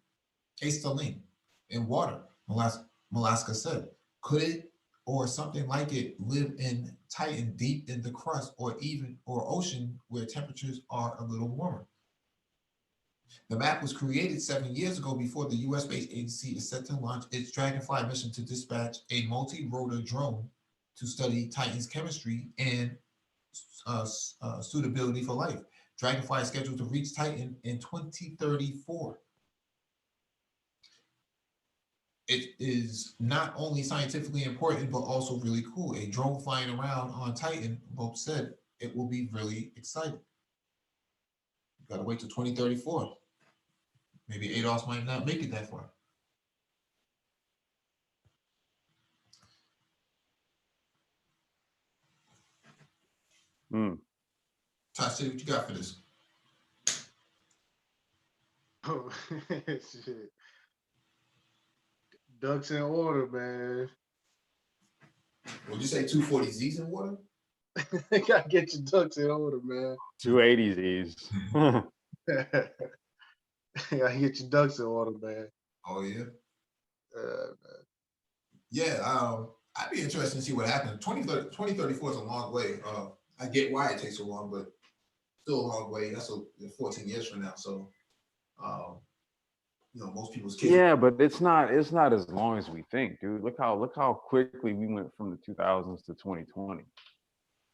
in water. Malaska said, could it or something like it live in Titan deep in the crust or ocean where temperatures are a little warmer? The map was created 7 years ago before the US-based agency is set to launch its Dragonfly mission to dispatch a multi-rotor drone to study Titan's chemistry and suitability for life. Dragonfly is scheduled to reach Titan in 2034. It is not only scientifically important, but also really cool. A drone flying around on Titan, both said it will be really exciting. You gotta wait till 2034. Maybe ADOS might not make it that far. Todd City, what you got for this? Oh, shit. Ducks in order, man. Would you say 240Zs in water? You gotta get your ducks in order, man. 280Zs. You gotta get your ducks in order, man. Oh yeah. Yeah, I'd be interested to see what happens. 2034 is a long way. I get why it takes so long, but still a long way. That's 14 years from now. So, you know, most people's kids. Yeah, but it's not as long as we think, dude. Look how quickly we went from the 2000s to 2020.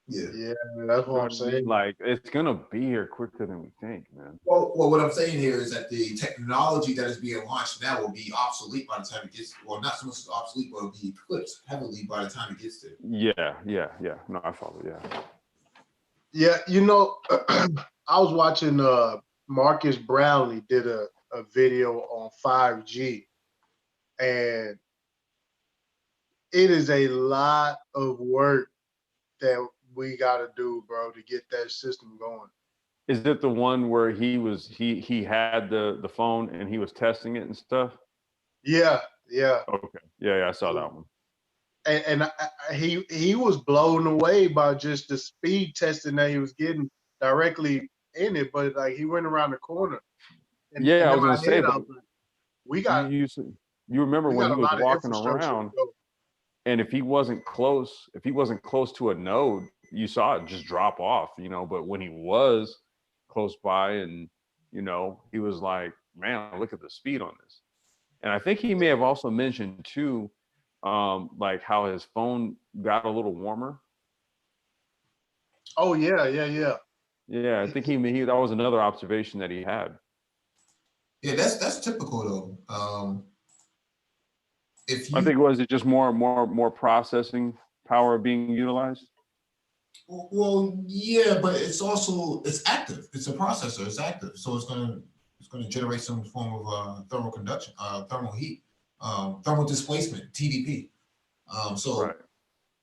Yeah, that's what I'm saying. Like, it's gonna be here quicker than we think, man. Well, what I'm saying here is that the technology that is being launched now will be obsolete by the time it gets, well, not so much obsolete, but it'll be eclipsed heavily by the time it gets there. Yeah. No, I follow. Yeah. Yeah, you know, I was watching Marcus Brownlee did a video on 5G, and it is a lot of work that we got to do, bro, to get that system going. Is it the one where he had the phone and he was testing it and stuff? Yeah. Okay. Yeah, I saw that one. And he was blown away by just the speed testing that he was getting directly in it, but like he went around the corner. And, yeah, I was gonna say, but we got. You remember when he was walking around, and if he wasn't close to a node, you saw it just drop off, you know. But when he was close by, and you know, he was like, "Man, look at the speed on this." And I think he may have also mentioned too, like how his phone got a little warmer. Oh yeah. Yeah, I think he that was another observation that he had. Yeah, that's typical though. I think was it just more processing power being utilized? Well, yeah, but it's active. It's a processor. It's active, so it's gonna generate some form of thermal conduction, thermal heat, thermal displacement, TDP. So right.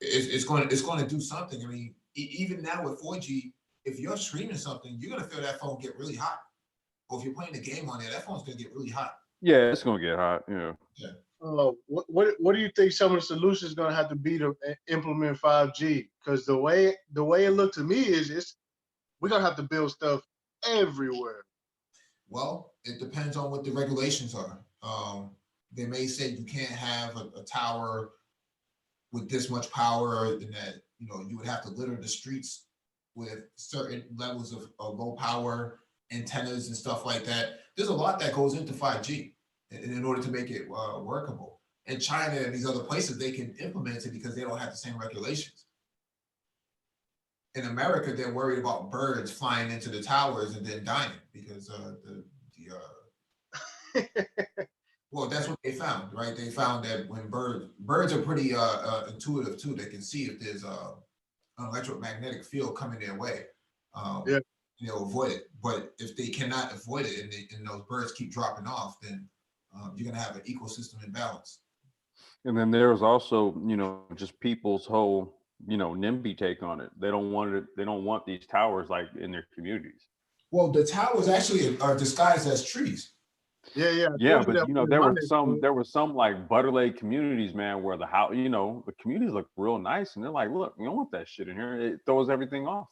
it's going to do something. I mean, even now with 4G, if you're streaming something, you're gonna feel that phone get really hot. Or if you're playing a game on there, that phone's gonna get really hot. Yeah, it's gonna get hot. Yeah. What do you think some of the solutions going to have to be to implement 5G? Because the way it looked to me is we're going to have to build stuff everywhere. Well, it depends on what the regulations are. They may say you can't have a tower with this much power, and that you would have to litter the streets with certain levels of low power antennas and stuff like that. There's a lot that goes into 5G. In order to make it workable. In China and these other places, they can implement it because they don't have the same regulations. In America, they're worried about birds flying into the towers and then dying because well, that's what they found, right? They found that when birds are pretty intuitive too. They can see if there's an electromagnetic field coming their way. They'll avoid it. But if they cannot avoid it and those birds keep dropping off, then you're going to have an ecosystem imbalance. And then there's also, you know, just people's whole, you know, NIMBY take on it. They don't want it. They don't want these towers like in their communities. Well, the towers actually are disguised as trees. Yeah, yeah. I Yeah, told you but that you know, in there my were some neighborhood. like Butter Lake communities, man, where the house, you know, the communities look real nice, and they're like, look, we don't want that shit in here. It throws everything off.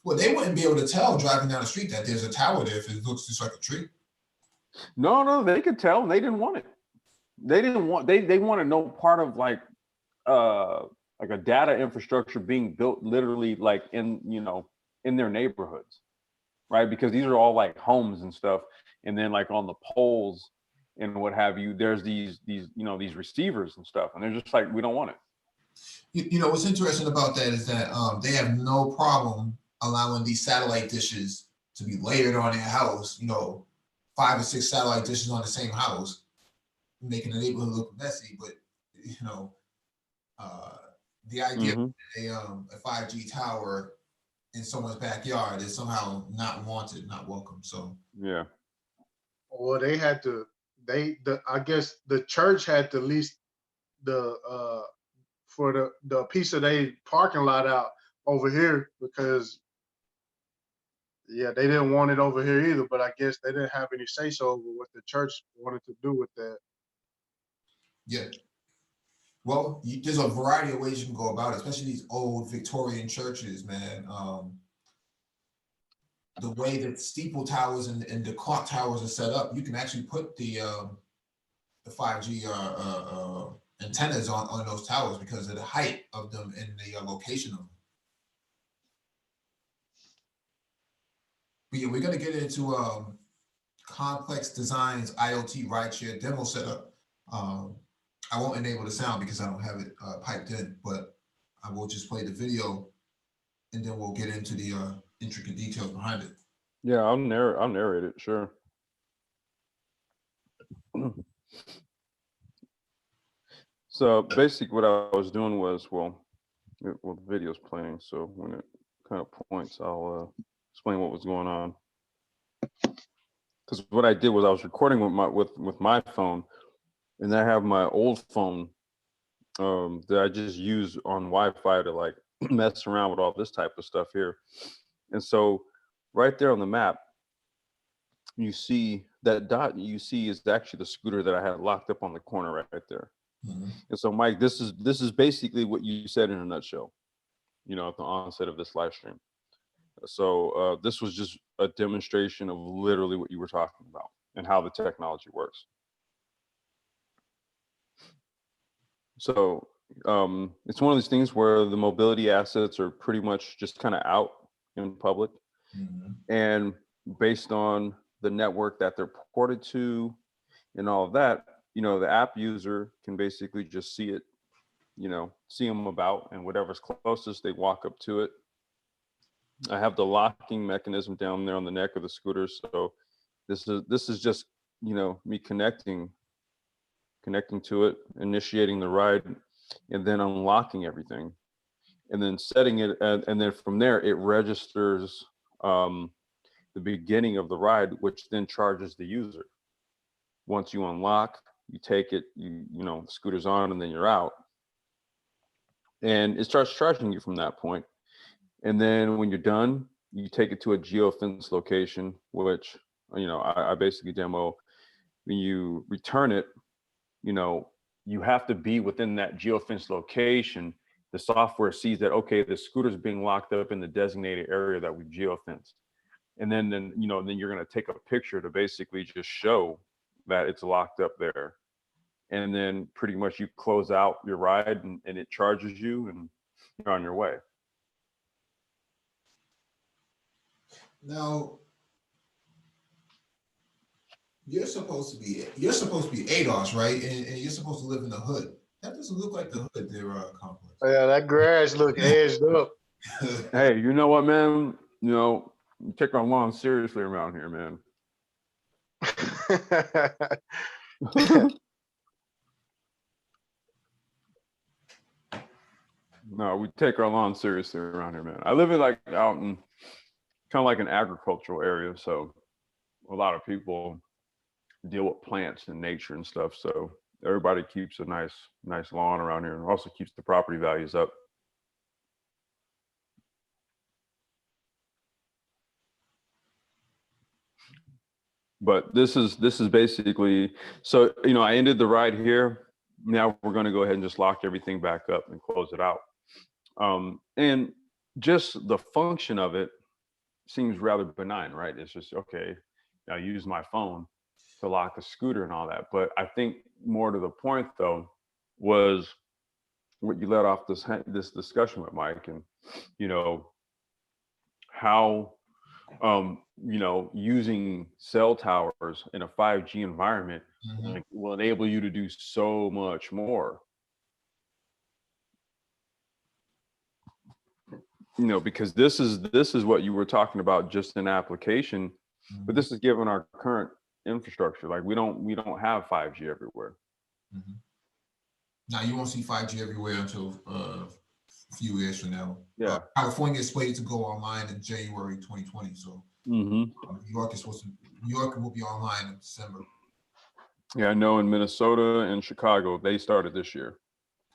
Well, they wouldn't be able to tell driving down the street that there's a tower there if it looks just like a tree. No, they could tell, and they didn't want it. They didn't want. They wanted no part of like a data infrastructure being built literally like in, you know, in their neighborhoods, right? Because these are all like homes and stuff, and then like on the poles and what have you, there's these you know, these receivers and stuff, and they're just like, we don't want it. You know, what's interesting about that is that they have no problem allowing these satellite dishes to be layered on their house, you know, 5 or 6 satellite dishes on the same house, making the neighborhood look messy. But, you know, the idea of a 5G tower in someone's backyard is somehow not wanted, not welcome. So, Yeah. Well, they had to, I guess the church had to lease for the piece of their parking lot out over here because, yeah, they didn't want it over here either, but I guess they didn't have any say so over what the church wanted to do with that. yeah. Well, there's a variety of ways you can go about it, especially these old Victorian churches, man. The way that steeple towers and the clock towers are set up, you can actually put the 5G antennas on those towers because of the height of them and the location of them. But yeah, we're gonna get into complex designs, IoT rideshare demo setup. I won't enable the sound because I don't have it piped in, but I will just play the video and then we'll get into the intricate details behind it. Yeah, I'll narrate it, sure. So basically what I was doing was, well, the video's playing, so when it kind of points, I'll explain what was going on. Because what I did was I was recording with my phone, and I have my old phone that I just use on Wi-Fi to like mess around with all this type of stuff here. And so right there on the map, you see that dot you see is actually the scooter that I had locked up on the corner right there. And so, Mike, this is basically what you said in a nutshell, you know, at the onset of this live stream. So this was just a demonstration of literally what you were talking about and how the technology works. So it's one of these things where the mobility assets are pretty much just kind of out in public. And based on the network that they're ported to and all of that, you know, the app user can basically just see it, you know, see them about, and whatever's closest, they walk up to it. I have the locking mechanism down there on the neck of the scooter. So this is just, you know, me connecting to it, initiating the ride, and then unlocking everything, and then setting it, and then from there it registers the beginning of the ride, which then charges the user. Once you unlock, you take it, you know, the scooter's on, and then you're out, and it starts charging you from that point. And then when you're done, you take it to a geofence location, which, you know, I basically demo. When you return it, you know, you have to be within that geofence location. The software sees that, okay, the scooter's being locked up in the designated area that we geofenced. And then you know, then you're going to take a picture to basically just show that it's locked up there. And then pretty much you close out your ride, and it charges you, and you're on your way. Now, you're supposed to be ADOS, right? And you're supposed to live in the hood. That doesn't look like the hood there, complex. Yeah, that grass look edged up. Hey, you know what, man? You know, you take our lawn seriously around here, man. No, we take our lawn seriously around here, man. I live in like out in kind of like an agricultural area, so a lot of people deal with plants and nature and stuff. So everybody keeps a nice lawn around here, and also keeps the property values up. But this is basically, so, you know, I ended the ride here. Now we're going to go ahead and just lock everything back up and close it out. And just the function of it seems rather benign, right? It's just, okay, I use my phone to lock a scooter and all that. But I think more to the point, though, was what you led off this discussion with, Mike, and, you know, how you know, using cell towers in a 5G environment like, will enable you to do so much more. You know, because this is what you were talking about, just an application, but this is given our current infrastructure. Like we don't have 5G everywhere. Now you won't see 5G everywhere until a few years from now. Yeah. California is slated to go online in January 2020. So New York will be online in December. Yeah, I know in Minnesota and Chicago, they started this year.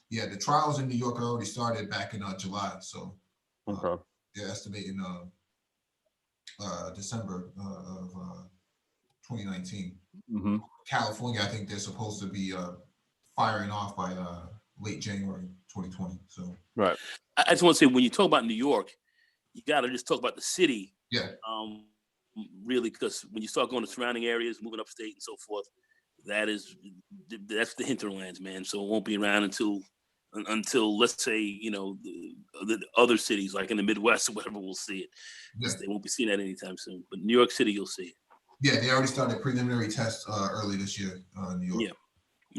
Yeah, the trials in New York already started back in July. So they're estimating December of 2019. California, I think they're supposed to be firing off by late January 2020. So right. I just want to say, when you talk about New York, you got to just talk about the city. Yeah. Really, because when you start going to surrounding areas, moving upstate and so forth, that's the hinterlands, man. So it won't be around until let's say, you know, the other cities like in the Midwest or whatever, we'll see it. Yeah. They won't be seeing that anytime soon. But New York City, you'll see it. Yeah, they already started preliminary tests early this year in New York. Yeah.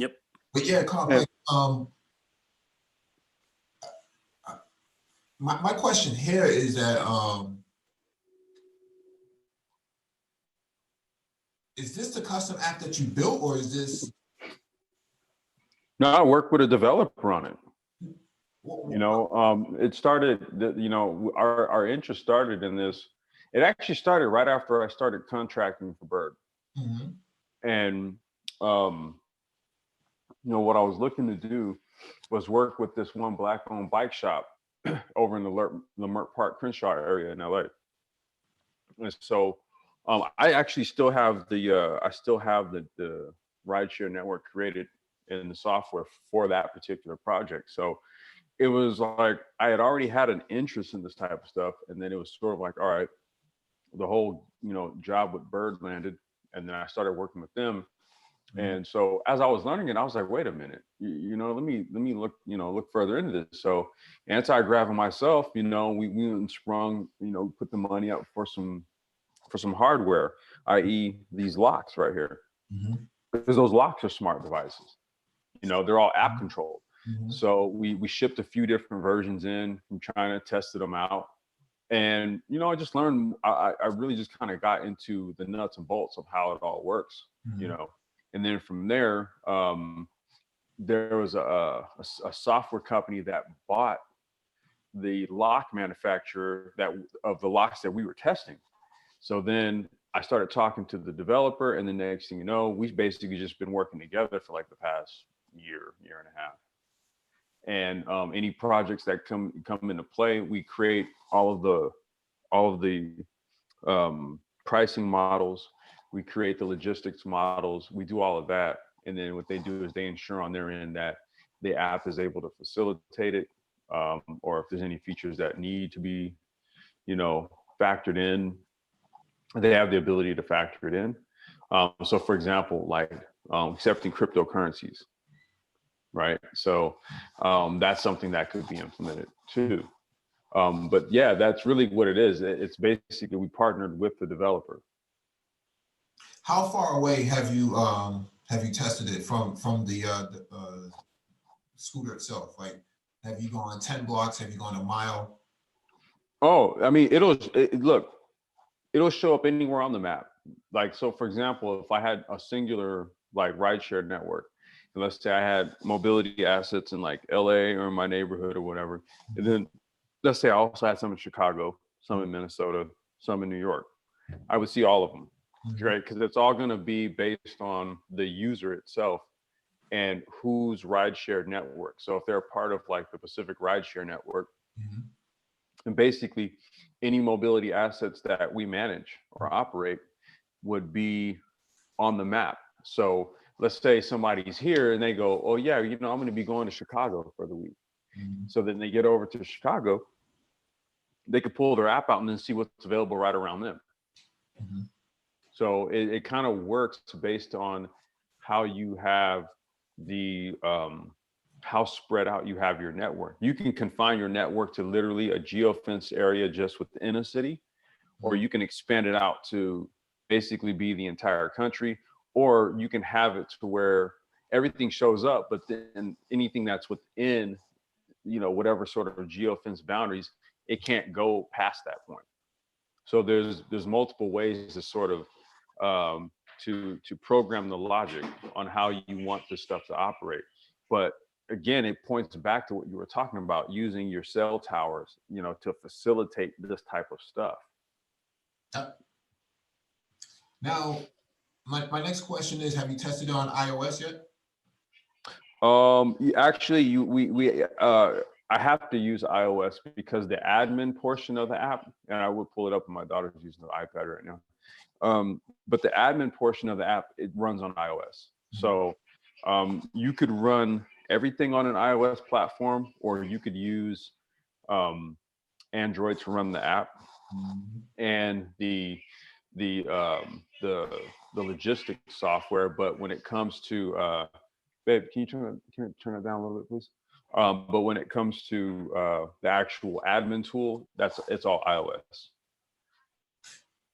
Yep. But yeah, Carl, like, my question here is that is this the custom app that you built, or is this? No, I work with a developer on it. You know, it started, you know, our interest started in this. It actually started right after I started contracting for Bird. And, you know, what I was looking to do was work with this one Black-owned bike shop over in the Leimert Park, Crenshaw area in LA. And so I actually still have the rideshare network created in the software for that particular project. So it was like I had already had an interest in this type of stuff, and then it was sort of like, all right, the whole, you know, job with Bird landed, and then I started working with them. And so as I was learning it, I was like, wait a minute, you know, let me look, you know, look further into this. So anti-grav myself, you know, we went and sprung, you know, put the money up for some hardware, i.e. these locks right here, because those locks are smart devices. You know, they're all app controlled. So we shipped a few different versions in from China, tested them out. And, you know, I just learned, I really just kind of got into the nuts and bolts of how it all works, you know. And then from there, there was a software company that bought the lock manufacturer of the locks that we were testing. So then I started talking to the developer, and the next thing you know, we've basically just been working together for like the past year and a half. And any projects that come into play, we create all of the pricing models. We create the logistics models. We do all of that. And then what they do is they ensure on their end that the app is able to facilitate it, or if there's any features that need to be, you know, factored in, they have the ability to factor it in. So for example, like accepting cryptocurrencies, right? So that's something that could be implemented too. But yeah, that's really what it is. It's basically, we partnered with the developer. How far away have you tested it from the scooter itself? Like, have you gone 10 blocks? Have you gone a mile? Oh, I mean, it'll show up anywhere on the map. Like, so for example, if I had a singular like rideshare network, and let's say I had mobility assets in like LA or in my neighborhood or whatever, and then let's say I also had some in Chicago, some in Minnesota, some in New York, I would see all of them, right? Because it's all going to be based on the user itself and whose rideshare network. So if they're a part of like the Pacific Rideshare Network, and basically any mobility assets that we manage or operate would be on the map. So let's say somebody's here and they go, oh yeah, you know, I'm going to be going to Chicago for the week. So then they get over to Chicago, they could pull their app out and then see what's available right around them. So it kind of works based on how you have the, how spread out you have your network. You can confine your network to literally a geofenced area just within a city, or you can expand it out to basically be the entire country, or you can have it to where everything shows up, but then anything that's within, you know, whatever sort of geofence boundaries, it can't go past that point. So there's multiple ways to sort of to program the logic on how you want this stuff to operate. But again, it points back to what you were talking about, using your cell towers, you know, to facilitate this type of stuff. Now, my next question is, have you tested on iOS yet? Actually, I have to use iOS because the admin portion of the app, and I would pull it up, and my daughter's using the iPad right now. But the admin portion of the app, it runs on iOS. So you could run everything on an iOS platform, or you could use Android to run the app. And the logistics software. But when it comes to babe, can you turn it down a little bit, please? But when it comes to the actual admin tool, it's all iOS.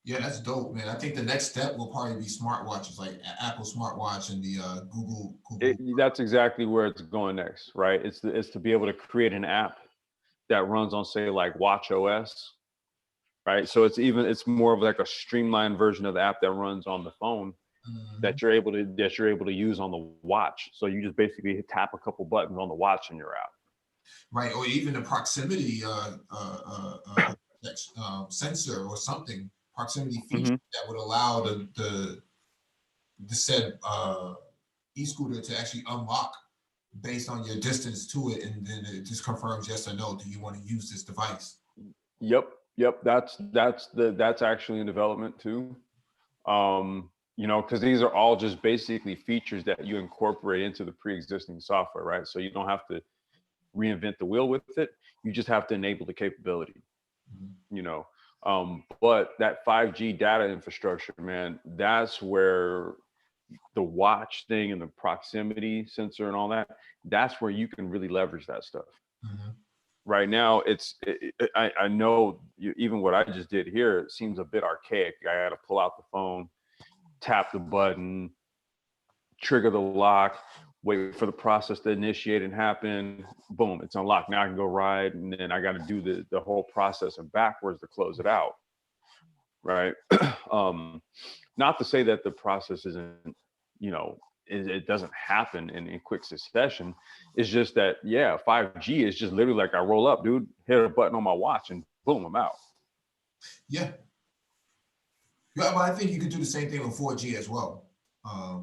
Yeah, that's dope, man. I think the next step will probably be smartwatches, like Apple smartwatch and the Google. That's exactly where it's going next, right? It's to be able to create an app that runs on, say, like Watch OS, right? So it's more of like a streamlined version of the app that runs on the phone that you're able to use on the watch. So you just basically tap a couple buttons on the watch in your app. Right, or even a proximity sensor or something, proximity feature that would allow the said e-scooter to actually unlock based on your distance to it, and then it just confirms yes or no. Do you want to use this device? Yep. That's actually in development too. You know, because these are all just basically features that you incorporate into the pre-existing software, right? So you don't have to reinvent the wheel with it. You just have to enable the capability, you know. But that 5G data infrastructure, man, that's where the watch thing and the proximity sensor and all that, that's where you can really leverage that stuff. Right now, I know even what I just did here, it seems a bit archaic. I had to pull out the phone, tap the button, trigger the lock, wait for the process to initiate and happen. Boom, it's unlocked. Now I can go ride, and then I got to do the whole process and backwards to close it out, right? Not to say that the process isn't, you know, it doesn't happen in quick succession. It's just that, yeah, 5G is just literally like I roll up, dude, hit a button on my watch, and boom, I'm out. Yeah. Yeah, but I think you could do the same thing with 4G as well. I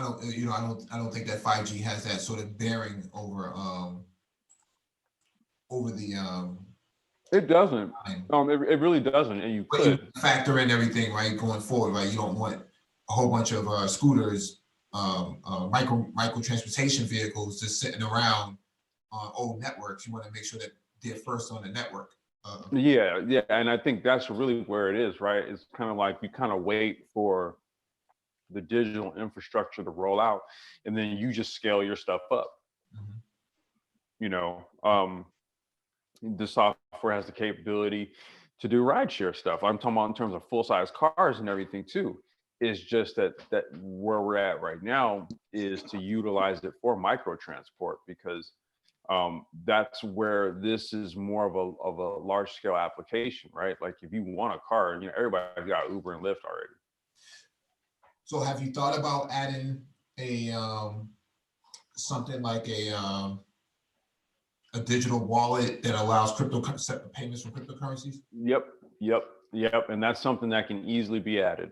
don't think that 5G has that sort of bearing over the. It doesn't. It really doesn't, and you could factor in everything, right, going forward, right? You don't want a whole bunch of scooters, micro transportation vehicles just sitting around on old networks. You want to make sure that they're first on the network. Yeah, and I think that's really where it is, right? It's kind of like you kind of wait for the digital infrastructure to roll out, and then you just scale your stuff up. You know, the software has the capability to do rideshare stuff. I'm talking about in terms of full-size cars and everything too. It's just that where we're at right now is to utilize it for micro transport, because that's where this is more of a large scale application, right? Like if you want a car, you know, everybody's got Uber and Lyft already. So have you thought about adding a something like a digital wallet that allows payments from cryptocurrencies? Yep. And that's something that can easily be added.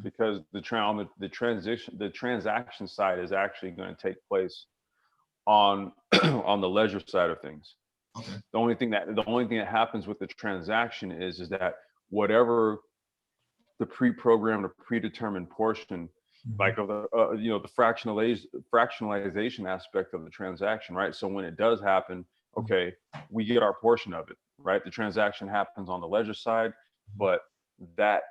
because the transaction side is actually going to take place on on the leisure side of things. Okay. The only thing that happens with the transaction is that whatever the pre-programmed or predetermined portion, like of the the fractionalization aspect of the transaction, right? So when it does happen, okay, we get our portion of it, right? The transaction happens on the ledger side, but that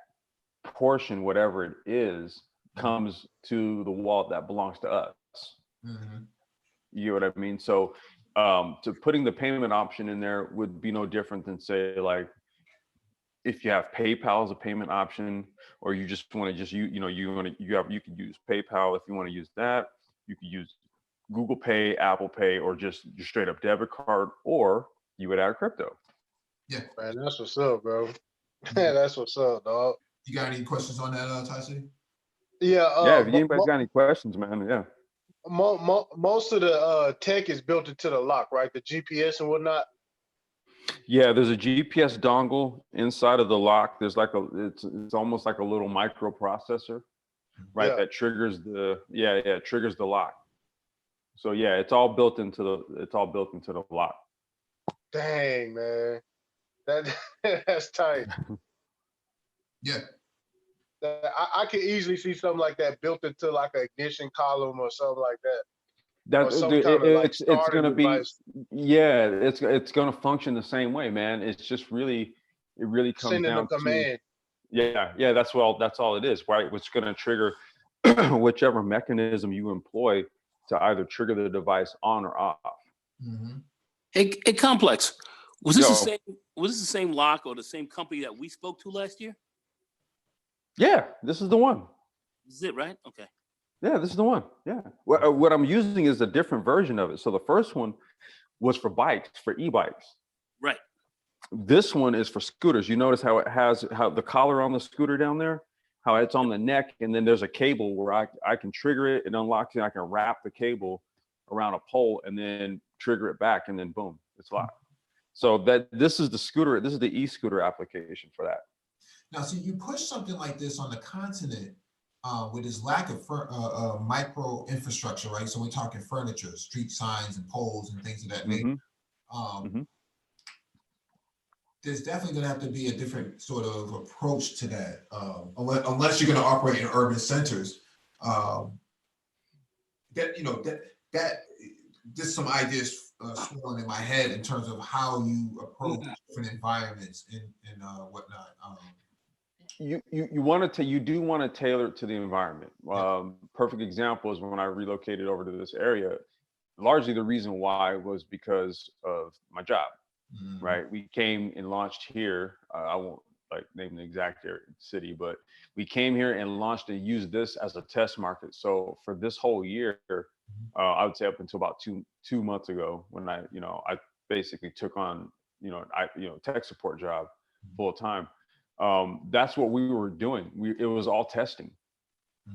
portion, whatever it is, comes to the wallet that belongs to us. You know what I mean? So to putting the payment option in there would be no different than, say, like if you have PayPal as a payment option, or you just want to just you could use PayPal if you want to use that. You could use Google Pay, Apple Pay, or just your straight up debit card, or you would add crypto. Yeah, Man, that's what's up, bro. That's what's up, dog. You got any questions on that, Tyson? Yeah. Yeah, if anybody's got any questions, man, yeah. Most of the tech is built into the lock, right? The GPS and whatnot. Yeah, there's a GPS dongle inside of the lock. There's like it's almost like a little microprocessor, right? Yeah. That triggers it triggers the lock. So yeah, it's all built into the lock. Dang, man, that's tight. Yeah. I could easily see something like that built into like an ignition column or something like that. It's going to be device. it's going to function the same way, man. It's just it really comes Sending down a command. to that's all it is, right? What's going to trigger whichever mechanism you employ to either trigger the device on or off. Hey, Complex, was this the same lock or the same company that we spoke to last year? Yeah, this is the one. This is it, right? Okay. Yeah, this is the one. Yeah. What I'm using is a different version of it. So the first one was for bikes, for e-bikes. Right. This one is for scooters. You notice how it has the collar on the scooter down there, how it's on the neck, and then there's a cable where I can trigger it, it unlocks it, I can wrap the cable around a pole and then trigger it back, and then boom, it's locked. So this is the e-scooter application for that. Now, see, you push something like this on the continent with this lack of micro infrastructure, right? So we're talking furniture, street signs and poles and things of that nature. There's definitely going to have to be a different sort of approach to that, unless you're going to operate in urban centers. Just some ideas swirling in my head in terms of how you approach different environments and whatnot. You do want to tailor it to the environment. Perfect example is when I relocated over to this area. Largely the reason why was because of my job. Right, we came and launched here. I won't name the exact city, but we came here and launched and used this as a test market. So for this whole year, I would say up until about two months ago, when I basically took on tech support job full time. That's what we were doing. It was all testing.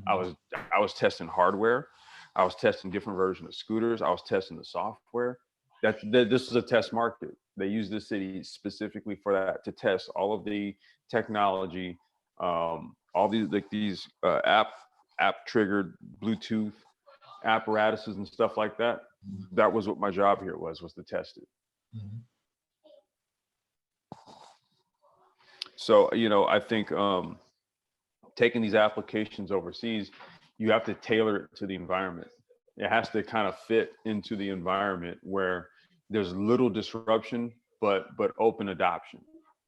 I was testing hardware. I was testing different versions of scooters. I was testing the software. This is a test market. They use this city specifically for that, to test all of the technology, all these app triggered Bluetooth apparatuses and stuff like that. That was what my job here was to test it. So, I think taking these applications overseas, you have to tailor it to the environment. It has to kind of fit into the environment where there's little disruption, but open adoption,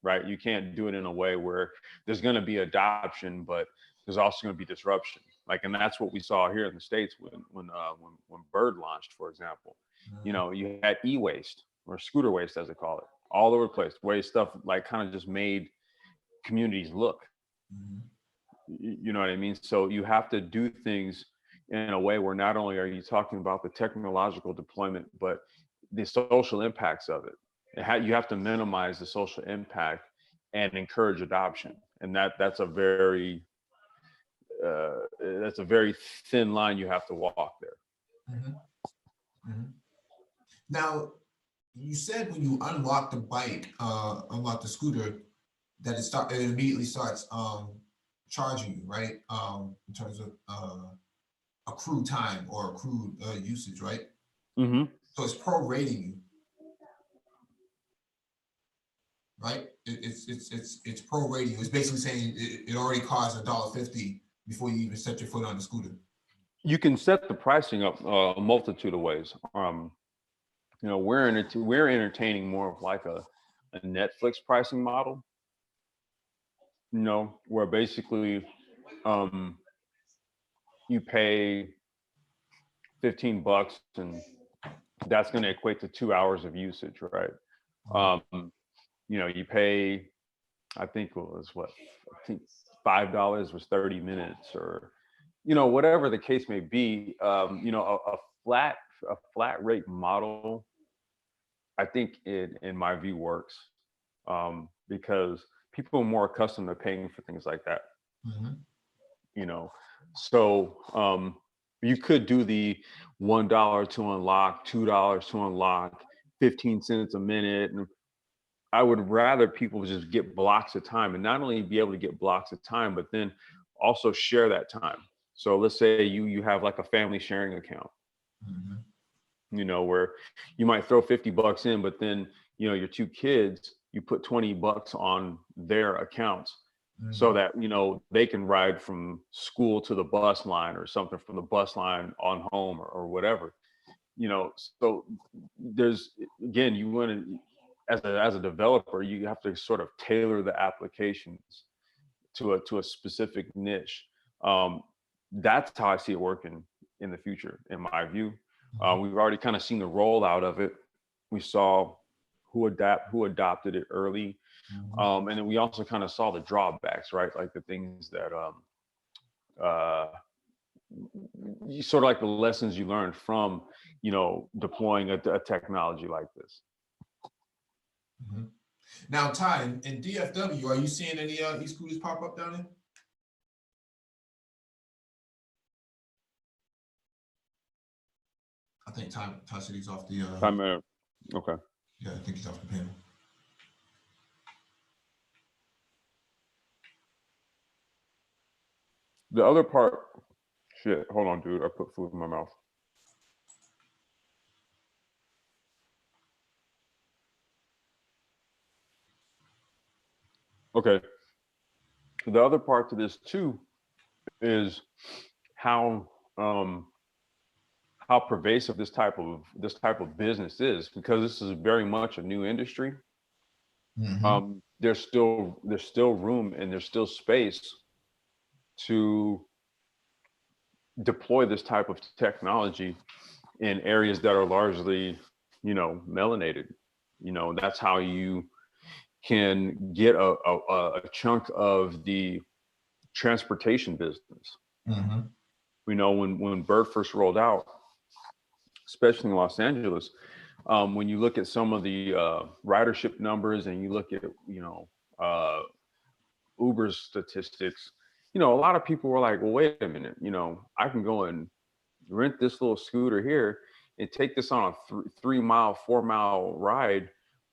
right? You can't do it in a way where there's going to be adoption, but there's also going to be disruption. And that's what we saw here in the States when Bird launched, for example. You had e-waste, or scooter waste as they call it, all over the place. Waste stuff kind of just made communities look. You know what I mean? So you have to do things in a way where not only are you talking about the technological deployment, but the social impacts of it. You have to minimize the social impact and encourage adoption. And that's a very thin line you have to walk there. Now, you said when you unlock the bike, unlock the scooter, that it immediately starts charging you, right? In terms of accrued time or accrued usage, right? Mm-hmm. So it's prorating you, right? It's prorating you. It's basically saying it already costs $1.50 before you even set your foot on the scooter. You can set the pricing up a multitude of ways. You know, we're entertaining more of like a Netflix pricing model. You know, where basically you pay $15 and that's going to equate to 2 hours of usage, right? You know, you pay, I think it was what, I think $5 was 30 minutes, or you know, whatever the case may be. You know, a flat rate model, I think in my view works, because people are more accustomed to paying for things like that. Mm-hmm. You know, so you could do the $1 to unlock, $2 to unlock, 15 cents a minute, and I would rather people just get blocks of time, and not only be able to get blocks of time, but then also share that time. So let's say you have like a family sharing account, Mm-hmm. you know, where you might throw $50 in, but then, you know, your two kids, you put $20 on their accounts, Mm-hmm. so that, you know, they can ride from school to the bus line, or something from the bus line on home, or whatever, you know. So there's, again, you want to, as a developer, you have to sort of tailor the applications to a specific niche. That's how I see it working in the future, in my view. We've already kind of seen the rollout of it. We saw who adopted it early, and then we also kind of saw the drawbacks, right? Like the things that you sort of like the lessons you learned from, you know, deploying a technology like this. Mm-hmm. Now, Ty, in DFW, are you seeing any e-scooters pop up down there? I think Ty said he's off the. Okay. Yeah, I think he's off the panel. The other part, shit, hold on, dude. I put food in my mouth. Okay. The other part to this too is how pervasive this type of business is, because this is very much a new industry. Mm-hmm. There's still room, and there's still space to deploy this type of technology in areas that are largely, you know, melanated. You know, that's how you can get a chunk of the transportation business. Mm-hmm. You know, when Bird first rolled out, especially in Los Angeles, when you look at some of the ridership numbers, and you look at, you know, Uber's statistics, you know, a lot of people were like, well, wait a minute, you know, I can go and rent this little scooter here and take this on a 3 mile, 4 mile ride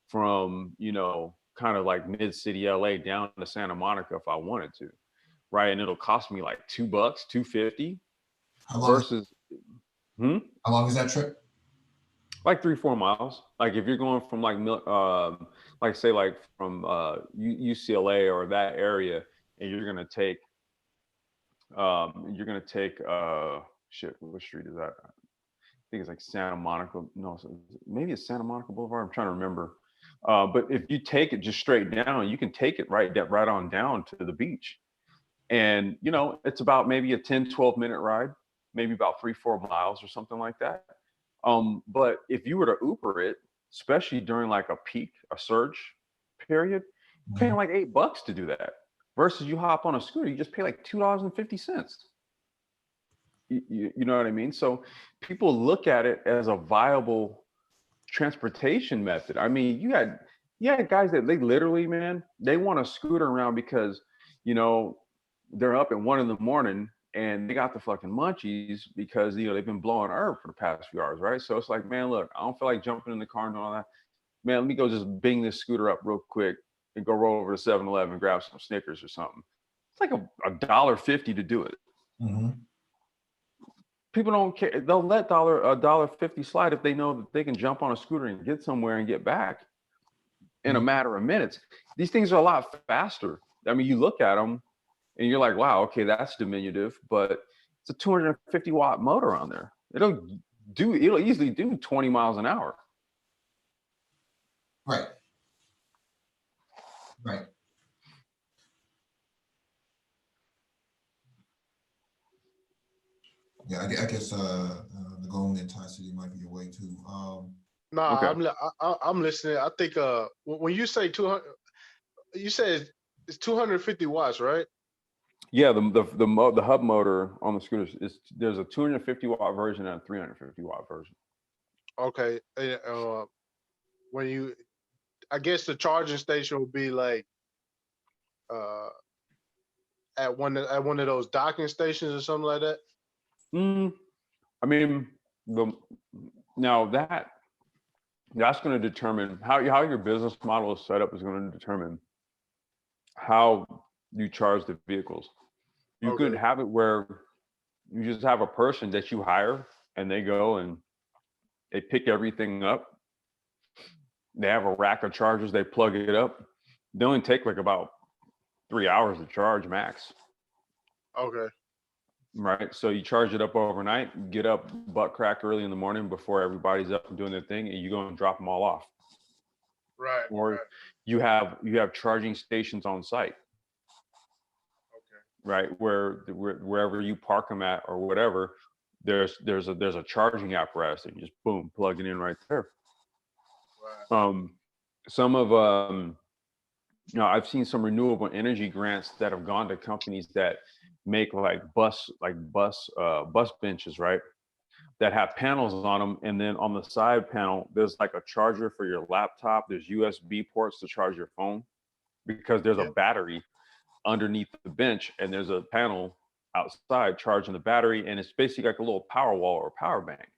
from, you know, kind of like mid-city LA down to Santa Monica if I wanted to, right? And it'll cost me like $2, $2.50 versus, how long is that trip? like 3-4 miles. Like if you're going from like say like from UCLA or that area, and you're gonna take shit, what street is that? I think it's like Santa Monica. No, maybe it's Santa Monica Boulevard. I'm trying to remember. But if you take it just straight down, you can take it right on down to the beach. And, you know, it's about maybe a 10-12 minute ride, maybe about 3-4 miles or something like that. But if you were to Uber it, especially during like a surge period, you're paying like $8 to do that. Versus you hop on a scooter, you just pay like $2.50. You know what I mean? So people look at it as a viable transportation method. I mean, you had guys that they literally, man, they want to scooter around because, you know, they're up at 1 a.m. and they got the fucking munchies because, you know, they've been blowing herb for the past few hours, right? So it's like, man, look, I don't feel like jumping in the car and all that. Man, let me go just bing this scooter up real quick and go roll over to 7-Eleven and grab some Snickers or something. It's like $1.50 to do it. People don't care. They'll let $1.50 slide if they know that they can jump on a scooter and get somewhere and get back in a matter of minutes. These things are a lot faster. I mean, you look at them and you're like, wow, okay, that's diminutive, but it's a 250 watt motor on there. It'll easily do 20 miles an hour. Right. Right. Yeah, I guess the going in Thai City might be a way too. Nah, Okay. I'm listening. I think when you say 200, you said it's 250 watts, right? Yeah, the hub motor on the scooters there's a 250 watt version and a 350 watt version. Okay. I guess the charging station would be like at one of those docking stations or something like that. I mean, now that's going to determine how your business model is set up is going to determine how you charge the vehicles. You could have it where you just have a person that you hire and they go and they pick everything up. They have a rack of chargers, they plug it up. They only take like about 3 hours to charge max. Okay. Right. So you charge it up overnight, get up butt crack early in the morning before everybody's up and doing their thing, and you go and drop them all off. Right. Or right. you have charging stations on site. Okay. Right, wherever you park them at or whatever, there's a charging apparatus that you just boom plug it in right there. Right. Some of I've seen some renewable energy grants that have gone to companies that make like bus benches, right, that have panels on them, and then on the side panel there's like a charger for your laptop. There's USB ports to charge your phone because there's a battery underneath the bench, and there's a panel outside charging the battery, and it's basically like a little power wall or power bank.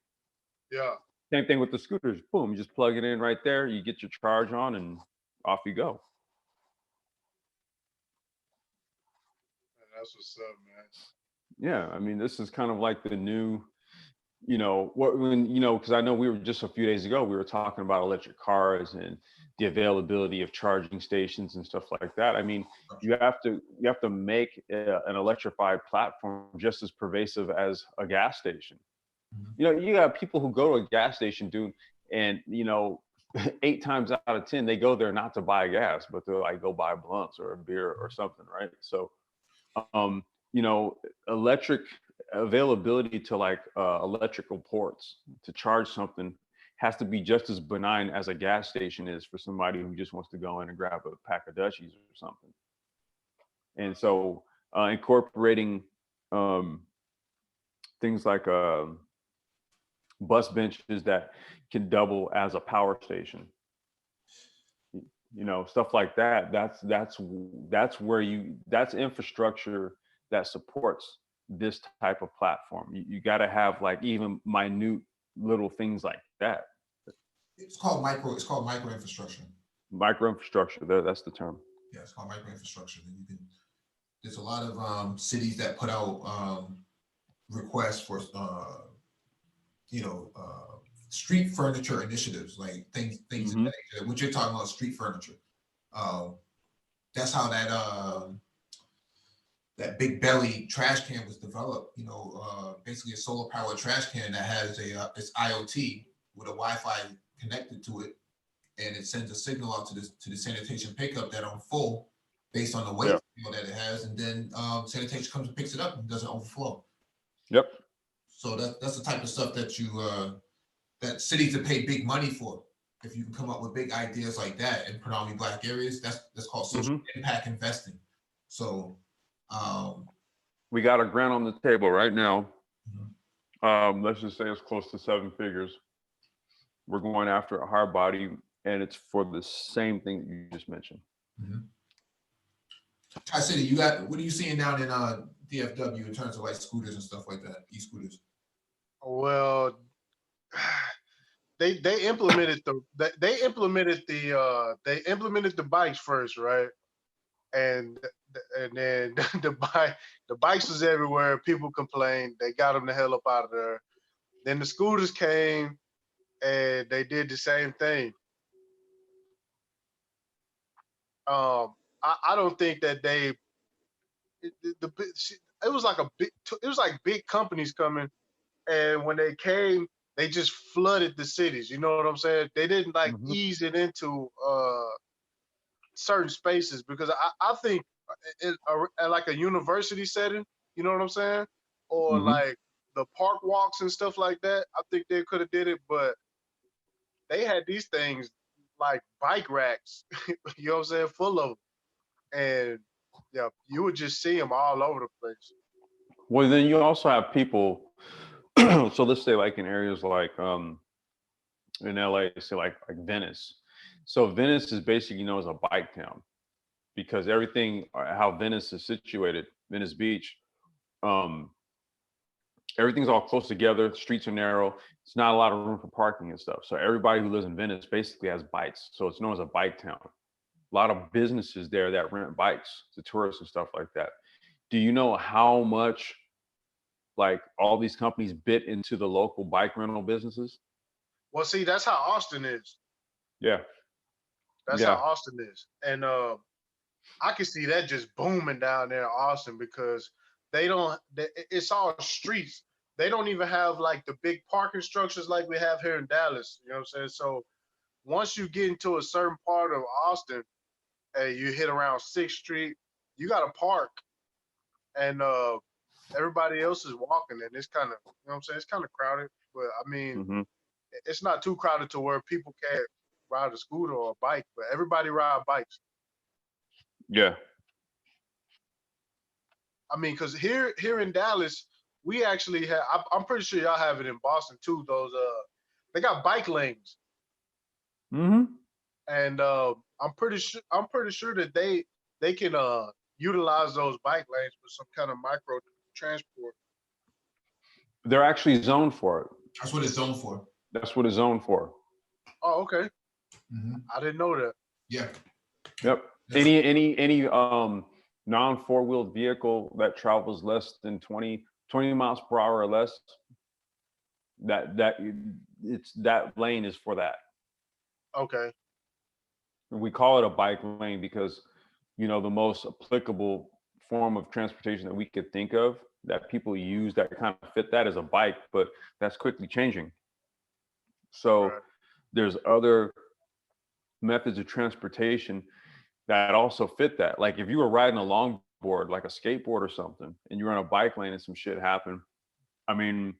Yeah. Same thing with the scooters. Boom, you just plug it in right there, you get your charge on, and off you go. That's what's up, man. Yeah, I mean, this is kind of like the new, because I know we were just a few days ago, we were talking about electric cars and the availability of charging stations and stuff like that. I mean, you have to make an electrified platform just as pervasive as a gas station. You got people who go to a gas station, dude, and 8 times out of 10 they go there not to buy gas, but to like go buy blunts or a beer or something, right? So electric availability to like electrical ports to charge something has to be just as benign as a gas station is for somebody who just wants to go in and grab a pack of Dutchies or something. And so incorporating things like bus benches that can double as a power station, stuff like that. That's infrastructure that supports this type of platform. You got to have like even minute little things like that. It's called micro infrastructure. Micro infrastructure. That's the term. Yeah, it's called micro infrastructure. There's a lot of cities that put out requests for street furniture initiatives, like things in that, what you're talking about, street furniture. That's how that big belly trash can was developed. Basically a solar powered trash can that has it's IoT with a Wi-Fi connected to it, and it sends a signal out to the sanitation pickup that I'm full based on the weight that it has, and then sanitation comes and picks it up and doesn't overflow. Yep. So that's the type of stuff that that cities have paid big money for. If you can come up with big ideas like that in predominantly Black areas, that's called social impact investing. So we got a grant on the table right now. Let's just say it's close to 7 figures. We're going after a hard body, and it's for the same thing that you just mentioned. Thai City, what are you seeing down in DFW in terms of like scooters and stuff like that, e-scooters? Well, they implemented the bikes first, right? and then the bikes was everywhere. People complained. They got them the hell up out of there. Then the scooters came, and they did the same thing. I don't think that it was like big companies coming, and when they came, they just flooded the cities. You know what I'm saying? They didn't like Mhm. ease it into certain spaces, because I think at like a university setting, you know what I'm saying, or Mhm. like the park walks and stuff like that. I think they could have did it, but they had these things like bike racks, you know what I'm saying, full of them. And yeah, you would just see them all over the place. Well, then you also have people. So let's say like in areas like in LA, say like Venice. So Venice is basically known as a bike town because everything how Venice is situated, Venice Beach, um, everything's all close together. Streets are narrow. It's not a lot of room for parking and stuff. So everybody who lives in Venice basically has bikes. So it's known as a bike town. A lot of businesses there that rent bikes to tourists and stuff like that. Do you know how much like all these companies bit into the local bike rental businesses? Well, see, that's how Austin is. Yeah. That's how Yeah. Austin is. And I can see that just booming down there in Austin, because it's all streets. They don't even have like the big parking structures like we have here in Dallas. You know what I'm saying? So once you get into a certain part of Austin and you hit around 6th Street, you got to park, and everybody else is walking, and it's kind of, you know what I'm saying? It's kind of crowded, but I mean, Hmm. it's not too crowded to where people can't ride a scooter or a bike, but everybody ride bikes. Yeah. I mean, because here in Dallas, we actually have. I'm pretty sure y'all have it in Boston too. Those they got bike lanes, Hmm. and I'm pretty sure that they can utilize those bike lanes for some kind of micro transport. They're actually zoned for it. That's what it's zoned for. That's what it's zoned for. Oh, okay. Mhm. I didn't know that. Yeah. Yep. Yes. Any non four-wheeled vehicle that travels less than 20 miles per hour or less, that it's that lane is for that. Okay. We call it a bike lane because the most applicable form of transportation that we could think of that people use that kind of fit that is a bike, but that's quickly changing. So Right. there's other methods of transportation that also fit that. Like if you were riding a longboard, like a skateboard or something, and you're on a bike lane and some shit happened, I mean,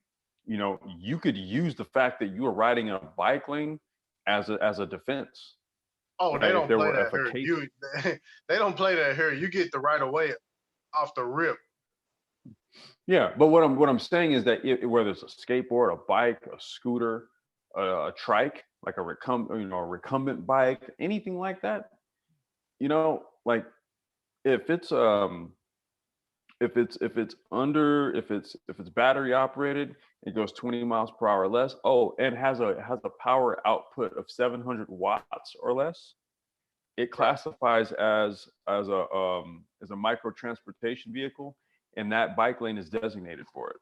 you could use the fact that you were riding in a bike lane as a defense. Oh, they Right? If don't there play were, that if a here. case, They don't play that here. You get the right of way off the rip. yeah. But what I'm saying is that whether it's a skateboard, a bike, a scooter, a trike, like a recumbent bike, anything like that, like if it's if it's battery operated, it goes 20 miles per hour or less. Oh, and has a power output of 700 watts or less. It classifies as a micro transportation vehicle, and that bike lane is designated for it.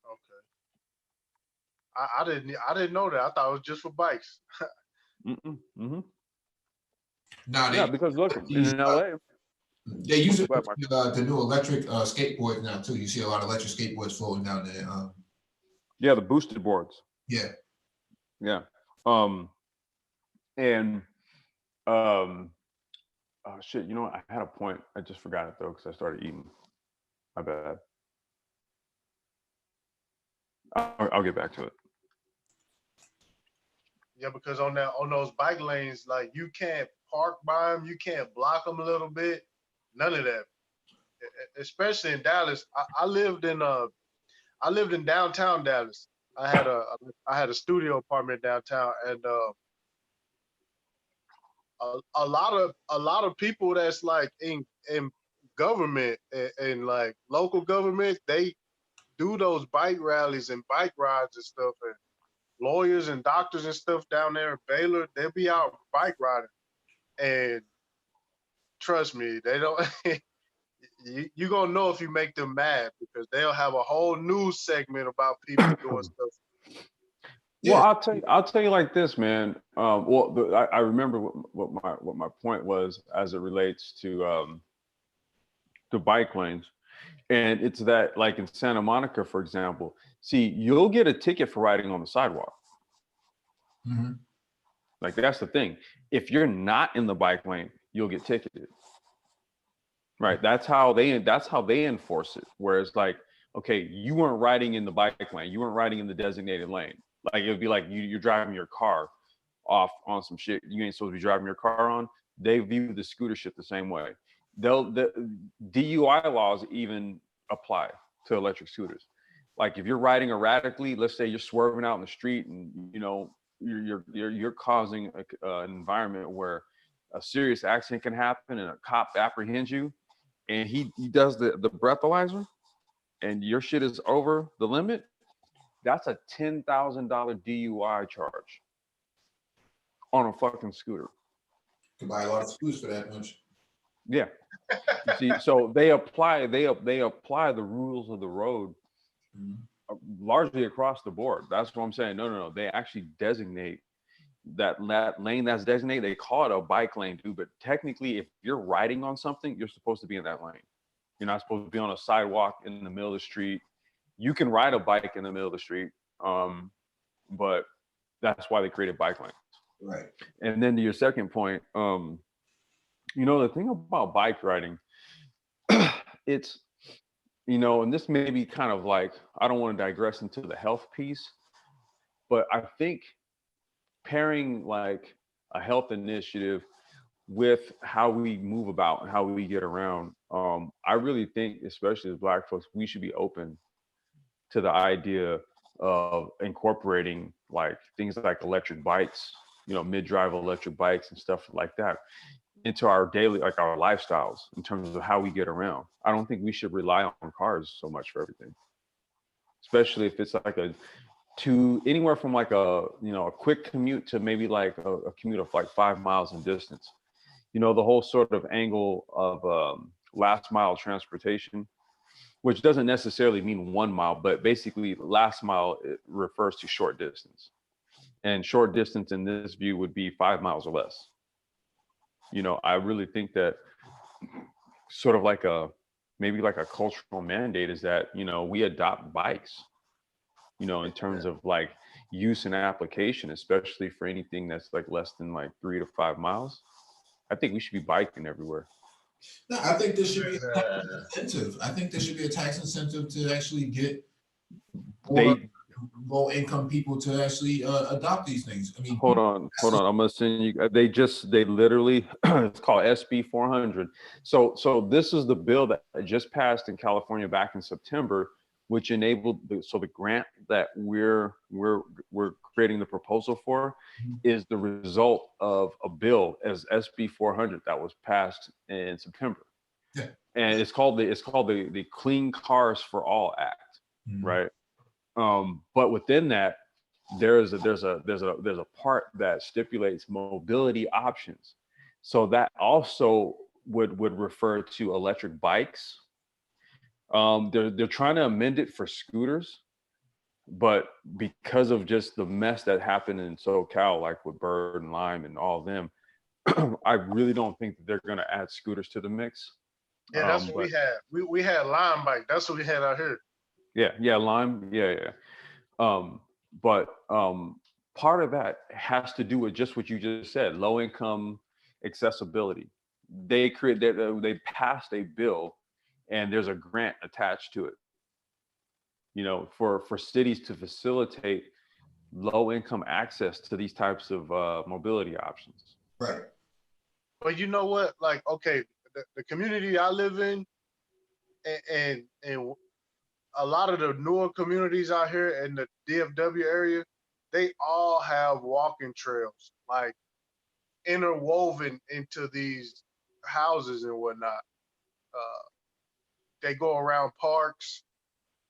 Okay. I didn't know that. I thought it was just for bikes. Mm-hmm. Now Yeah, because look, these, in LA, they use it Go for ahead, the new electric skateboards now too. You see a lot of electric skateboards floating down there. yeah, the boosted boards. Yeah. Yeah. And oh shit, I had a point. I just forgot it though because I started eating. My bad. I'll get back to it. Yeah, because on those bike lanes, like you can't park by them, you can't block them a little bit, none of that. Especially in Dallas, I lived in downtown Dallas. I had a studio apartment downtown, and a lot of people that's like in government and like local government, they do those bike rallies and bike rides and stuff, and lawyers and doctors and stuff down there in Baylor, they'll be out bike riding. And trust me, they don't. You gonna know if you make them mad because they'll have a whole news segment about people doing stuff. Well, I'll tell you like this, man. I remember what my point was as it relates to bike lanes, and it's that, like in Santa Monica, for example. See, you'll get a ticket for riding on the sidewalk. Mm-hmm. Like that's the thing. If you're not in the bike lane, you'll get ticketed. Right. That's how they enforce it. Whereas like, okay, you weren't riding in the bike lane, you weren't riding in the designated lane. Like it would be like you're driving your car off on some shit you ain't supposed to be driving your car on. They view the scooter shit the same way. The DUI laws even apply to electric scooters. Like if you're riding erratically, let's say you're swerving out in the street and you know you're causing an environment where a serious accident can happen and a cop apprehends you and he does the breathalyzer and your shit is over the limit, that's a $10,000 DUI charge on a fucking scooter. You can buy a lot of scooters for that much. Yeah. You see, so they apply the rules of the road largely across the board. That's what I'm saying. No. They actually designate that lane that's designated. They call it a bike lane, dude. But technically, if you're riding on something, you're supposed to be in that lane. You're not supposed to be on a sidewalk in the middle of the street. You can ride a bike in the middle of the street, but that's why they created bike lanes. Right. And then to your second point, you know, the thing about bike riding, it's, you know, and this may be kind of like, I don't want to digress into the health piece, but I think pairing like a health initiative with how we move about and how we get around, I really think, especially as Black folks, we should be open to the idea of incorporating like things like electric bikes, you know, mid-drive electric bikes and stuff like that into our daily, like our lifestyles in terms of how we get around. I don't think we should rely on cars so much for everything, especially if it's like anywhere from like a, you know, a quick commute to maybe like a commute of like 5 miles in distance. You know, the whole sort of angle of last mile transportation, which doesn't necessarily mean 1 mile, but basically last mile, it refers to short distance. And short distance in this view would be 5 miles or less. You know, I really think that sort of like maybe like a cultural mandate is that, you know, we adopt bikes, you know, in terms of like use and application, especially for anything that's like less than like 3 to 5 miles. I think we should be biking everywhere. No, I think there should be a tax incentive. I think there should be a tax incentive to actually get more low-income people to actually adopt these things. I mean, hold on. I'm gonna send you. They literally, it's called SB 400. So this is the bill that just passed in California back in September, which enabled the grant that we're creating the proposal for is the result of a bill as SB 400 that was passed in September. Yeah. And it's called the Clean Cars for All Act, right? But within that, there's a part that stipulates mobility options. So that also would refer to electric bikes. They're trying to amend it for scooters, but because of just the mess that happened in SoCal, like with Bird and Lime and all of them, I really don't think that they're going to add scooters to the mix. Yeah, that's what we had. We had Lime bike. That's what we had out here. Yeah, Lime. Yeah. But part of that has to do with just what you just said, low income accessibility. They passed a bill and there's a grant attached to it, you know, for cities to facilitate low income access to these types of mobility options. Right. But you know what? Like, okay, the community I live in and a lot of the newer communities out here in the DFW area, they all have walking trails, like interwoven into these houses and whatnot. They go around parks,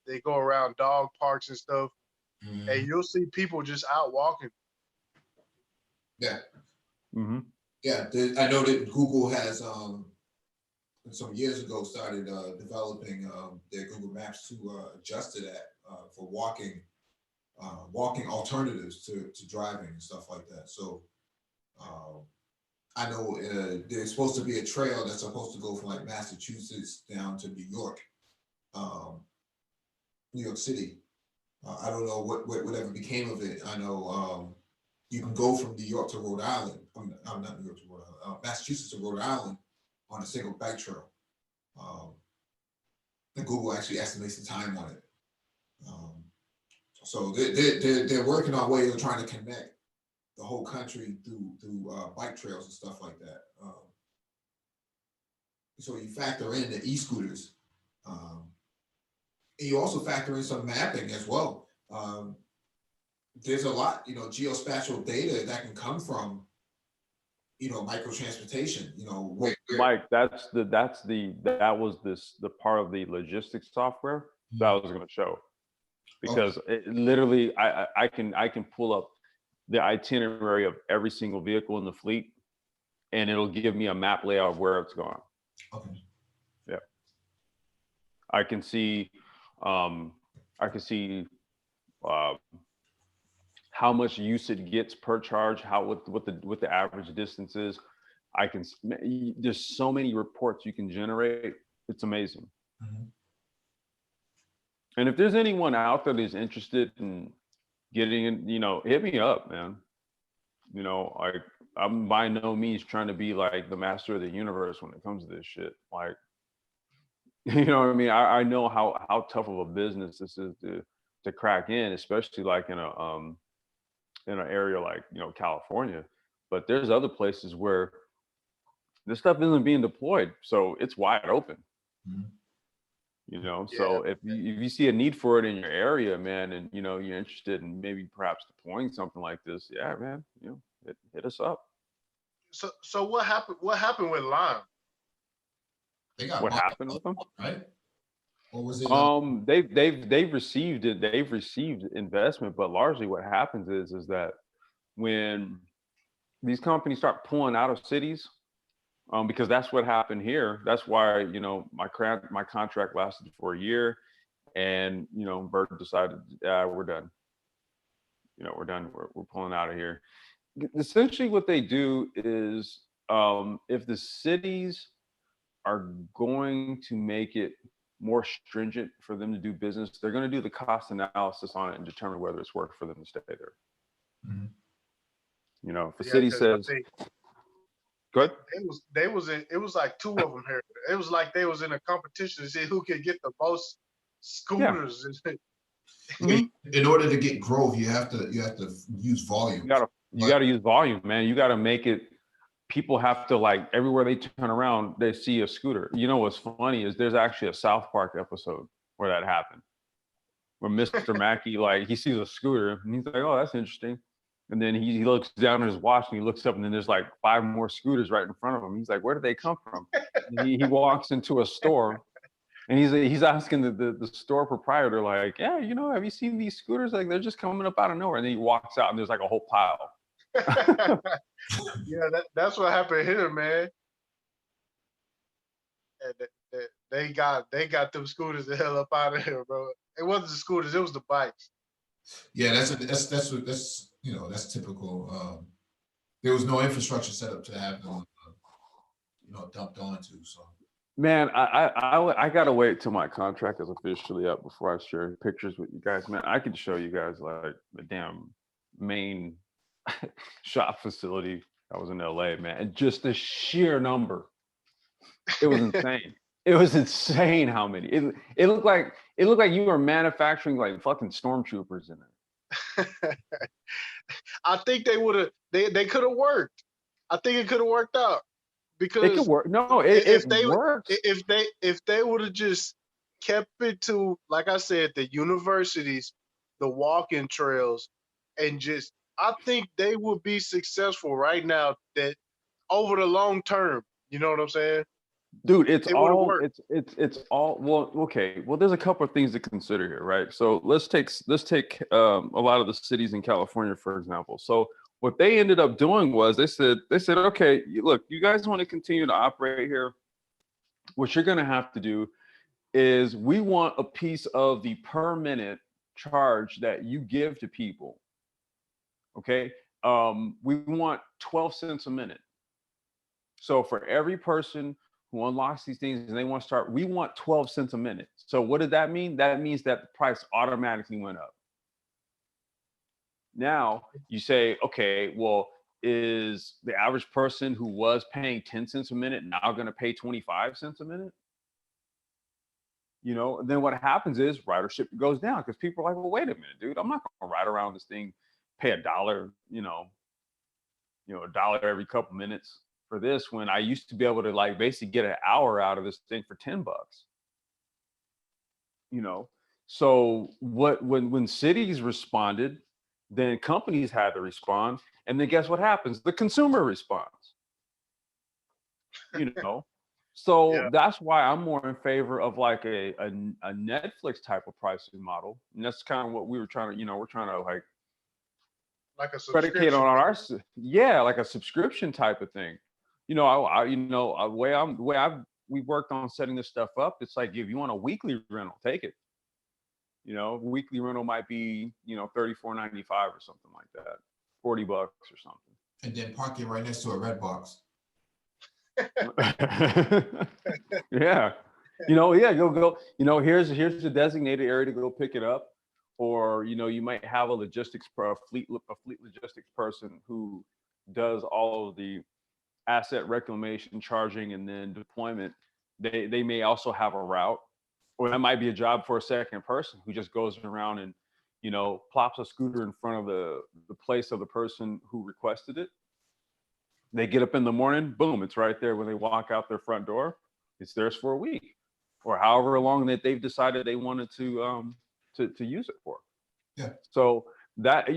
they go around dog parks and stuff, and you'll see people just out walking. Yeah. Yeah, I know that Google has some years ago started developing their Google Maps to adjust to that for walking alternatives to driving and stuff like that. So I know there's supposed to be a trail that's supposed to go from like Massachusetts down to New York City. I don't know whatever became of it. I know you can go from New York to Rhode Island. I'm not New York to Rhode Island, Massachusetts to Rhode Island on a single bike trail. And Google actually estimates the time on it. So they're working on ways of trying to connect the whole country through bike trails and stuff like that. So you factor in the e-scooters. And you also factor in some mapping as well. There's a lot, geospatial data that can come from, microtransportation. Mike, that was the part of the logistics software that I was going to show, because it literally I can pull up the itinerary of every single vehicle in the fleet, and it'll give me a map layout of where it's going. Okay. Yeah. I can see how much use it gets per charge, what the average distance is. There's so many reports you can generate. It's amazing. Mm-hmm. And if there's anyone out there that's interested in getting in, hit me up, man. I'm by no means trying to be like the master of the universe when it comes to this shit. Like, you know what I mean? I know how tough of a business this is to crack in, especially like in an area like California. But there's other places where this stuff isn't being deployed, so it's wide open. Mm-hmm. So if you see a need for it in your area, man, and you're interested in maybe perhaps deploying something like this, yeah, man, hit us up. So what happened with Lime? What happened with them? Right? Or was it? They've received it. They've received investment, but largely what happens is that when these companies start pulling out of cities, because that's what happened here. That's why my contract lasted for a year, and Bert decided, we're done. We're done. We're pulling out of here. Essentially, what they do is, if the cities are going to make it more stringent for them to do business, they're going to do the cost analysis on it and determine whether it's worth for them to stay there. Mm-hmm. If a city says, good. It was like two of them here. It was like they was in a competition to see who could get the most scooters. Yeah. In order to get growth, you have to use volume. You got to use volume, man. You got to make it. People have to, like, everywhere they turn around, they see a scooter. What's funny is there's actually a South Park episode where that happened, where Mr. Mackey, like, he sees a scooter and he's like, oh, that's interesting. And then he looks down at his watch and he looks up and then there's like 5 more scooters right in front of him. He's like, where did they come from? he walks into a store and he's asking the store proprietor, like, yeah, have you seen these scooters? Like, they're just coming up out of nowhere. And then he walks out and there's like a whole pile. Yeah, that's what happened here, man. And they got them scooters the hell up out of here, bro. It wasn't the scooters, it was the bikes. Yeah, that's typical. There was no infrastructure set up to have them, dumped onto. So, man, I gotta wait till my contract is officially up before I share pictures with you guys. Man, I could show you guys like the damn main shop facility. I was in LA, man, and just the sheer number, it was insane. It was insane how many. It looked like you were manufacturing like fucking stormtroopers in it. I think they could have worked. I think it could have worked out, because it could work. No, if they would have just kept it to, like I said, the universities, the walking trails, and just, I think they would be successful right now, that over the long term. You know what I'm saying? Dude, it's all well, okay. Well, there's a couple of things to consider here, right? So let's take a lot of the cities in California, for example. So what they ended up doing was they said, okay, look, you guys want to continue to operate here, what you're going to have to do is we want a piece of the per minute charge that you give to people. Okay. We want 12 cents a minute. So for every person who unlocks these things and they want to start, we want 12 cents a minute. So what did that mean? That means that the price automatically went up. Now you say, okay, well, is the average person who was paying 10 cents a minute now going to pay 25 cents a minute? You know, then what happens is ridership goes down because people are like, well, wait a minute, dude, I'm not going to ride around this thing, pay $1, $1 every couple minutes for this when I used to be able to like basically get an hour out of this thing for $10. You know, so when cities responded, then companies had to respond, and then guess what happens? The consumer responds. You know, so Yeah. that's why I'm more in favor of like a Netflix type of pricing model, and that's kind of what we were trying to, we're trying to like Like a predicate on subscription. like a subscription type of thing. We worked on setting this stuff up. It's like if you want a weekly rental, take it. Weekly rental might be $34.95 or something like that, $40 or something. And then park it right next to a red box. Yeah. Go. Here's the designated area to go pick it up. Or, you might have a fleet logistics person who does all of the asset reclamation, charging, and then deployment. They may also have a route, or that might be a job for a second person who just goes around and, plops a scooter in front of the place of the person who requested it. They get up in the morning, boom, it's right there when they walk out their front door. It's theirs for a week, or however long that they've decided they wanted to use it for. Yeah. So that,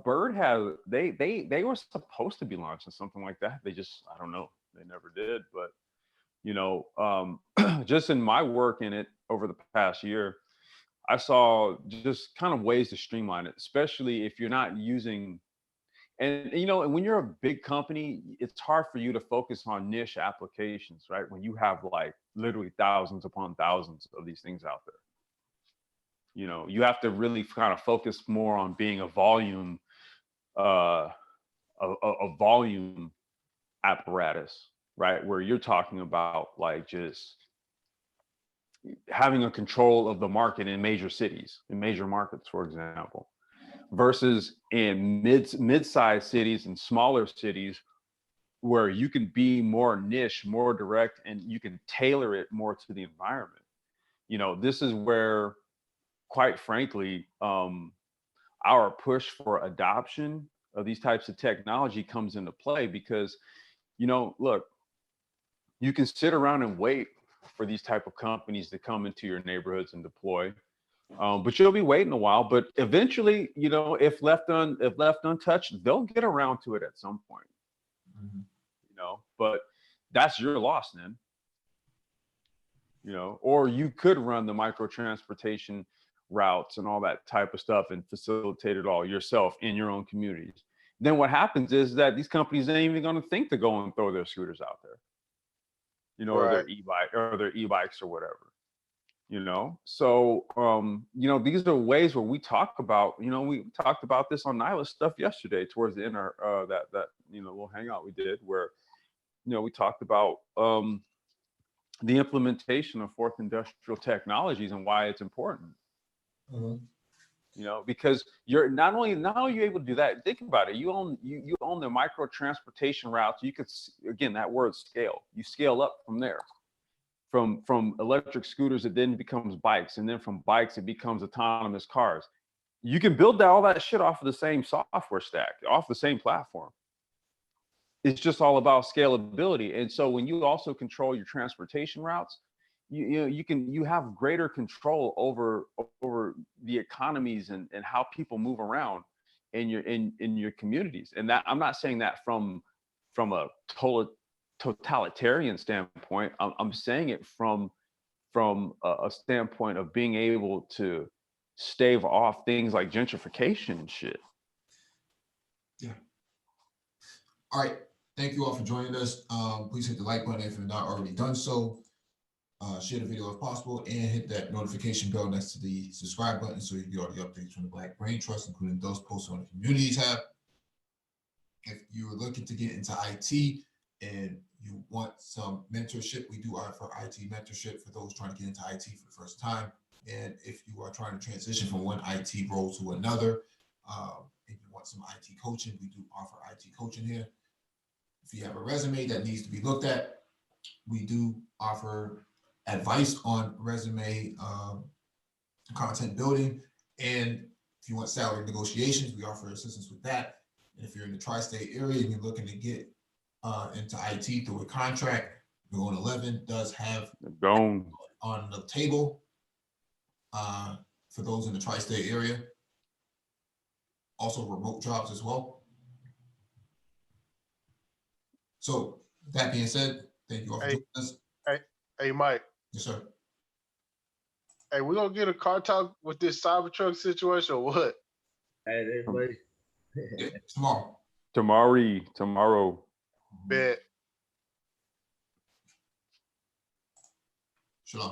Bird has, they were supposed to be launching something like that. They just, I don't know, they never did. But, just in my work in it over the past year, I saw just kind of ways to streamline it, especially if you're not using, and when you're a big company, it's hard for you to focus on niche applications, right? When you have like literally thousands upon thousands of these things out there. You have to really kind of focus more on being a volume apparatus, right? Where you're talking about like just having a control of the market in major cities, in major markets, for example, versus in mid-sized cities and smaller cities where you can be more niche, more direct, and you can tailor it more to the environment. This is where, quite frankly, our push for adoption of these types of technology comes into play because, look, you can sit around and wait for these type of companies to come into your neighborhoods and deploy, but you'll be waiting a while. But eventually, if left untouched, they'll get around to it at some point. Mhm. But that's your loss then. Or you could run the micro transportation routes and all that type of stuff and facilitate it all yourself in your own communities. Then what happens is that these companies ain't even going to think to go and throw their scooters out there, or their e-bikes or whatever, So, these are ways where we talk about, we talked about this on Nyla's stuff yesterday towards the end of that little hangout we did where, we talked about the implementation of fourth industrial technologies and why it's important. Mhm. Because you're not only are you able to do that, think about it, you own the micro transportation routes. You could, again, that word scale, you scale up from there, from electric scooters, it then becomes bikes, and then from bikes it becomes autonomous cars. You can build all that shit off of the same software stack, off the same platform. It's just all about scalability. And so when you also control your transportation routes, you have greater control over the economies and how people move around in your communities. And that, I'm not saying that from a totalitarian standpoint. I'm saying it from a standpoint of being able to stave off things like gentrification and shit. Yeah. All right. Thank you all for joining us. Please hit the like button if you've not already done so. Share the video if possible, and hit that notification bell next to the subscribe button so you get all the updates from the Black Brain Trust, including those posted on the community tab. If you're looking to get into IT and you want some mentorship, we do offer IT mentorship for those trying to get into IT for the first time. And if you are trying to transition from one IT role to another, and you want some IT coaching, we do offer IT coaching here. If you have a resume that needs to be looked at, we do offer advice on resume content building. And if you want salary negotiations, we offer assistance with that. And if you're in the tri-state area and you're looking to get into IT through a contract, Going 11 does have Gone. on the table for those in the tri-state area. Also remote jobs as well. So that being said, thank you all for joining us. Hey, Mike. Yes, sir. Hey, we gonna get a car talk with this Cybertruck situation or what? Hey, everybody. Yeah, tomorrow. Tomorrow. Bet. Shalom.